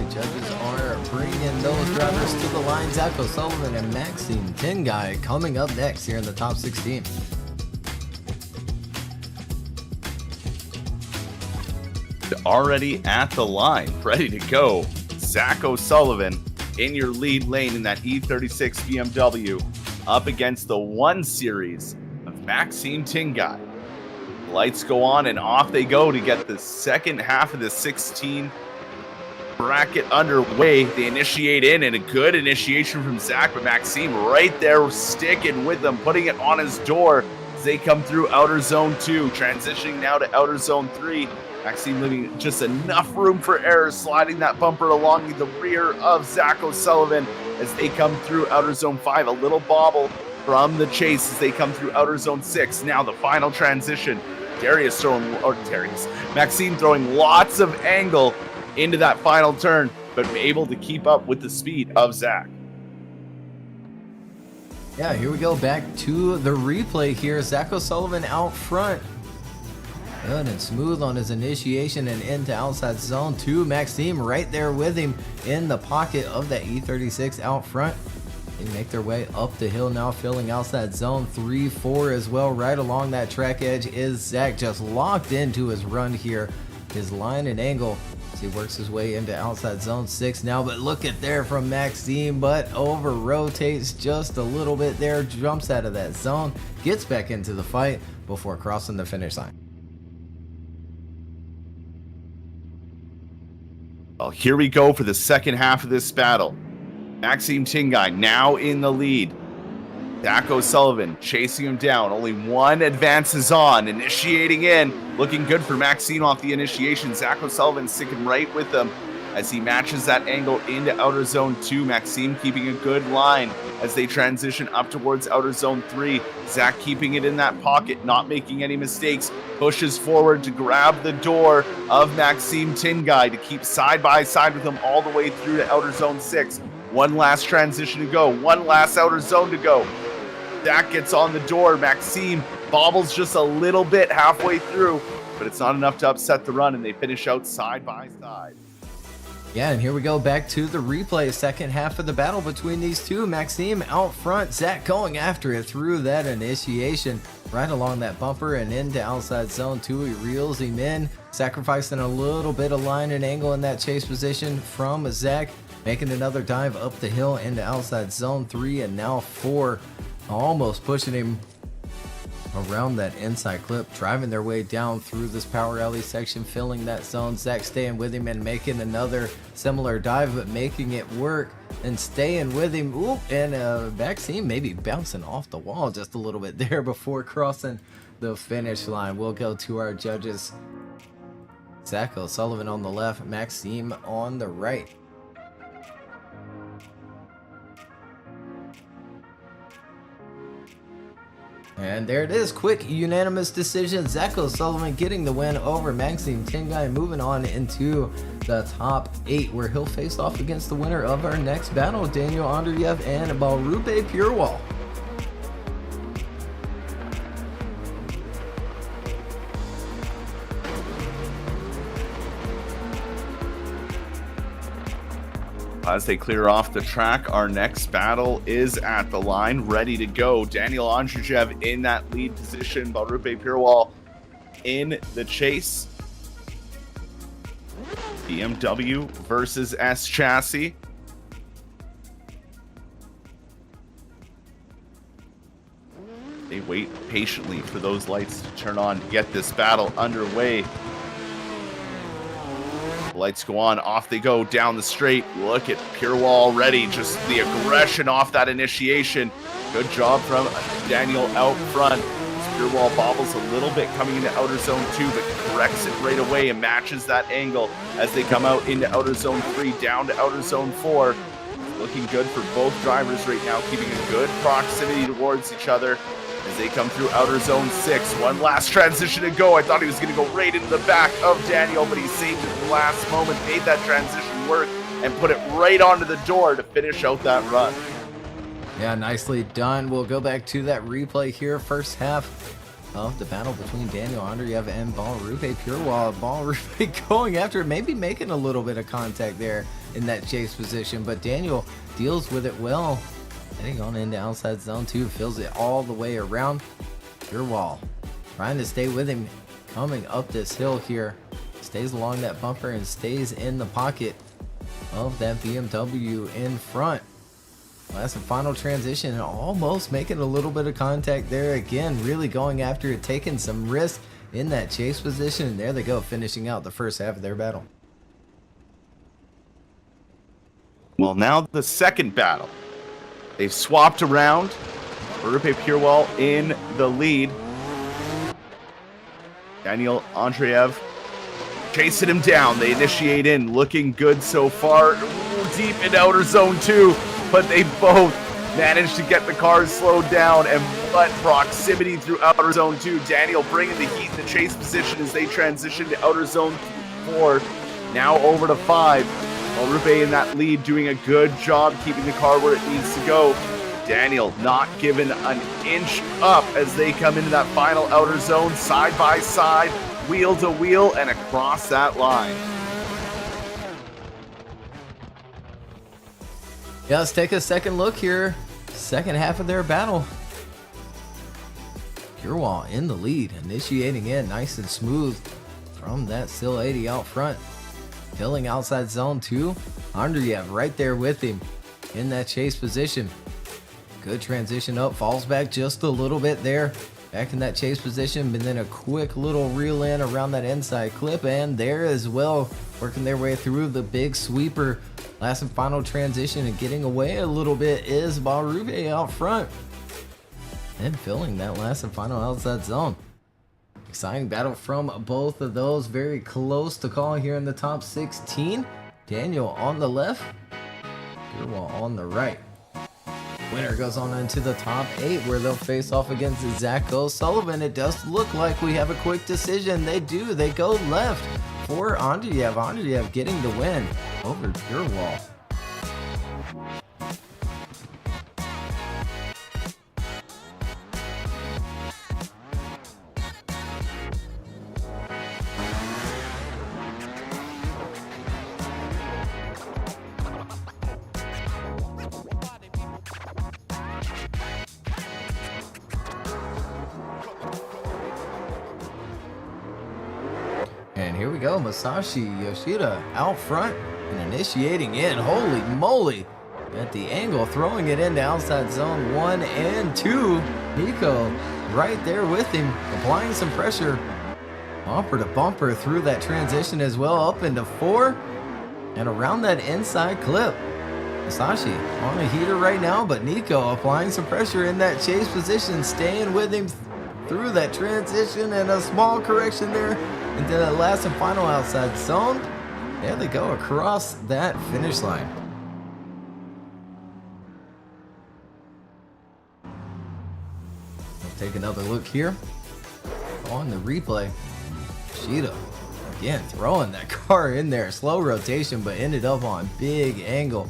Judges are bringing those drivers to the line. Zako Sullivan and Maxime Tinguy coming up next here in the top 16. Already at the line, ready to go. Zako Sullivan in your lead lane in that E36 BMW up against the 1 Series of Maxime Tinguy. Lights go on and off they go to get the second half of the 16 bracket underway. They initiate in, and a good initiation from Zach, but Maxime right there sticking with them, putting it on his door as they come through outer zone 2, transitioning now to outer zone 3. Maxime leaving just enough room for error, sliding that bumper along the rear of Zach O'Sullivan as they come through outer zone 5. A little bobble from the chase as they come through outer zone 6. Now the final transition. Maxime throwing lots of angle into that final turn, but able to keep up with the speed of Zach. Yeah, here we go back to the replay here. Zach Sullivan out front. Good and smooth on his initiation and into outside zone 2. Maxime right there with him in the pocket of that E36 out front. They make their way up the hill now, filling outside zone 3, 4 as well. Right along that track edge is Zach, just locked into his run here. His line and angle as he works his way into outside zone 6 now. But look at there from Maxime, but over rotates just a little bit there, jumps out of that zone, gets back into the fight before crossing the finish line. Well, here we go for the second half of this battle. Maxime Tinguy now in the lead. Zach Sullivan chasing him down. Only one advances on, initiating in. Looking good for Maxime off the initiation. Zach Sullivan sticking right with them as he matches that angle into outer zone 2. Maxime keeping a good line as they transition up towards outer zone 3. Zach keeping it in that pocket, not making any mistakes. Pushes forward to grab the door of Maxime Tinguy to keep side by side with him all the way through to outer zone 6. One last transition to go. One last outer zone to go. Zach gets on the door. Maxime bobbles just a little bit halfway through, but it's not enough to upset the run, and they finish out side by side. Yeah, and here we go back to the replay. Second half of the battle between these two. Maxime out front, Zach going after it through that initiation, right along that bumper and into outside zone 2. He reels him in, sacrificing a little bit of line and angle in that chase position from Zach, making another dive up the hill into outside zone 3 and now 4, almost pushing him around that inside clip, driving their way down through this power alley section, filling that zone. Zach staying with him and making another similar dive, but making it work and staying with him. Ooh, and Maxime maybe bouncing off the wall just a little bit there before crossing the finish line. We'll go to our judges. Zach Sullivan on the left, Maxime on the right. And there it is, quick unanimous decision. Zach Sullivan getting the win over Maxime Tinguy, moving on into the top 8, where he'll face off against the winner of our next battle, Daniel Andreev and Balrupe Purewal. As they clear off the track, our next battle is at the line, ready to go. Daniel Andreev in that lead position, Balrupe Purewal in the chase. BMW versus S chassis. They wait patiently for those lights to turn on to get this battle underway. Lights go on, off they go down the straight. Look at Purewal already, just the aggression off that initiation. Good job from Daniel out front. Purewal bobbles a little bit coming into outer zone 2, but corrects it right away and matches that angle as they come out into outer zone 3, down to outer zone 4. Looking good for both drivers right now, keeping a good proximity towards each other as they come through outer zone 6. One last transition to go. I thought he was going to go right into the back of Daniel, but he saved it at the last moment, made that transition work, and put it right onto the door to finish out that run. Yeah, nicely done. We'll go back to that replay here. First half of the battle between Daniel Andreev and Balrupe Purewal. Balrupe going after it, maybe making a little bit of contact there in that chase position, but Daniel deals with it well. Heading on into outside zone 2, fills it all the way around. Purewal trying to stay with him, coming up this hill here. Stays along that bumper and stays in the pocket of that BMW in front. Last and final transition, and almost making a little bit of contact there again. Really going after it, taking some risk in that chase position. And there they go, finishing out the first half of their battle. Well, now the second battle. They've swapped around. Balrupe Purewal in the lead. Daniel Andreev chasing him down. They initiate in, looking good so far. Ooh, deep in outer zone 2, but they both managed to get the cars slowed down, and what proximity through outer zone 2. Daniel bringing the heat in the chase position as they transition to outer zone 4. Now over to 5. Balrupe in that lead, doing a good job keeping the car where it needs to go. Daniel not given an inch up as they come into that final outer zone, side by side, wheel to wheel, and across that line. Yeah, let's take a second look here. Second half of their battle. Purewal in the lead, initiating in nice and smooth from that Sil 80 out front. Filling outside zone 2. Andreev right there with him in that chase position. Good transition up, falls back just a little bit there. Back in that chase position, but then a quick little reel in around that inside clip, and there as well, working their way through the big sweeper. Last and final transition and getting away a little bit is Balrube out front. And filling that last and final outside zone. Exciting battle from both of those. Very close to call here in the top 16. Daniel on the left, Purewal on the right. Winner goes on into the top 8 where they'll face off against Zacho Sullivan. It does look like we have a quick decision. They do. They go left for Andreev. Andreev getting the win over Purewal. And here we go, Masashi Yoshida out front and initiating in. Holy moly! At the angle, throwing it into outside zone 1 and 2. Nico right there with him, applying some pressure. Bumper to bumper through that transition as well, up into 4. And around that inside clip. Masashi on a heater right now, but Nico applying some pressure in that chase position, staying with him through that transition, and a small correction there into that last and final outside zone. There they go across that finish line. We'll take another look here on the replay. Yoshida again throwing that car in there, slow rotation, but ended up on big angle.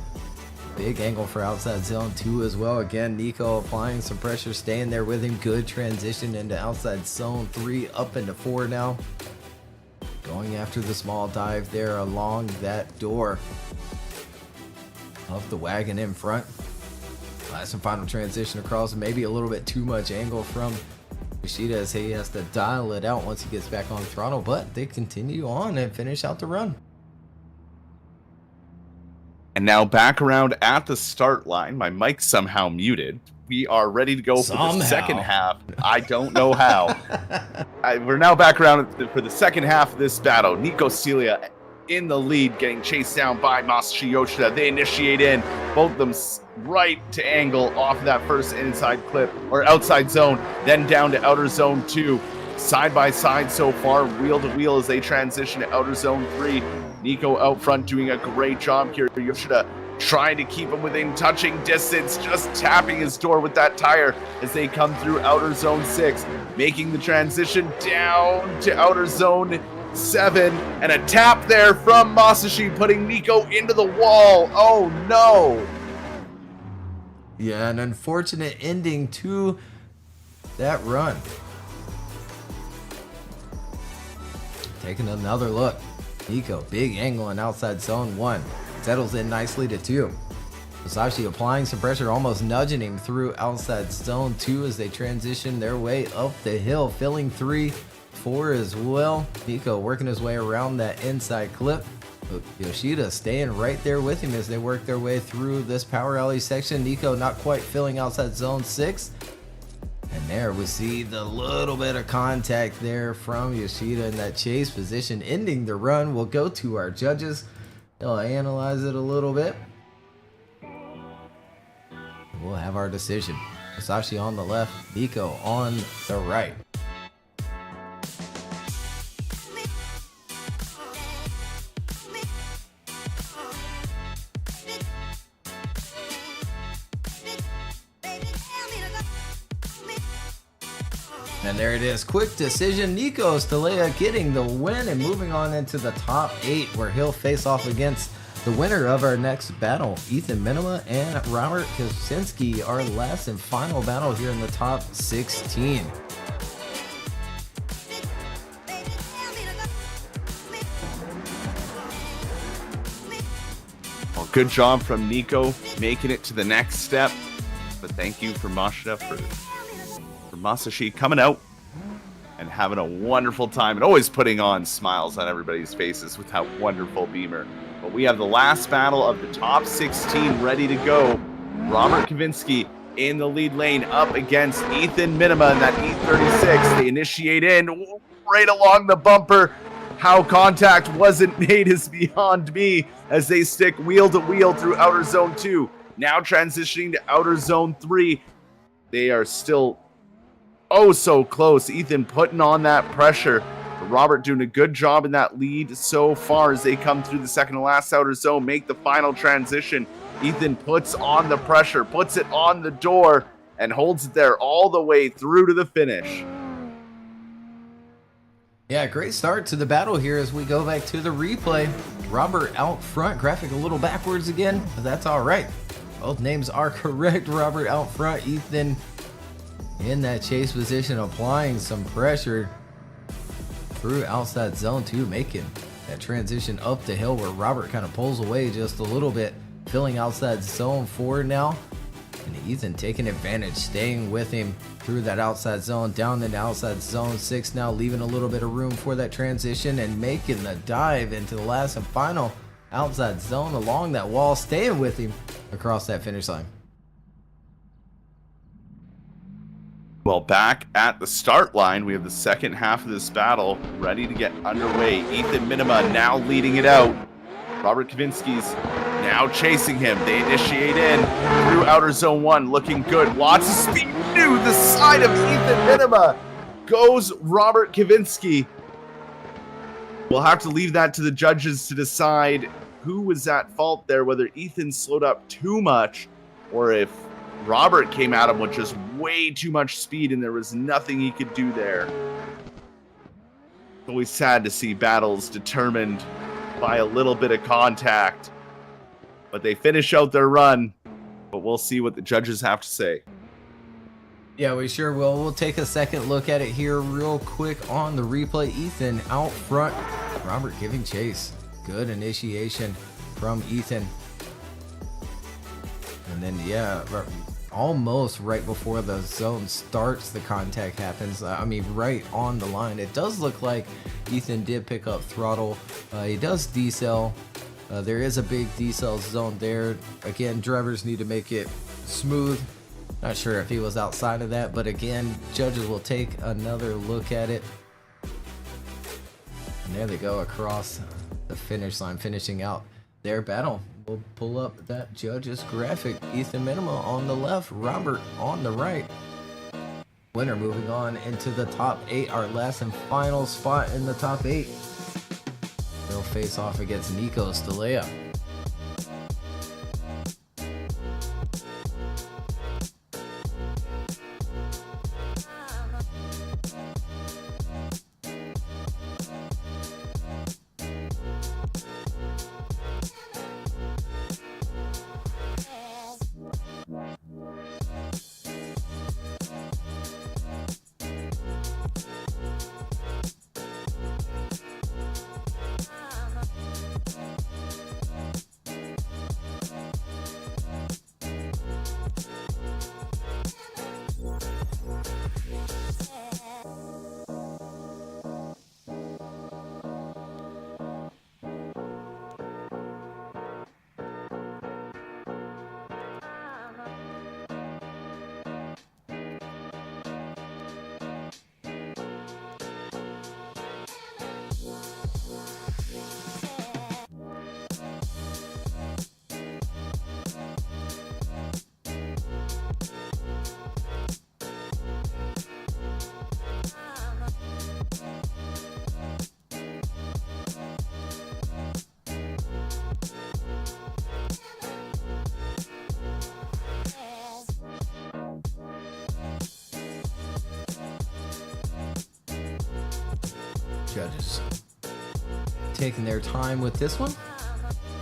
Big angle for outside zone 2 as well. Again, Nico applying some pressure, staying there with him. Good transition into outside zone 3, up into 4 now. Going after the small dive there along that door of the wagon in front. Last and final transition across, maybe a little bit too much angle from Yoshida as he has to dial it out once he gets back on throttle, but they continue on and finish out the run. And now back around at the start line. My mic's somehow muted. We are ready to go for the second half. I don't know how. We're now back around for the second half of this battle. Nico Stelea in the lead, getting chased down by Masashi Yoshida. They initiate in, both of them right to angle off of that first inside clip, or outside zone, then down to outer zone 2. Side by side so far, wheel to wheel as they transition to outer zone 3. Nico out front doing a great job here. Yoshida trying to keep him within touching distance, just tapping his door with that tire as they come through outer zone 6, making the transition down to outer zone 7, and a tap there from Masashi, putting Nico into the wall. Oh no! Yeah, an unfortunate ending to that run. Taking another look. Nico, big angle in outside zone 1. Settles in nicely to 2. Masashi applying some pressure, almost nudging him through outside zone 2 as they transition their way up the hill, filling 3, 4 as well. Nico working his way around that inside clip. But Yoshida staying right there with him as they work their way through this power alley section. Nico not quite filling outside zone 6. And there we see the little bit of contact there from Yoshida in that chase position, ending the run. We'll go to our judges. They'll analyze it a little bit. We'll have our decision. Masashi on the left, Nico on the right. And there it is, quick decision. Nico Stelea getting the win and moving on into the top 8 where he'll face off against The winner of our next battle, Ethan Minima and Robert Kaczynski, our last and final battle here in the top 16. Well, good job from Nico making it to the next step. But thank you for Mashida for Masashi coming out and having a wonderful time and always putting on smiles on everybody's faces with that wonderful beamer. But we have the last battle of the top 16 ready to go. Robert Kaczynski in the lead lane up against Ethan Minima in that E36. They initiate in right along the bumper. How contact wasn't made is beyond me as they stick wheel to wheel through outer zone 2. Now transitioning to outer zone 3. They are still oh so close. Ethan putting on that pressure. But Robert doing a good job in that lead so far as they come through the second to last outer zone, make the final transition. Ethan puts on the pressure, puts it on the door, and holds it there all the way through to the finish. Yeah, great start to the battle here as we go back to the replay. Robert out front, graphic a little backwards again, but that's all right. Both names are correct. Robert out front, Ethan in that chase position, applying some pressure through outside zone 2, making that transition up the hill where Robert kind of pulls away just a little bit, filling outside zone 4 now. And Ethan taking advantage, staying with him through that outside zone, down into outside zone 6 now, leaving a little bit of room for that transition and making the dive into the last and final outside zone along that wall, staying with him across that finish line. Well, back at the start line, we have the second half of this battle ready to get underway. Ethan Minima now leading it out. Robert Kaczynski's now chasing him. They initiate in through outer zone 1, looking good. Lots of speed to the side of Ethan Minima. Goes Robert Kaczynski. We'll have to leave that to the judges to decide who was at fault there, whether Ethan slowed up too much or if Robert came at him with just way too much speed and there was nothing he could do there. It's always sad to see battles determined by a little bit of contact, but they finish out their run. But we'll see what the judges have to say. Yeah, we sure will. We'll take a second look at it here real quick on the replay. Ethan out front, Robert giving chase. Good initiation from Ethan. And then, yeah, almost right before the zone starts, the contact happens. I mean, right on the line. It does look like Ethan did pick up throttle. He does decel. There is a big decel zone there. Again, drivers need to make it smooth. Not sure if he was outside of that, but again, judges will take another look at it. And there they go across the finish line, finishing out their battle. We'll pull up that judge's graphic. Ethan Minima on the left, Robert on the right. Winner moving on into the top 8, our last and final spot in the top 8. They'll face off against Nico Stelea. Judges taking their time with this one.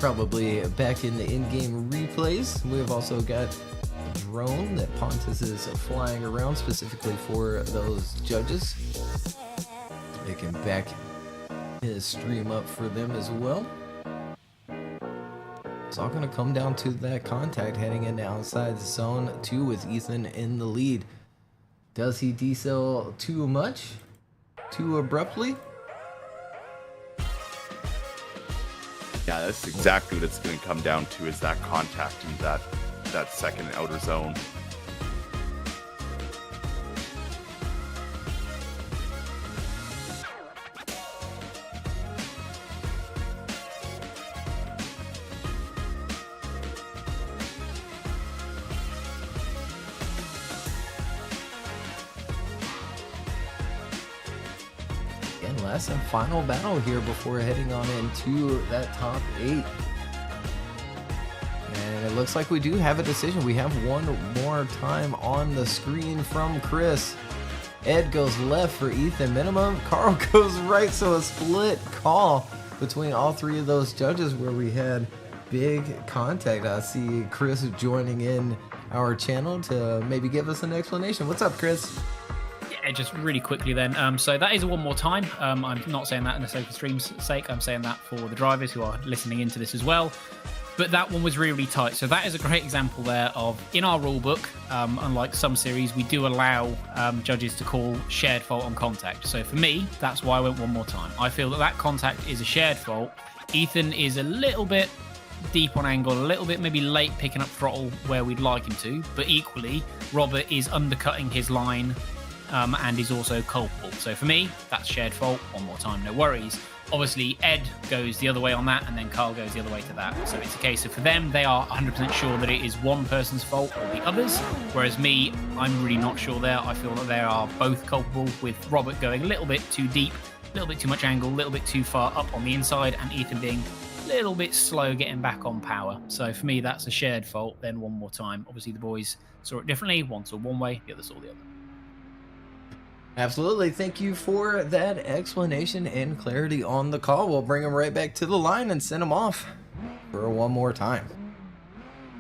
probably back in the in-game replays. We've also got a drone that Pontus is flying around specifically for those judges. They can back his stream up for them as well. It's all going to come down to that contact heading into outside zone 2 with Ethan in the lead. Does he decel too much? Too abruptly? Yeah, that's exactly what it's going to come down to, is that contact in that second outer zone. Last and final battle here before heading on into that top 8. And it looks like we do have a decision. We have one more time on the screen from Chris. Ed goes left for Ethan Minima. Carl goes right, so a split call between all three of those judges where we had big contact. I see Chris joining in our channel to maybe give us an explanation. What's up, Chris? Just really quickly then, so that is a one more time. I'm not saying that in the sake of stream's sake, I'm saying that for the drivers who are listening into this as well. But that one was really, really tight. So that is a great example there of, in our rule book, unlike some series, we do allow judges to call shared fault on contact. So for me, that's why I went one more time. I feel that that contact is a shared fault. Ethan is a little bit deep on angle, a little bit maybe late picking up throttle where we'd like him to, but equally, Robert is undercutting his line and is also culpable. So for me, that's shared fault. One more time, no worries. Obviously, Ed goes the other way on that, and then Carl goes the other way to that. So it's a case of, for them, they are 100% sure that it is one person's fault or the other's, whereas me, I'm really not sure there. I feel that they are both culpable, with Robert going a little bit too deep, a little bit too much angle, a little bit too far up on the inside, and Ethan being a little bit slow getting back on power. So for me, that's a shared fault. Then one more time. Obviously, the boys saw it differently. One saw one way, the other saw the other. Absolutely. Thank you for that explanation and clarity on the call. We'll bring them right back to the line and send them off for one more time.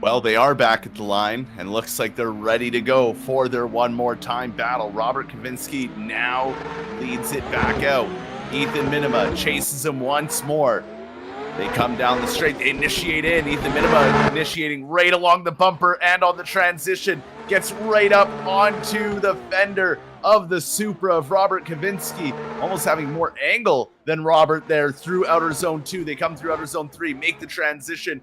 Well, they are back at the line, and looks like they're ready to go for their one more time battle. Robert Kavinsky now leads it back out. Ethan Minima chases him once more. They come down the straight, they initiate in. Ethan Minima initiating right along the bumper and on the transition. Gets right up onto the fender of the Supra of Robert Kavinsky. Almost having more angle than Robert there through outer zone 2. They come through outer zone 3, make the transition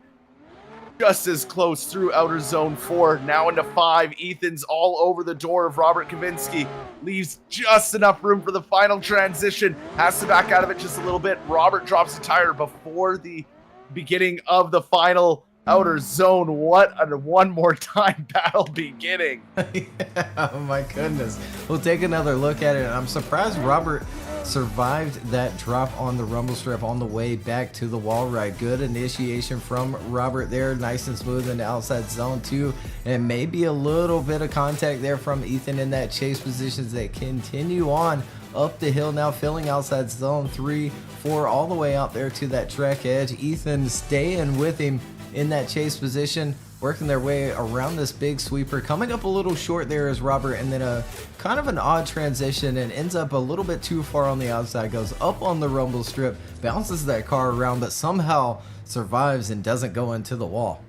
just as close through outer zone 4. Now into 5. Ethan's all over the door of Robert Kavinsky. Leaves just enough room for the final transition. Has to back out of it just a little bit. Robert drops a tire before the beginning of the final outer zone. What a one more time battle beginning. Yeah, oh my goodness. We'll take another look at it. I'm surprised Robert survived that drop on the rumble strip on the way back to the wall ride. Good initiation from Robert there, nice and smooth in the outside zone 2, and maybe a little bit of contact there from Ethan in that chase positions that continue on up the hill, now filling outside zone 3, 4, all the way out there to that track edge. Ethan staying with him in that chase position, working their way around this big sweeper, coming up a little short there is Robert, and then a kind of an odd transition and ends up a little bit too far on the outside, goes up on the rumble strip, bounces that car around, but somehow survives and doesn't go into the wall.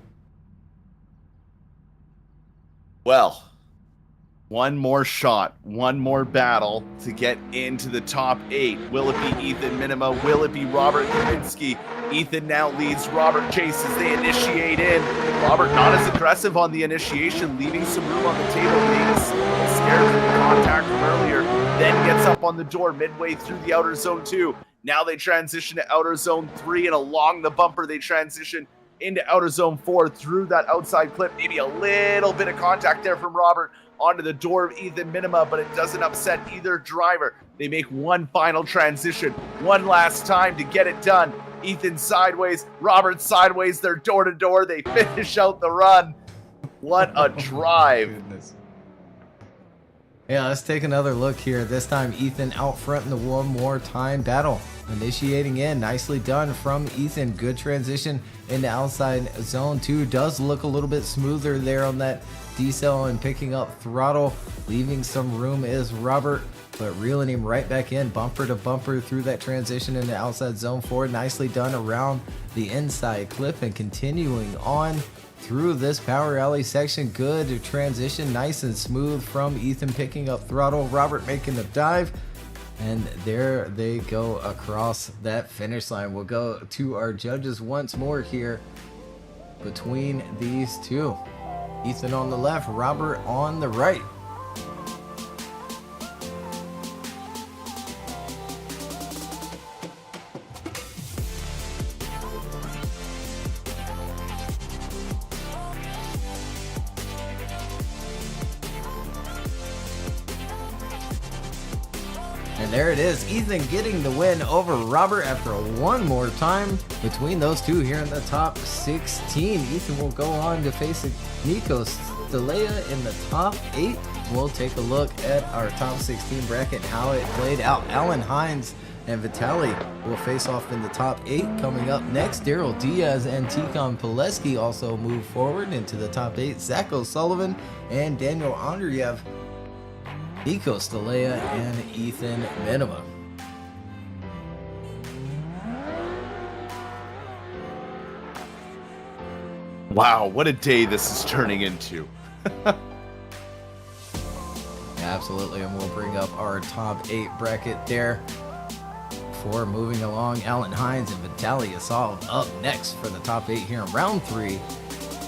Well, one more shot, one more battle to get into the top 8. Will it be Ethan Minima? Will it be Robert Kavinsky? Ethan now leads, Robert chases, they initiate in. Robert not as aggressive on the initiation, leaving some room on the table, being scared from the contact from earlier, then gets up on the door midway through the outer zone 2. Now they transition to outer zone 3, and along the bumper they transition into outer zone 4 through that outside clip. Maybe a little bit of contact there from Robert onto the door of Ethan Minima, but it doesn't upset either driver. They make one final transition, one last time to get it done. Ethan sideways, Robert sideways, they're door to door, they finish out the run. What a drive. Yeah, let's take another look here. This time Ethan out front in the one more time battle. Initiating in, nicely done from Ethan. Good transition into outside zone 2. Does look a little bit smoother there on that decel and picking up throttle. Leaving some room is Robert, but reeling him right back in, bumper to bumper through that transition into outside zone 4. Nicely done around the inside clip and continuing on through this power alley section. Good transition, nice and smooth from Ethan picking up throttle, Robert making the dive, and there they go across that finish line. We'll go to our judges once more here between these two. Ethan on the left, Robert on the right. And there it is, Ethan getting the win over Robert after one more time between those two here in the top 16. Ethan will go on to face Nico Stelea in the top 8. We'll take a look at our top 16 bracket, how it played out. Alan Hines and Vitaly will face off in the top 8. Coming up next, Daryl Diaz and Tikhon Peski also move forward into the top 8. Zacho Sullivan and Daniel Andreev, Nico Stelea, and Ethan Minima. Wow, what a day this is turning into. Absolutely, and we'll bring up our top 8 bracket there. For moving along, Alan Hines and Vitaly Isam up next for the top 8 here in round 3,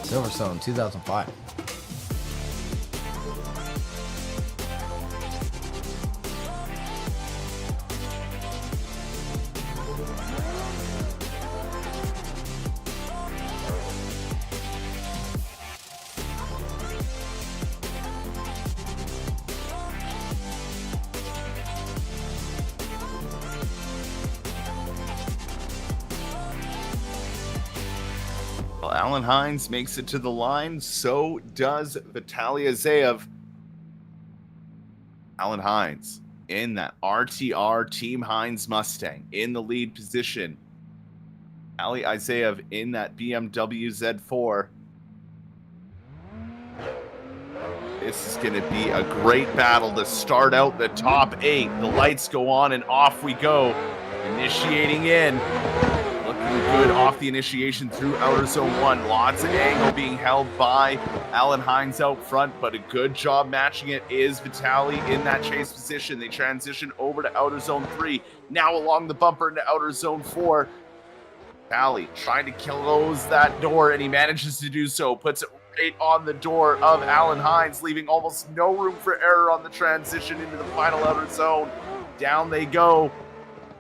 Silverstone 2005. Well, Alan Hines makes it to the line. So does Vitaly Azaev. Alan Hines in that RTR Team Hines Mustang in the lead position. Ali Azaev in that BMW Z4. This is going to be a great battle to start out the top 8. The lights go on and off we go. Initiating in. Looking good off the initiation through outer zone 1. Lots of angle being held by Alan Hines out front, but a good job matching it is Vitaly in that chase position. They transition over to outer zone 3. Now along the bumper into outer zone 4. Vitaly trying to close that door, and he manages to do so. Puts it right on the door of Alan Hines, leaving almost no room for error on the transition into the final outer zone. Down they go,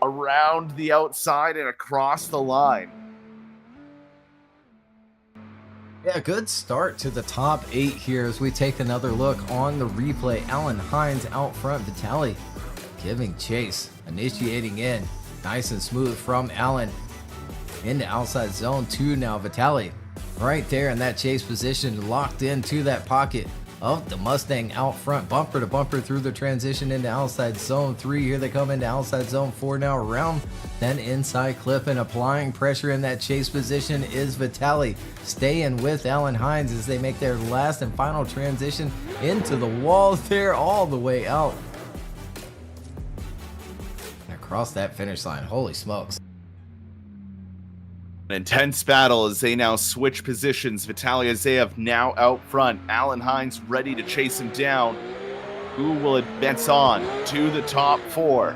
around the outside and across the line. Yeah, good start to the top 8 here as we take another look on the replay. Alan Hines out front, Vitaly giving chase, initiating in. Nice and smooth from Alan. Into outside zone 2 now. Vitaly right there in that chase position, locked into that pocket of the Mustang out front, bumper to bumper through the transition into outside zone 3. Here they come into outside zone 4 now, around that inside clip, and applying pressure in that chase position is Vitaly, staying with Alan Hines as they make their last and final transition into the wall there, all the way out and across that finish line. Holy smokes. An intense battle as they now switch positions. Vitaly Azaev now out front. Alan Hines ready to chase him down. Who will advance on to the top 4?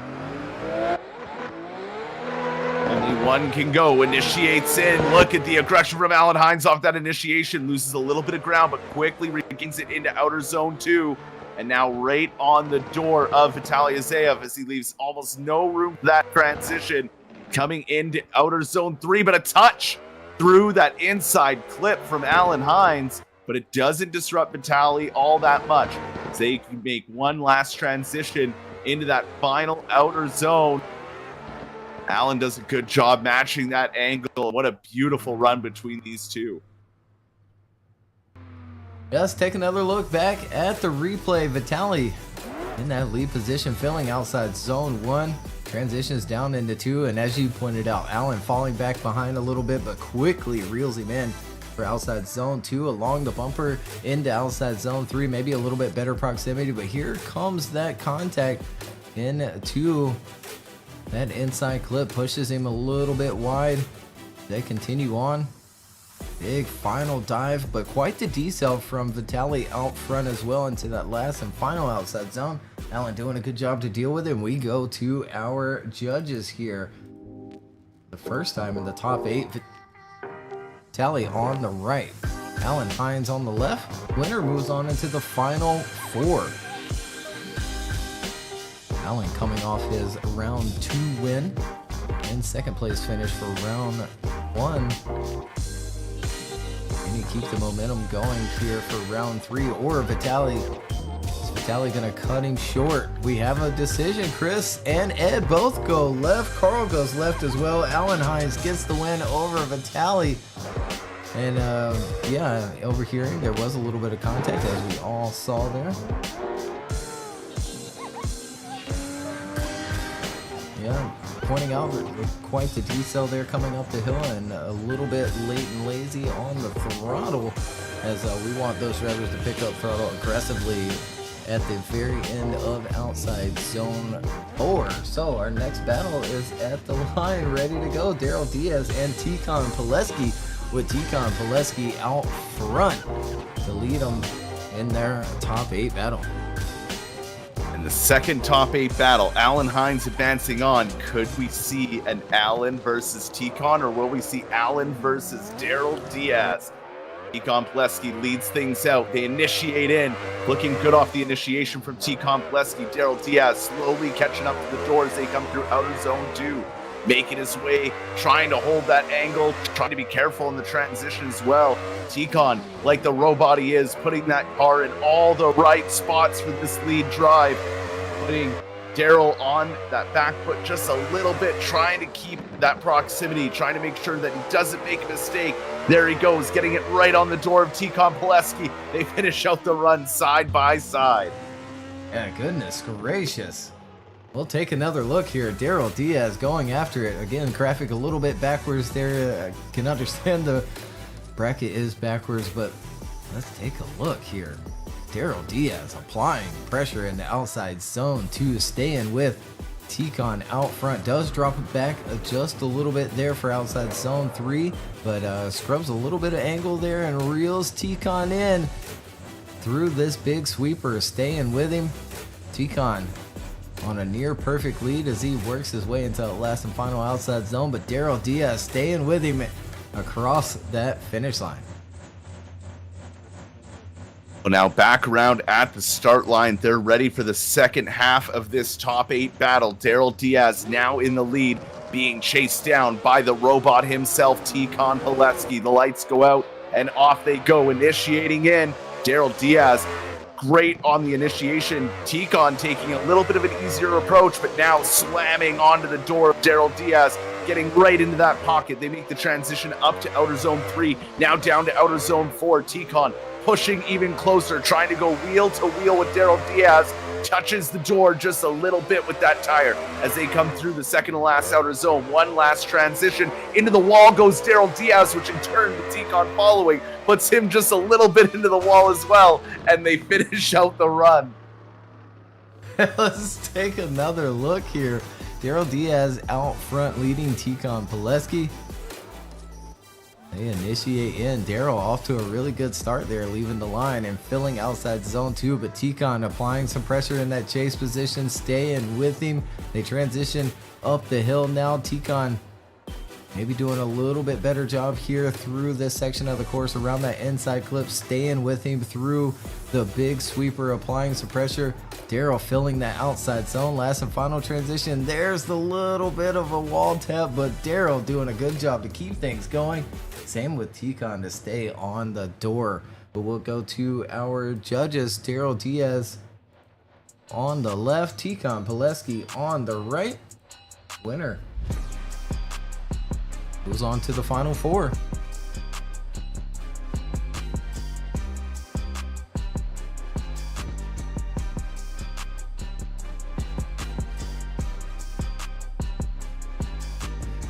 Only one can go. Initiates in. Look at the aggression from Alan Hines off that initiation. Loses a little bit of ground, but quickly regains it into outer zone 2. And now right on the door of Vitaly Azaev as he leaves almost no room for that transition. Coming into outer zone 3, but a touch through that inside clip from Alan Hines, but it doesn't disrupt Vitaly all that much. So they can make one last transition into that final outer zone. Alan does a good job matching that angle. What a beautiful run between these two. Let's take another look back at the replay. Vitaly in that lead position, filling outside zone 1. Transitions down into 2, and as you pointed out, Allen falling back behind a little bit, but quickly reels him in for outside zone 2 along the bumper into outside zone 3. Maybe a little bit better proximity, but here comes that contact into that inside clip, pushes him a little bit wide. They continue on. Big final dive, but quite the decel from Vitaly out front as well into that last and final outside zone. Allen doing a good job to deal with it. And we go to our judges here. The first time in the top 8. Vitaly on the right. Allen Hines on the left. Winner moves on into the final 4. Allen coming off his round 2 win and second place finish for round 1. Can he keep the momentum going here for round 3, or Vitaly? Is Vitaly gonna cut him short? We have a decision. Chris and Ed both go left. Carl goes left as well. Allen Hines gets the win over Vitaly. And yeah, overhearing, there was a little bit of contact as we all saw there. Yeah, pointing out quite the decel there coming up the hill, and a little bit late and lazy on the throttle, as we want those drivers to pick up throttle aggressively at the very end of outside zone 4. So our next battle is at the line, ready to go. Daryl Diaz and Tikhon Pileski, with Tikhon Pileski out front to lead them in their top 8 battle. In the second top 8 battle, Allen Hines advancing on. Could we see an Allen versus Tikhon, or will we see Allen versus Daryl Diaz? Tikhon Pileski leads things out. They initiate in. Looking good off the initiation from Tikhon Pileski. Daryl Diaz slowly catching up to the door as they come through outer zone 2. Making his way, trying to hold that angle, trying to be careful in the transition as well. Tikhon, like the robot he is, putting that car in all the right spots for this lead drive. Putting Daryl on that back foot just a little bit, trying to keep that proximity, trying to make sure that he doesn't make a mistake. There he goes, getting it right on the door of Tikhon Pileski. They finish out the run side by side. Yeah, goodness gracious. We'll take another look here. Daryl Diaz going after it. Again, graphic a little bit backwards there. I can understand the bracket is backwards, but let's take a look here. Daryl Diaz applying pressure in the outside zone 2, staying with Tikhon out front. Does drop it back just a little bit there for outside zone 3, but scrubs a little bit of angle there and reels Tikhon in through this big sweeper, staying with him. Tikhon on a near perfect lead as he works his way into the last and final outside zone, but Daryl Diaz staying with him across that finish line. Well, now back around at the start line. They're ready for the second half of this top 8 battle. Daryl Diaz now in the lead, being chased down by the robot himself, Tikhon Pileski. The lights go out and off they go, initiating in. Daryl Diaz, great on the initiation. Tikhon taking a little bit of an easier approach, but now slamming onto the door of Daryl Diaz, getting right into that pocket. They make the transition up to outer zone 3, now down to outer zone 4. Tikhon pushing even closer, trying to go wheel to wheel with Daryl Diaz. Touches the door just a little bit with that tire as they come through the second to last outer zone. One last transition. Into the wall goes Daryl Diaz, which in turn with Tikhon following puts him just a little bit into the wall as well, and they finish out the run. Let's take another look here. Daryl Diaz out front leading Tikhon Pileski. They initiate in. Daryl off to a really good start there, leaving the line and filling outside zone 2, but Tikhon applying some pressure in that chase position, staying with him. They transition up the hill now. Tikhon maybe doing a little bit better job here through this section of the course around that inside clip, staying with him through the big sweeper, applying some pressure. Daryl filling that outside zone. Last and final transition. There's the little bit of a wall tap, but Daryl doing a good job to keep things going. Same with Tikhon to stay on the door. But we'll go to our judges. Daryl Diaz on the left, Tikhon Pileski on the right. Winner goes on to the final 4.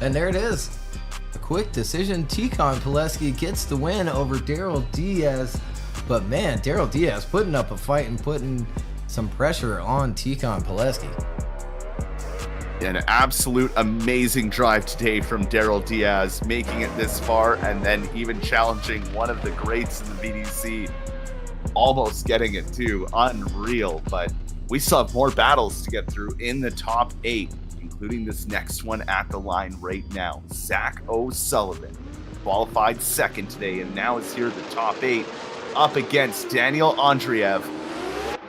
And there it is. A quick decision. Tikon Pileski gets the win over Daryl Diaz. But man, Daryl Diaz putting up a fight and putting some pressure on Tikon Pileski. An absolute amazing drive today from Daryl Diaz, making it this far and then even challenging one of the greats in the VDC. Almost getting it too. Unreal. But we still have more battles to get through in the top 8, including this next one at the line right now. Zach O'Sullivan qualified second today and now is here at the top 8 up against Daniel Andreev.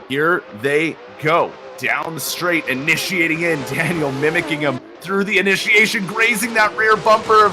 Here they go. Down the straight, initiating in. Daniel mimicking him through the initiation, grazing that rear bumper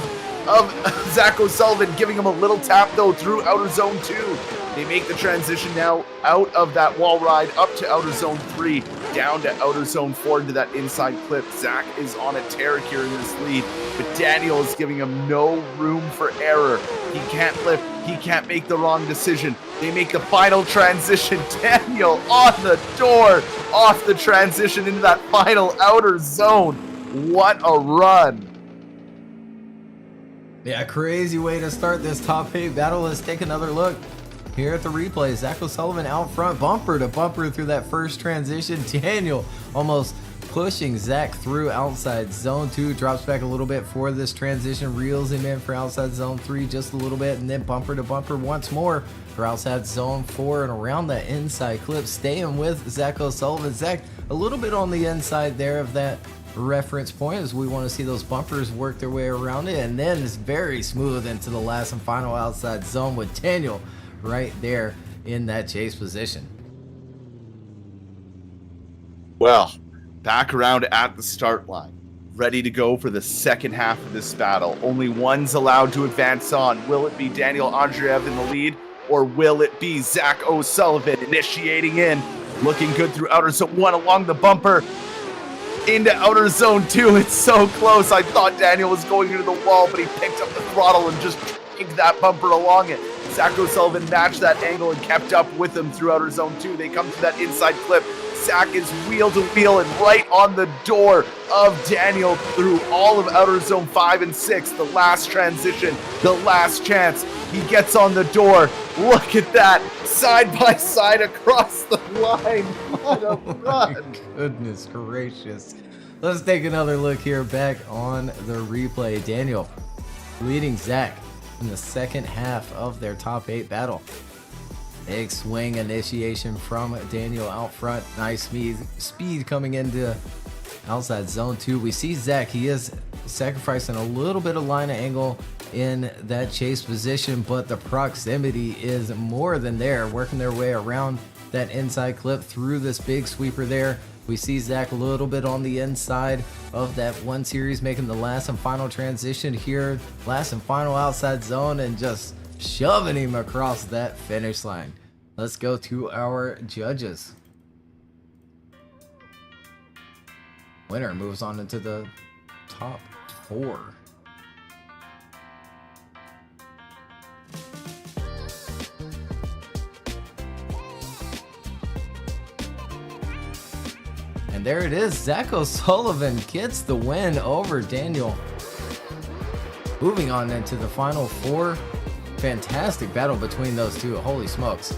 of Zach O'Sullivan, giving him a little tap though through outer zone 2. They make the transition now out of that wall ride up to outer zone 3, down to outer zone 4 into that inside clip. Zach is on a tear here in this lead, but Daniel is giving him no room for error. He can't lift, he can't make the wrong decision. They make the final transition. Daniel on the door, off the transition into that final outer zone. What a run. Yeah, crazy way to start this top 8 battle. Let's take another look. Here at the replay, Zach O'Sullivan out front, bumper to bumper through that first transition. Daniel almost pushing Zach through outside zone 2, drops back a little bit for this transition, reels him in for outside zone 3 just a little bit, and then bumper to bumper once more for outside zone 4 and around that inside clip, staying with Zach O'Sullivan. Zach a little bit on the inside there of that reference point as we want to see those bumpers work their way around it, and then it's very smooth into the last and final outside zone with Daniel right there in that chase position. Well, back around at the start line, ready to go for the second half of this battle. Only one's allowed to advance on. Will it be Daniel Andreev in the lead, or will it be Zach O'Sullivan initiating in, looking good through outer zone 1 along the bumper into outer zone 2. It's so close. I thought Daniel was going into the wall, but he picked up the throttle and just dragged that bumper along it. Zach O'Sullivan matched that angle and kept up with him through outer zone 2. They come to that inside clip. Zach is wheel to wheel and right on the door of Daniel through all of outer zone 5 and 6. The last transition, the last chance. He gets on the door. Look at that, side by side across the line. What a run. Goodness gracious. Let's take another look here back on the replay. Daniel leading Zach in the second half of their top 8 battle. Big swing initiation from Daniel out front. Nice speed coming into outside zone 2. We see Zach, he is sacrificing a little bit of line of angle in that chase position, but the proximity is more than there, working their way around that inside clip through this big sweeper there. We see Zach a little bit on the inside of that 1 series, making the last and final transition here, last and final outside zone, and just shoving him across that finish line. Let's go to our judges. Winner moves on into the top 4. And there it is. Zach O'Sullivan gets the win over Daniel. Moving on into the final 4. Fantastic battle between those two. Holy smokes.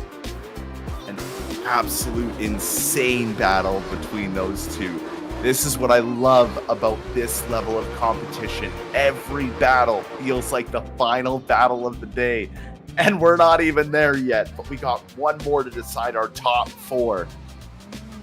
An absolute insane battle between those two. This is what I love about this level of competition. Every battle feels like the final battle of the day. And we're not even there yet, but we got one more to decide our top 4.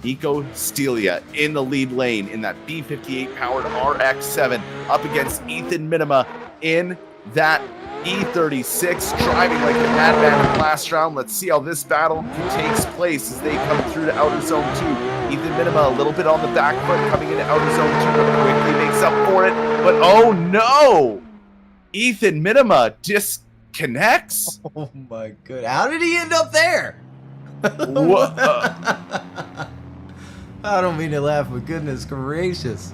Nico Stelea in the lead lane in that B58 powered RX-7 up against Ethan Minima in that E36, driving like the madman in the last round. Let's see how this battle takes place as they come through to outer zone 2. Ethan Minima a little bit on the back foot coming into outer zone 2, but quickly makes up for it. But oh no! Ethan Minima disconnects? Oh my god. How did he end up there? What? I don't mean to laugh, but goodness gracious.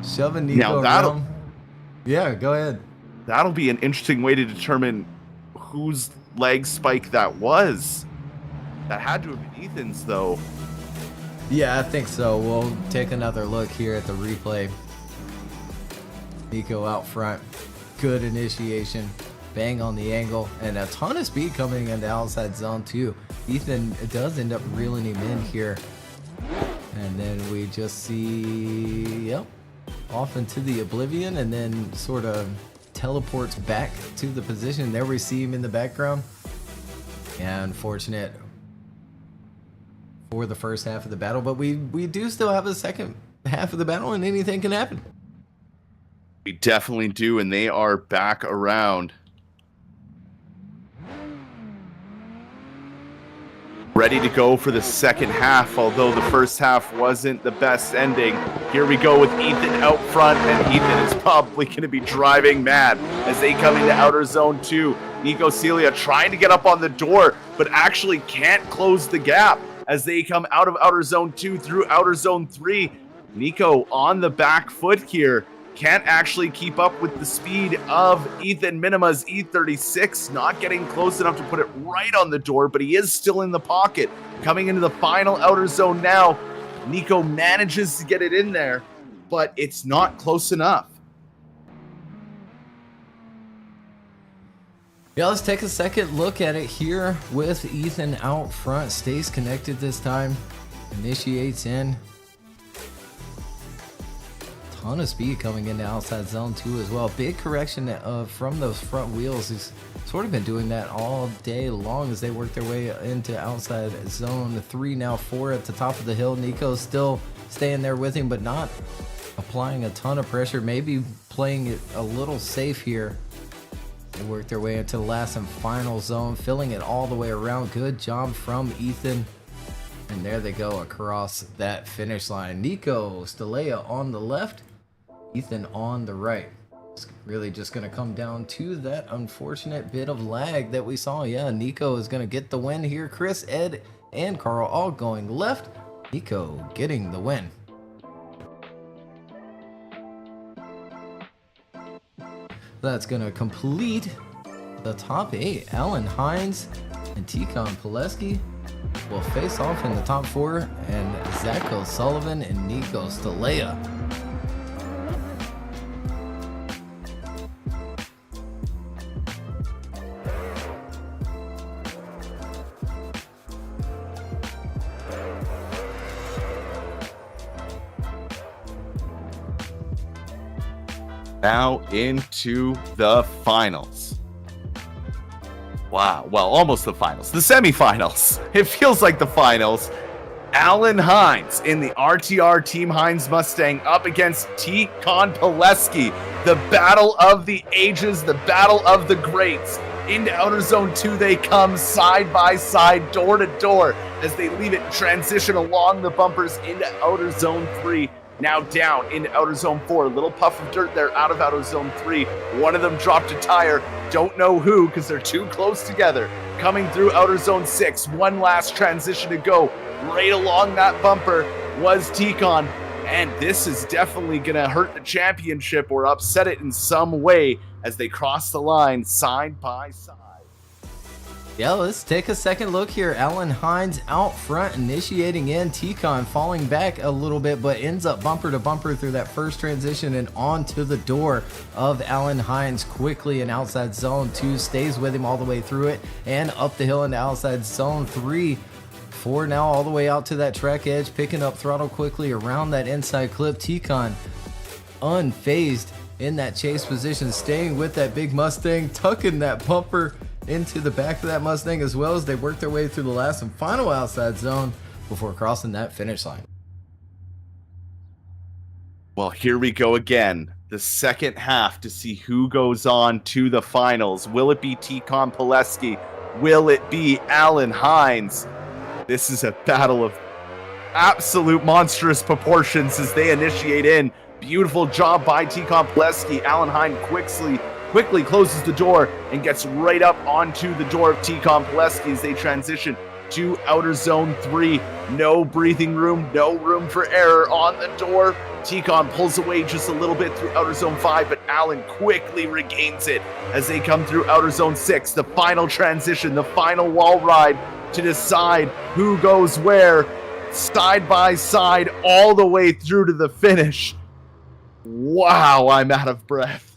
Shoving Nico around. Yeah, go ahead. That'll be an interesting way to determine whose leg spike that was. That had to have been Ethan's, though. Yeah, I think so. We'll take another look here at the replay. Nico out front. Good initiation. Bang on the angle. And a ton of speed coming into outside zone too. Ethan does end up reeling him in here. And then we just see, yep, off into the oblivion, and then sort of teleports back to the position. There we see him in the background. Yeah, unfortunate for the first half of the battle, but we do still have a second half of the battle, and anything can happen. We definitely do, and they are back around. Ready to go for the second half, although the first half wasn't the best ending. Here we go with Ethan out front, and Ethan is probably going to be driving mad as they come into outer zone 2. Nico Celia trying to get up on the door, but actually can't close the gap as they come out of outer zone 2 through outer zone 3. Nico on the back foot here. Can't actually keep up with the speed of Ethan Minima's E36, not getting close enough to put it right on the door, but he is still in the pocket. Coming into the final outer zone now, Nico manages to get it in there, but it's not close enough. Yeah, let's take a second look at it here with Ethan out front. Stays connected this time. Initiates in. Ton of speed coming into outside zone 2 as well. Big correction from those front wheels. He's sort of been doing that all day long as they work their way into outside zone 3, now 4 at the top of the hill. Nico's still staying there with him, but not applying a ton of pressure. Maybe playing it a little safe here. They work their way into the last and final zone, filling it all the way around. Good job from Ethan. And there they go across that finish line. Nico, Stelea on the left, Ethan on the right. It's really just going to come down to that unfortunate bit of lag that we saw. Yeah, Nico is going to get the win here. Chris, Ed, and Carl all going left. Nico getting the win. That's going to complete the top 8. Alan Hines and Tikon Pileski will face off in the top 4, and Zacho Sullivan and Nico Stelea. Now into the finals. Wow, well, almost the finals. The semifinals. It feels like the finals. Alan Hines in the RTR Team Hines Mustang up against Tikon Pileski. The battle of the ages, the battle of the greats. Into outer zone 2 they come, side by side, door to door, as they leave it transition along the bumpers into outer zone 3. Now down into outer zone 4. A little puff of dirt there out of outer zone 3. One of them dropped a tire. Don't know who because they're too close together. Coming through outer zone 6. One last transition to go. Right along that bumper was Tikon. And this is definitely going to hurt the championship or upset it in some way as they cross the line side by side. Yeah, let's take a second look here. Alan Hines out front, initiating in. Tikon falling back a little bit, but ends up bumper to bumper through that first transition and onto the door of Alan Hines quickly in outside zone 2. Stays with him all the way through it and up the hill into outside zone 3. 4 now all the way out to that track edge, picking up throttle quickly around that inside clip. Tikon unfazed in that chase position, staying with that big Mustang, tucking that bumper into the back of that Mustang as well as they work their way through the last and final outside zone before crossing that finish line. Well, here we go again. The second half to see who goes on to the finals. Will it be Tikon Pileski? Will it be Alan Hines? This is a battle of absolute monstrous proportions as they initiate in. Beautiful job by Tikon Pileski. Alan Hines quickly closes the door and gets right up onto the door of Tikon Pileski as they transition to outer zone 3. No breathing room, no room for error on the door. Tikon pulls away just a little bit through outer zone 5, but Alan quickly regains it as they come through outer zone 6. The final transition, the final wall ride to decide who goes where, side by side all the way through to the finish. Wow, I'm out of breath.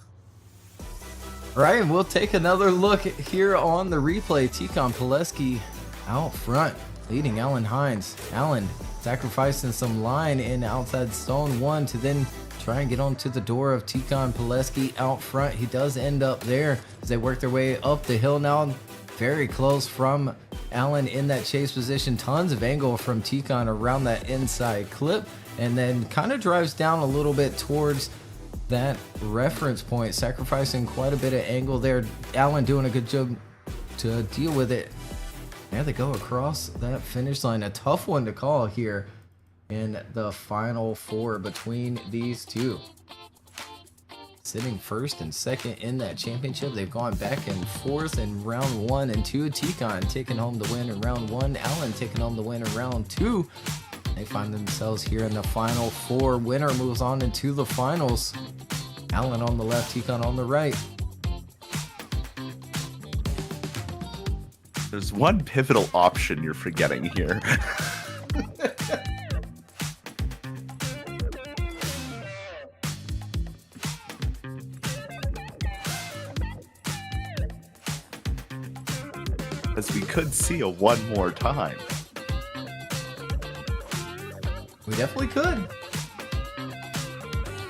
Right, and we'll take another look here on the replay. Tikon Pileski out front, leading Alan Hines. Alan sacrificing some line in outside zone 1 to then try and get onto the door of Tikon Pileski out front. He does end up there as they work their way up the hill now. Very close from Alan in that chase position. Tons of angle from Tikon around that inside clip, and then kind of drives down a little bit towards that reference point, sacrificing quite a bit of angle there. Alan doing a good job to deal with it. There they go across that finish line. A tough one to call here in the final 4 between these two. Sitting first and second in that championship. They've gone back and forth in round 1 and 2. Tikon taking home the win in round 1. Alan taking home the win in round 2. They find themselves here in the final 4. Winner moves on into the finals. Alan on the left, Tikon on the right. There's one pivotal option you're forgetting here. As we could see a one more time. We definitely could.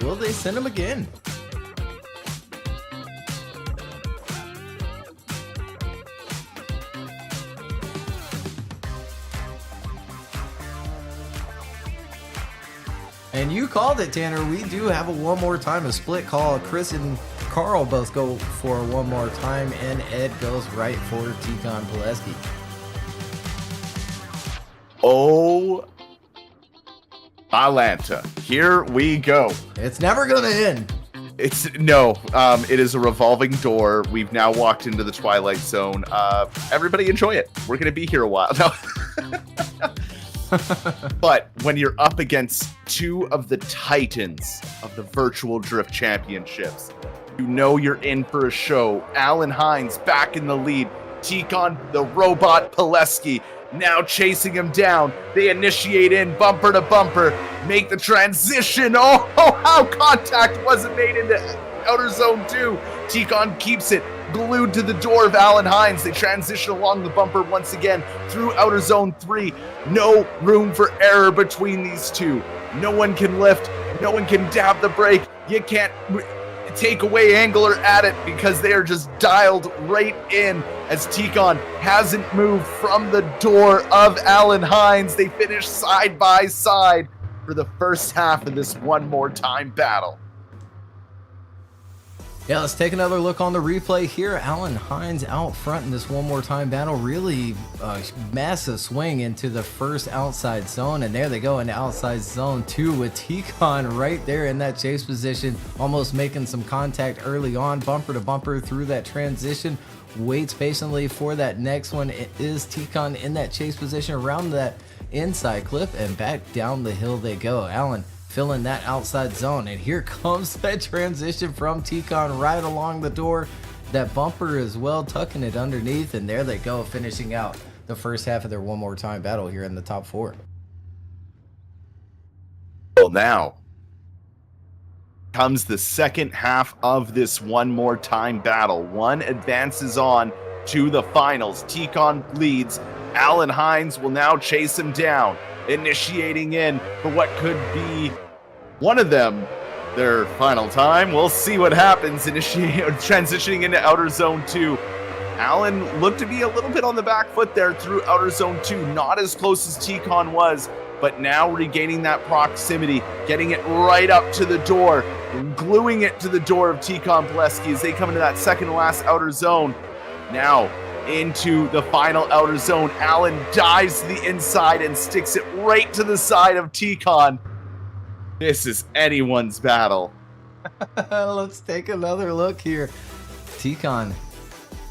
Will they send him again? And you called it, Tanner. We do have a one more time, a split call. Chris and Carl both go for one more time, and Ed goes right for Tikon Pileski. Oh, Atlanta. Here we go. It's never going to end. It is a revolving door. We've now walked into the Twilight Zone. Everybody enjoy it. We're going to be here a while. No. But when you're up against two of the titans of the virtual drift championships, you know you're in for a show. Alan Hines back in the lead. Tikon the robot Pileski now chasing him down. They initiate in bumper to bumper, make the transition. Oh, how contact wasn't made into outer zone 2. Tikon keeps it glued to the door of Alan Hines. They transition along the bumper once again through outer zone 3. No room for error between these two. No one can lift. No one can dab the brake. You can't take away angle or add it because they are just dialed right in as Tikon hasn't moved from the door of Alan Hines. They finish side by side for the first half of this one more time battle. Yeah, let's take another look on the replay here. Alan Hines out front in this one more time battle. Really massive swing into the first outside zone. And there they go into outside zone 2 with Tikon right there in that chase position. Almost making some contact early on. Bumper to bumper through that transition. Waits patiently for that next one. It is Tikon in that chase position around that inside clip. And back down the hill they go. Alan filling that outside zone, and here comes that transition from Tikon right along the door. That bumper as well, tucking it underneath, and there they go, finishing out the first half of their one more time battle here in the top 4. Well, now comes the second half of this one more time battle. One advances on to the finals. Tikon leads. Alan Hines will now chase him down, initiating in for what could be one of them their final time. We'll see what happens. Transitioning into outer zone 2. Alan looked to be a little bit on the back foot there through outer zone 2. Not as close as Tikon was, but now regaining that proximity, getting it right up to the door, gluing it to the door of Tikon Pileski as they come into that second to last outer zone. Now into the final outer zone. Alan dives to the inside and sticks it right to the side of Tikon. This is anyone's battle. Let's take another look here. Tikon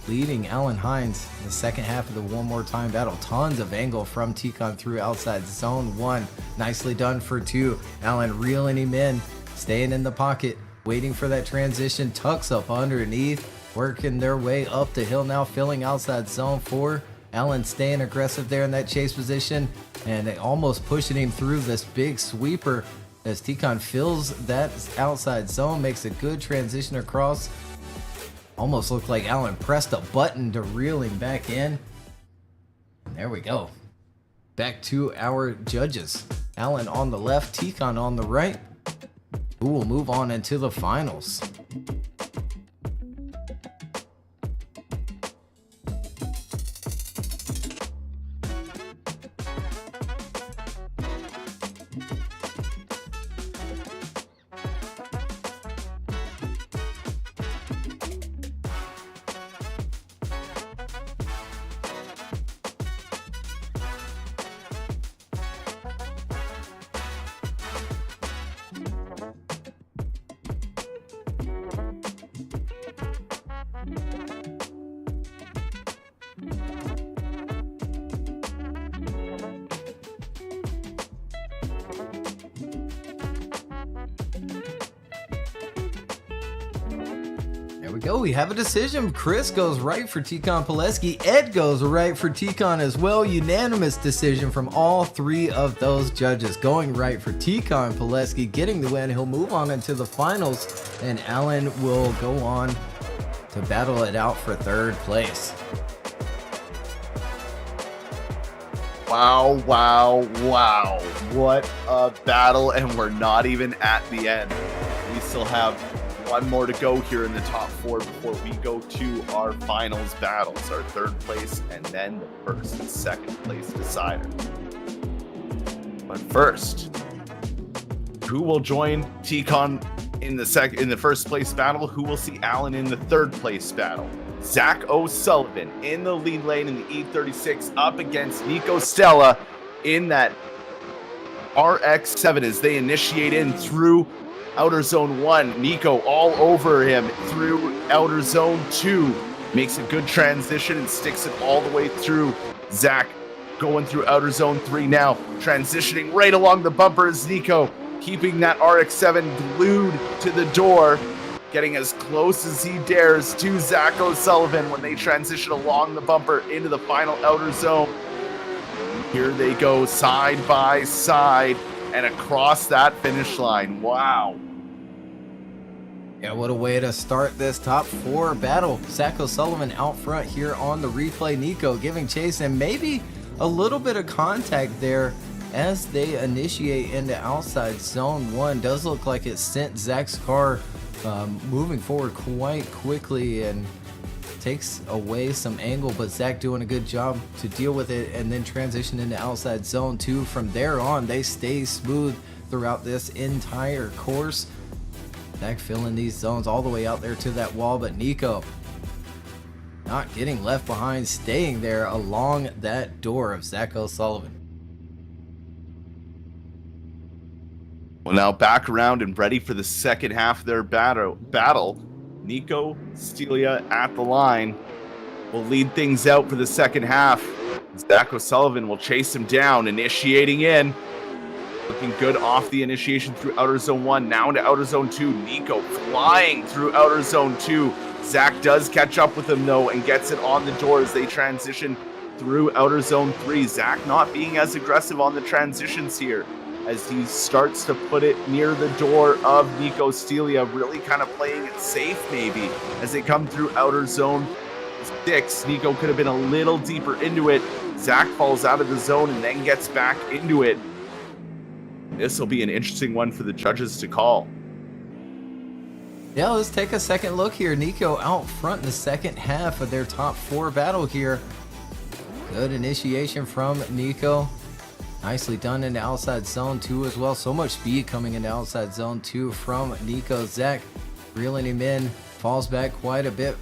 leading Alan Hines in the second half of the one more time battle. Tons of angle from Tikon through outside zone 1. Nicely done for 2. Alan reeling him in, staying in the pocket, waiting for that transition. Tucks up underneath, working their way up the hill now, filling outside zone 4. Alan staying aggressive there in that chase position and almost pushing him through this big sweeper. as Tikon fills that outside zone, makes a good transition across. Almost looked like Alan pressed a button to reel him back in. And there we go. Back to our judges. Alan on the left, Tikon on the right. Who will move on into the finals? There we go. We have a decision. Chris goes right for Tikon Pileski. Ed goes right for Tikon as well. Unanimous decision from all three of those judges going right for Tikon Pileski, getting the win. He'll move on into the finals, and Alan will go on to battle it out for third place. Wow, wow, wow. What a battle, and we're not even at the end. We still have one more to go here in the top four before we go to our finals battles, our third place and then the first and second place decider. But first, who will join Tikon in the first place battle? Who will see Alan in the third place battle? Zach O'Sullivan in the lead lane in the E36 up against Nico Stelea in that RX7 as they initiate in through outer zone 1. Nico all over him through outer zone 2. Makes a good transition and sticks it all the way through. Zach going through outer zone 3 now. Transitioning right along the bumper is Nico. Keeping that RX7 glued to the door. Getting as close as he dares to Zach O'Sullivan when they transition along the bumper into the final outer zone. Here they go side by side and across that finish line. Wow. Yeah, what a way to start this top four battle. Zach O'Sullivan out front here on the replay. Nico giving chase and maybe a little bit of contact there as they initiate into outside zone 1. Does look like it sent Zach's car moving forward quite quickly and takes away some angle, but Zach doing a good job to deal with it and then transition into outside zone 2. From there on, they stay smooth throughout this entire course. Zach filling these zones all the way out there to that wall, but Nico not getting left behind, staying there along that door of Zach O'Sullivan. Well, now back around and ready for the second half of their battle. Nico Stelea at the line will lead things out for the second half. Zach O'Sullivan will chase him down, initiating in. Looking good off the initiation through outer zone 1, now into outer zone 2. Nico flying through outer zone 2. Zach does catch up with him though and gets it on the door as they transition through outer zone 3. Zach not being as aggressive on the transitions here as he starts to put it near the door of Nico Stelea, really kind of playing it safe maybe as they come through outer zone 6. Nico could have been a little deeper into it. Zach falls out of the zone and then gets back into it. This will be an interesting one for the judges to call. Yeah, let's take a second look here. Nico out front in the second half of their top four battle here. Good initiation from Nico. Nicely done into outside zone 2 as well. So much speed coming into outside zone 2 from Nico. Zach reeling him in, falls back quite a bit,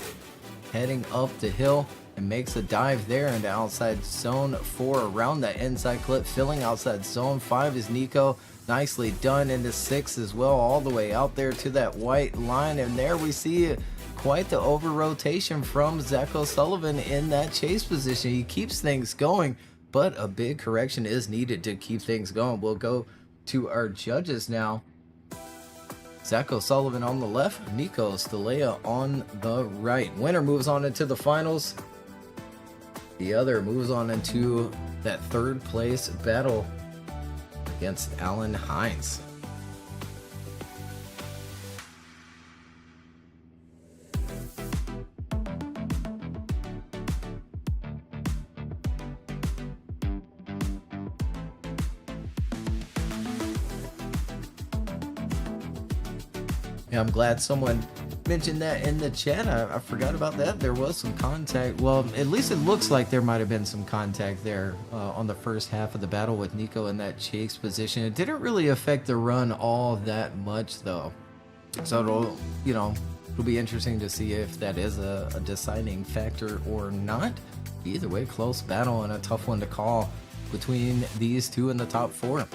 heading up the hill and makes a dive there into outside zone 4 around that inside clip, filling outside zone 5 is Nico. Nicely done into 6 as well, all the way out there to that white line. And there we see quite the over rotation from Zach O'Sullivan in that chase position. He keeps things going, but a big correction is needed to keep things going. We'll go to our judges now. Zach O'Sullivan on the left, Nico Stelea on the right. Winner moves on into the finals. The other moves on into that third place battle against Alan Hines. Yeah, I'm glad someone mentioned that in the chat. I forgot about that. There was some contact. Well, at least it looks like there might have been some contact there on the first half of the battle with Nico in that chase position. It didn't really affect the run all that much, though. So it'll be interesting to see if that is a deciding factor or not. Either way, close battle and a tough one to call between these two in the top 4.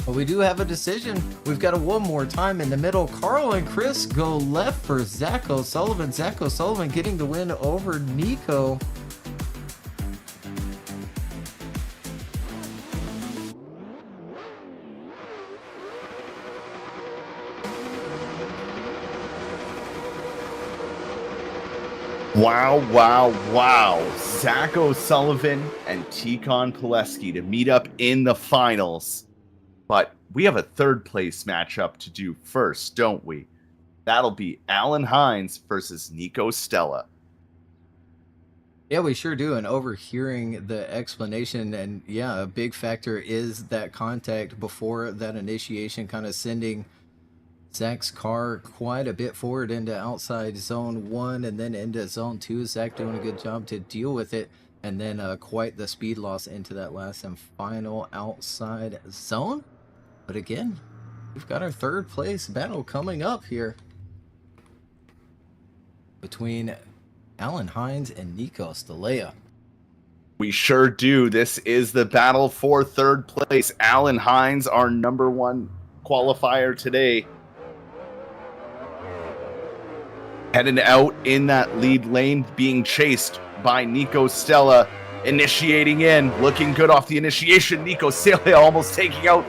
But we do have a decision. We've got a one more time in the middle. Carl and Chris go left for Zach O'Sullivan. Zach O'Sullivan getting the win over Nico. Wow, wow, wow. Zach O'Sullivan and Tikon Pileski to meet up in the finals. But we have a third place matchup to do first, don't we? That'll be Alan Hines versus Nico Stelea. Yeah, we sure do. And overhearing the explanation, and yeah, a big factor is that contact before that initiation, kind of sending Zach's car quite a bit forward into outside zone 1 and then into zone 2. Zach doing a good job to deal with it, and then quite the speed loss into that last and final outside zone. But again, we've got our third place battle coming up here between Alan Hines and Nico Stelea. We sure do. This is the battle for third place. Alan Hines, our number 1 qualifier today, heading out in that lead lane, being chased by Nico Stelea, initiating in, looking good off the initiation. Nico Stelea almost taking out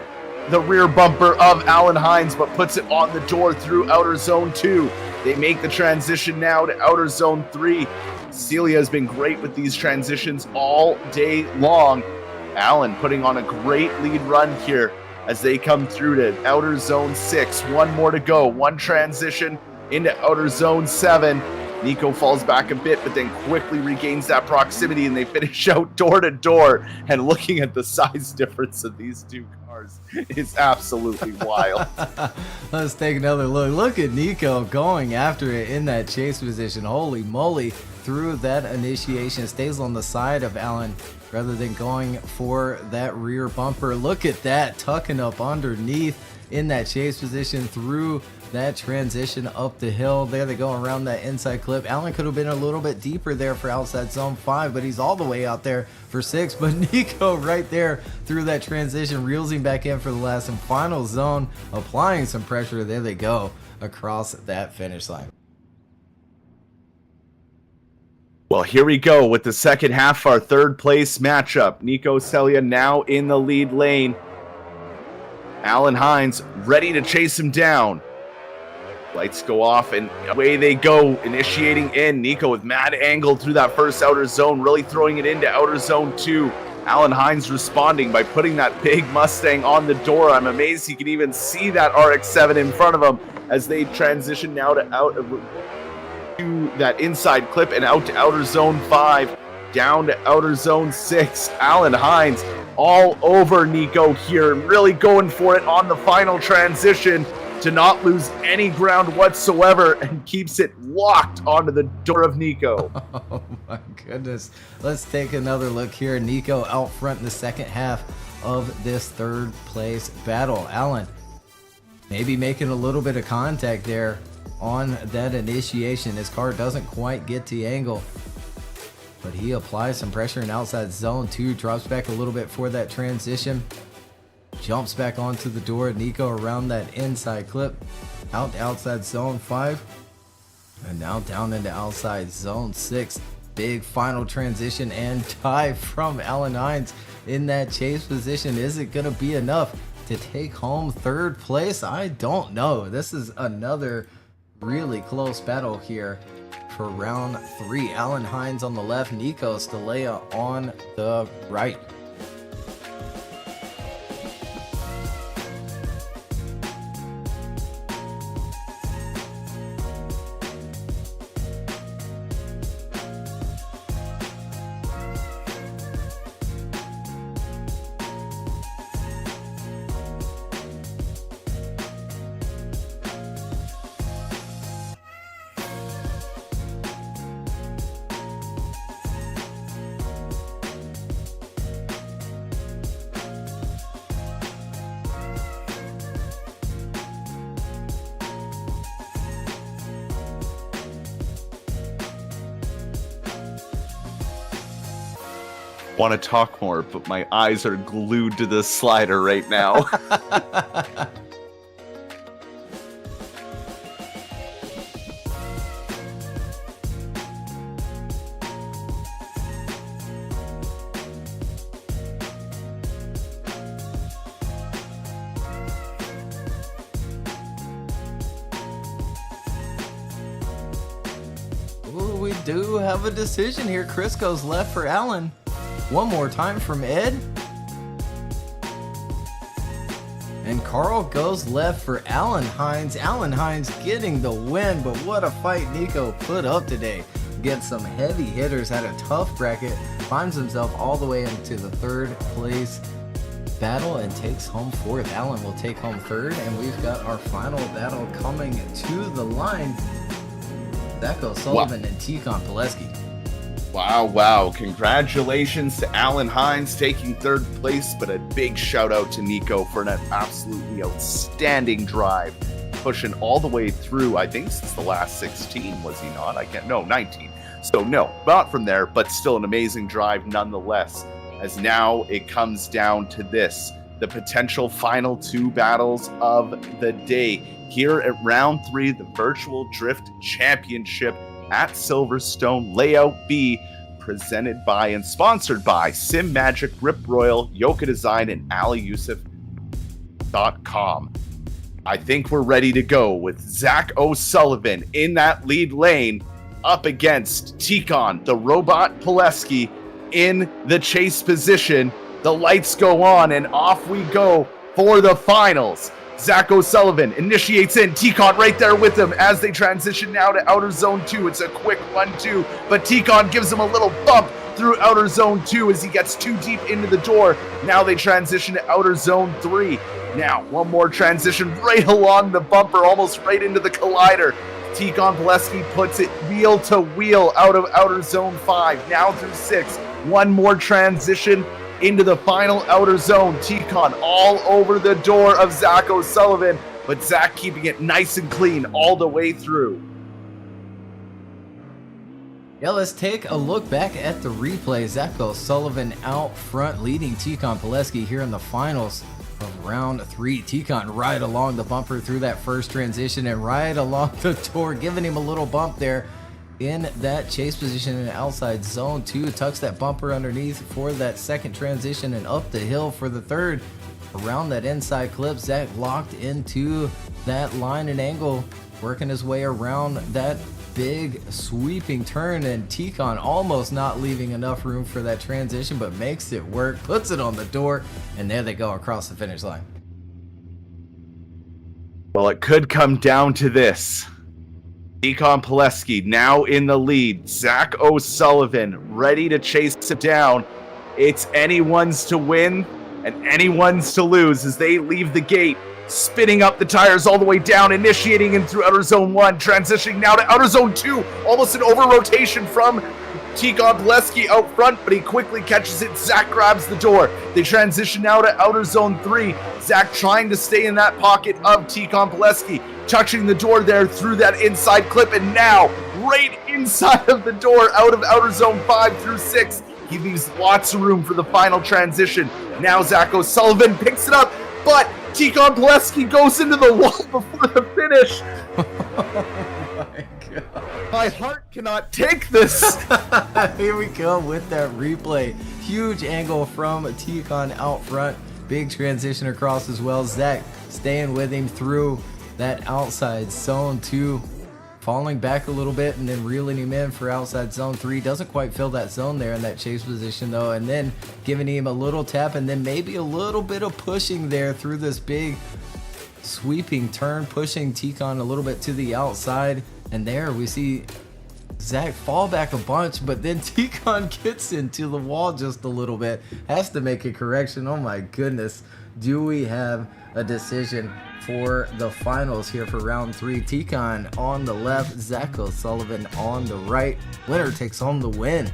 the rear bumper of Alan Hines, but puts it on the door through outer zone 2. They make the transition now to outer zone 3. Celia has been great with these transitions all day long. Alan putting on a great lead run here as they come through to outer zone 6. One more to go. One transition into outer zone 7. Nico falls back a bit, but then quickly regains that proximity, and they finish out door to door. And looking at the size difference of these two cars is absolutely wild. Let's take another look. Look at Nico going after it in that chase position. Holy moly. Through that initiation, stays on the side of Alan rather than going for that rear bumper. Look at that, tucking up underneath in that chase position through that transition up the hill. There they go around that inside clip. Alan could have been a little bit deeper there for outside zone 5, but he's all the way out there for 6. But Nico right there through that transition, reels him back in for the last and final zone, applying some pressure. There they go across that finish line. Well, here we go with the second half of our third place matchup. Nico Stelea now in the lead lane. Alan Hines ready to chase him down. Lights go off and away they go, initiating in. Nico with mad angle through that first outer zone, really throwing it into outer zone 2. Alan Hines responding by putting that big Mustang on the door. I'm amazed he can even see that RX-7 in front of him as they transition now to that inside clip and out to outer zone 5, down to outer zone 6. Alan Hines all over Nico here, really going for it on the final transition to not lose any ground whatsoever, and keeps it locked onto the door of Nico. Oh my goodness. Let's take another look here. Nico out front in the second half of this third place battle. Alan maybe making a little bit of contact there on that initiation. His car doesn't quite get the angle, but he applies some pressure in outside zone 2, drops back a little bit for that transition, jumps back onto the door. Nico around that inside clip, out to outside zone 5. And now down into outside zone 6. Big final transition and dive from Alan Hines in that chase position. Is it going to be enough to take home third place? I don't know. This is another really close battle here for round 3. Alan Hines on the left, Nico Stelea on the right. Want to talk more, but my eyes are glued to the slider right now. Ooh, we do have a decision here. Chris goes left for Alan. One more time from Ed. And Carl goes left for Alan Hines. Alan Hines getting the win, but what a fight Nico put up today. Gets some heavy hitters, had a tough bracket, finds himself all the way into the third place battle and takes home fourth. Alan will take home third, and we've got our final battle coming to the line. That goes Sullivan and Tikon Pileski. Wow. Congratulations to Alan Hines taking third place, but a big shout out to Nico for an absolutely outstanding drive. Pushing all the way through, I think since the last 16, was he not? 19. So no, not from there, but still an amazing drive nonetheless. As now it comes down to this, the potential final 2 battles of the day. Here at round 3, the Virtual Drift Championship at Silverstone Layout B, presented by and sponsored by Sim Magic, Rip Royal, Yoka Design, and AliYusuf.com. I think we're ready to go with Zach O'Sullivan in that lead lane up against Tikon, the robot Pileski, in the chase position. The lights go on and off we go for the finals. Zach O'Sullivan initiates in, Tikon right there with him as they transition now to outer zone 2. It's a quick 1-2, but Tikon gives him a little bump through outer zone 2 as he gets too deep into the door. Now they transition to outer zone 3. Now one more transition right along the bumper, almost right into the collider. Tikon Pileski puts it wheel to wheel out of outer zone 5, now through 6. One more transition into the final outer zone. Tikon all over the door of Zach O'Sullivan, but Zach keeping it nice and clean all the way through. Yeah, let's take a look back at the replay. Zach O'Sullivan out front leading Tikon Pileski here in the finals of round 3. Tikon right along the bumper through that first transition and right along the door, giving him a little bump there in that chase position in outside zone 2. Tucks that bumper underneath for that second transition and up the hill for the third. Around that inside clip, Zach locked into that line and angle, working his way around that big sweeping turn, and Tikon almost not leaving enough room for that transition, but makes it work, puts it on the door, and there they go across the finish line. Well, it could come down to this. Tikon Pileski now in the lead. Zach O'Sullivan ready to chase it down. It's anyone's to win and anyone's to lose as they leave the gate, spinning up the tires all the way down, initiating in through outer zone 1, transitioning now to outer zone 2. Almost an over rotation from Tikon Pileski out front, but he quickly catches it. Zach grabs the door. They transition now to outer zone 3. Zach trying to stay in that pocket of Tikon Pileski, touching the door there through that inside clip, and now right inside of the door out of outer zone 5 through 6. He leaves lots of room for the final transition. Now Zach O'Sullivan picks it up, but Tikon Pileski goes into the wall before the finish. Oh my My heart cannot take this. Here we go with that replay. Huge angle from Tikon out front. Big transition across as well. Zach staying with him through that outside zone 2. Falling back a little bit and then reeling him in for outside zone 3. Doesn't quite fill that zone there in that chase position though. And then giving him a little tap and then maybe a little bit of pushing there through this big sweeping turn, pushing Tikon a little bit to the outside. And there we see Zach fall back a bunch, but then Tikon gets into the wall just a little bit. Has to make a correction. Oh my goodness. Do we have a decision for the finals here for round 3? Tikon on the left, Zach Sullivan on the right. Winner takes home the win.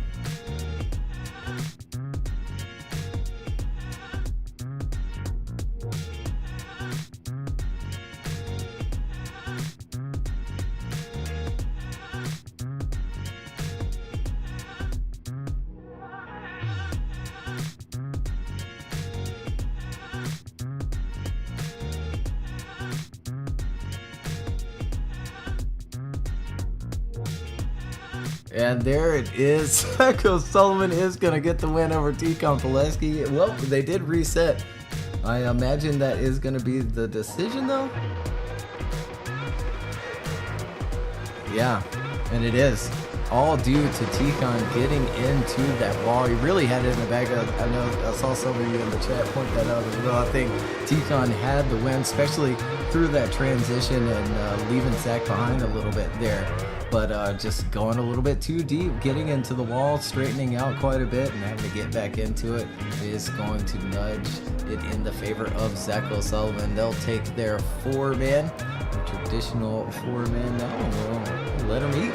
And there it is. Zach Sullivan is going to get the win over Tikon Peski. Well, they did reset. I imagine that is going to be the decision, though. Yeah, and it is. All due to Tikon getting into that wall. He really had it in the bag. I know I saw some of you in the chat point that out as well. I think Tikon had the win, especially through that transition and leaving Zach behind a little bit there. But just going a little bit too deep, getting into the wall, straightening out quite a bit, and having to get back into it is going to nudge it in the favor of Zach Sullivan. They'll take their 4-man, the traditional 4-man now, and we'll let them eat.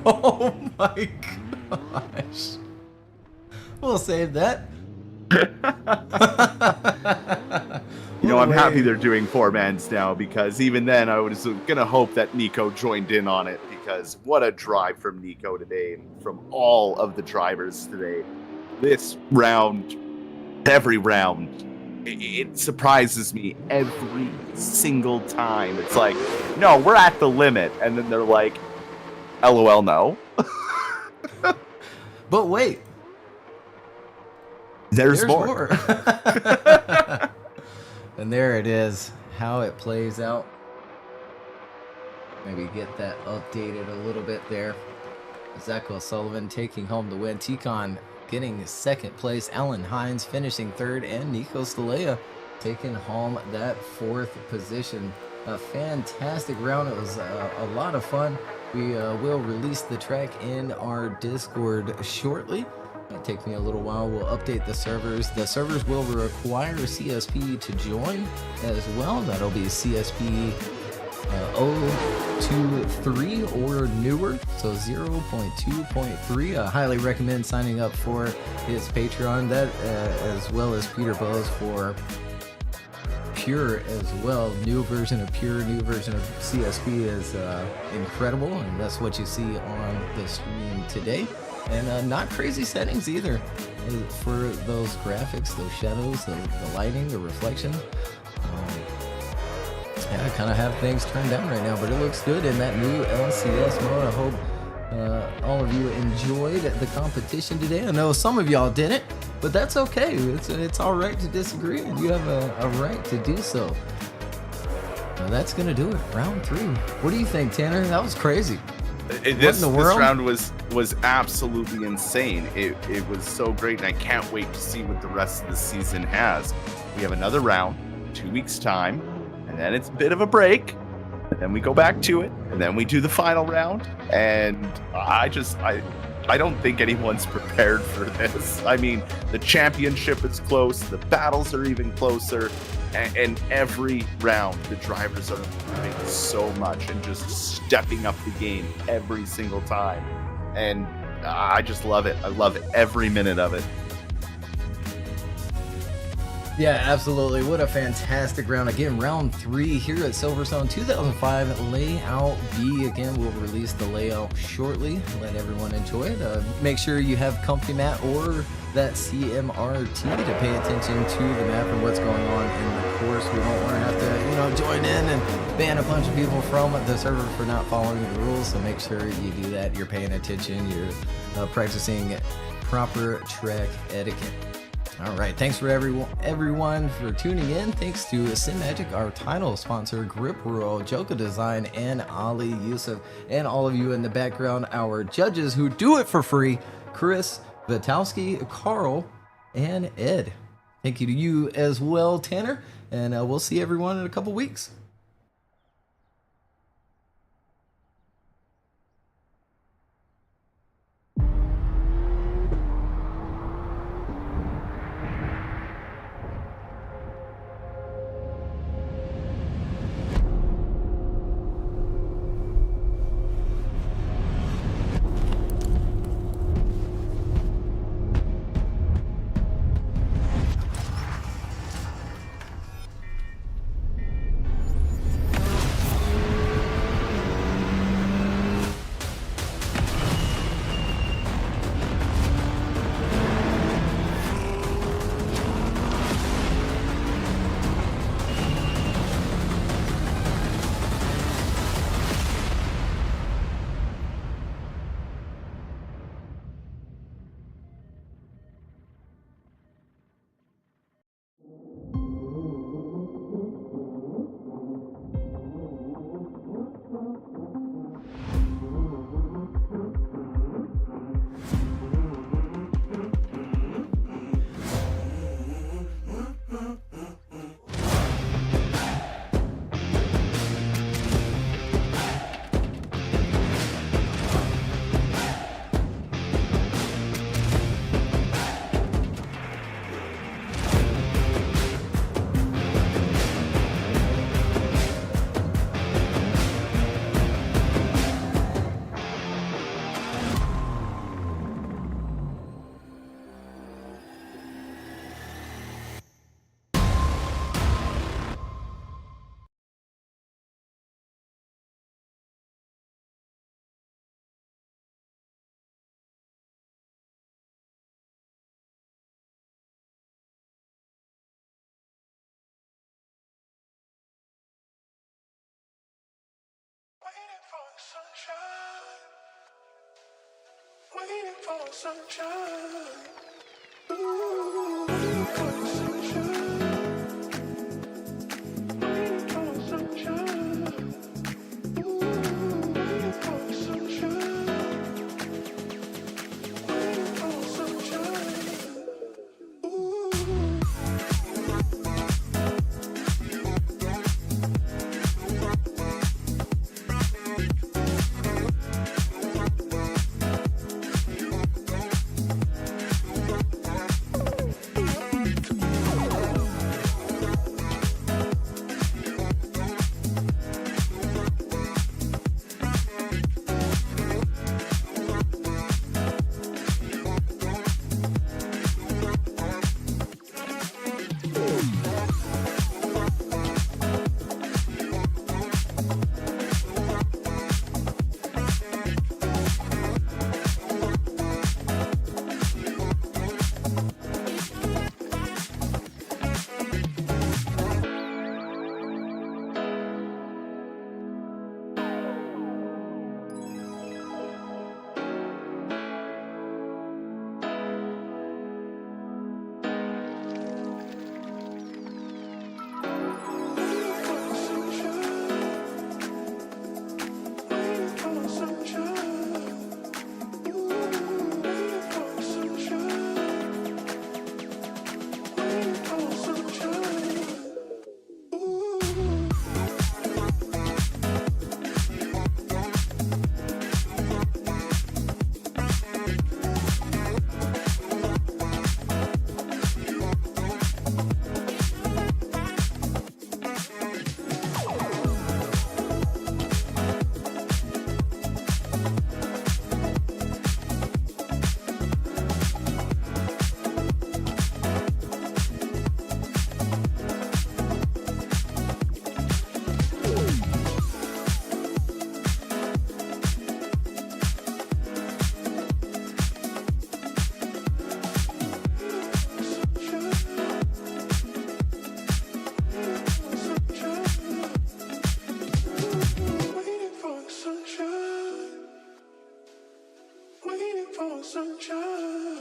Oh my gosh. We'll save that. I'm happy they're doing 4-mans now, because even then I was going to hope that Nico joined in on it, because what a drive from Nico today, and from all of the drivers today. This round, every round, it surprises me every single time. It's like, no, we're at the limit. And then they're like, LOL, no. But wait. There's more. And there it is, how it plays out. Maybe get that updated a little bit there. Zach Sullivan taking home the win. Tikon getting second place. Alan Hines finishing third. And Nico Stelea taking home that 4th position. A fantastic round. It was a lot of fun. We will release the track in our Discord shortly. It'll take me a little while. We'll update the servers. The servers will require CSP to join as well. That'll be CSP 023 or newer, so 0.2.3. I highly recommend signing up for his Patreon, that as well as Peter Bowes for Pure as well. New version of Pure, new version of CSP is incredible, and that's what you see on the stream today. And not crazy settings either for those graphics, those shadows, the lighting, the reflection. Yeah, I kind of have things turned down right now, but it looks good in that new LCS mode. I hope all of you enjoyed the competition today. I know some of y'all didn't, but that's okay. It's all right to disagree, and you have a right to do so. Now that's going to do it. Round 3. What do you think, Tanner? That was crazy. This round was absolutely insane. It was so great, and I can't wait to see what the rest of the season has. We have another round, 2 weeks' time, and then it's a bit of a break, and then we go back to it, and then we do the final round, and I don't think anyone's prepared for this. I mean, the championship is close, the battles are even closer, And every round, the drivers are improving so much and just stepping up the game every single time. And I just love it. I love every minute of it. Yeah, absolutely. What a fantastic round. Again, round 3 here at Silverstone 2005 Layout B. Again, we'll release the layout shortly. Let everyone enjoy it. Make sure you have comfy mat or that CMRT to pay attention to the map and what's going on in the course. We don't want to have to, join in and ban a bunch of people from the server for not following the rules. So make sure you do that. You're paying attention. You're practicing proper track etiquette. All right, thanks for everyone for tuning in. Thanks to Sim Magic, our title sponsor, Grip Roll, Joka Design, and Ali Yusuf, and all of you in the background, our judges who do it for free, Chris, Vitalski, Carl, and Ed. Thank you to you as well, Tanner, and we'll see everyone in a couple weeks. Waiting for sunshine. Ooh, waiting for sunshine. Waiting for sunshine. Ooh, waiting for sunshine. Waiting for sunshine. Ooh. waiting for sunshine.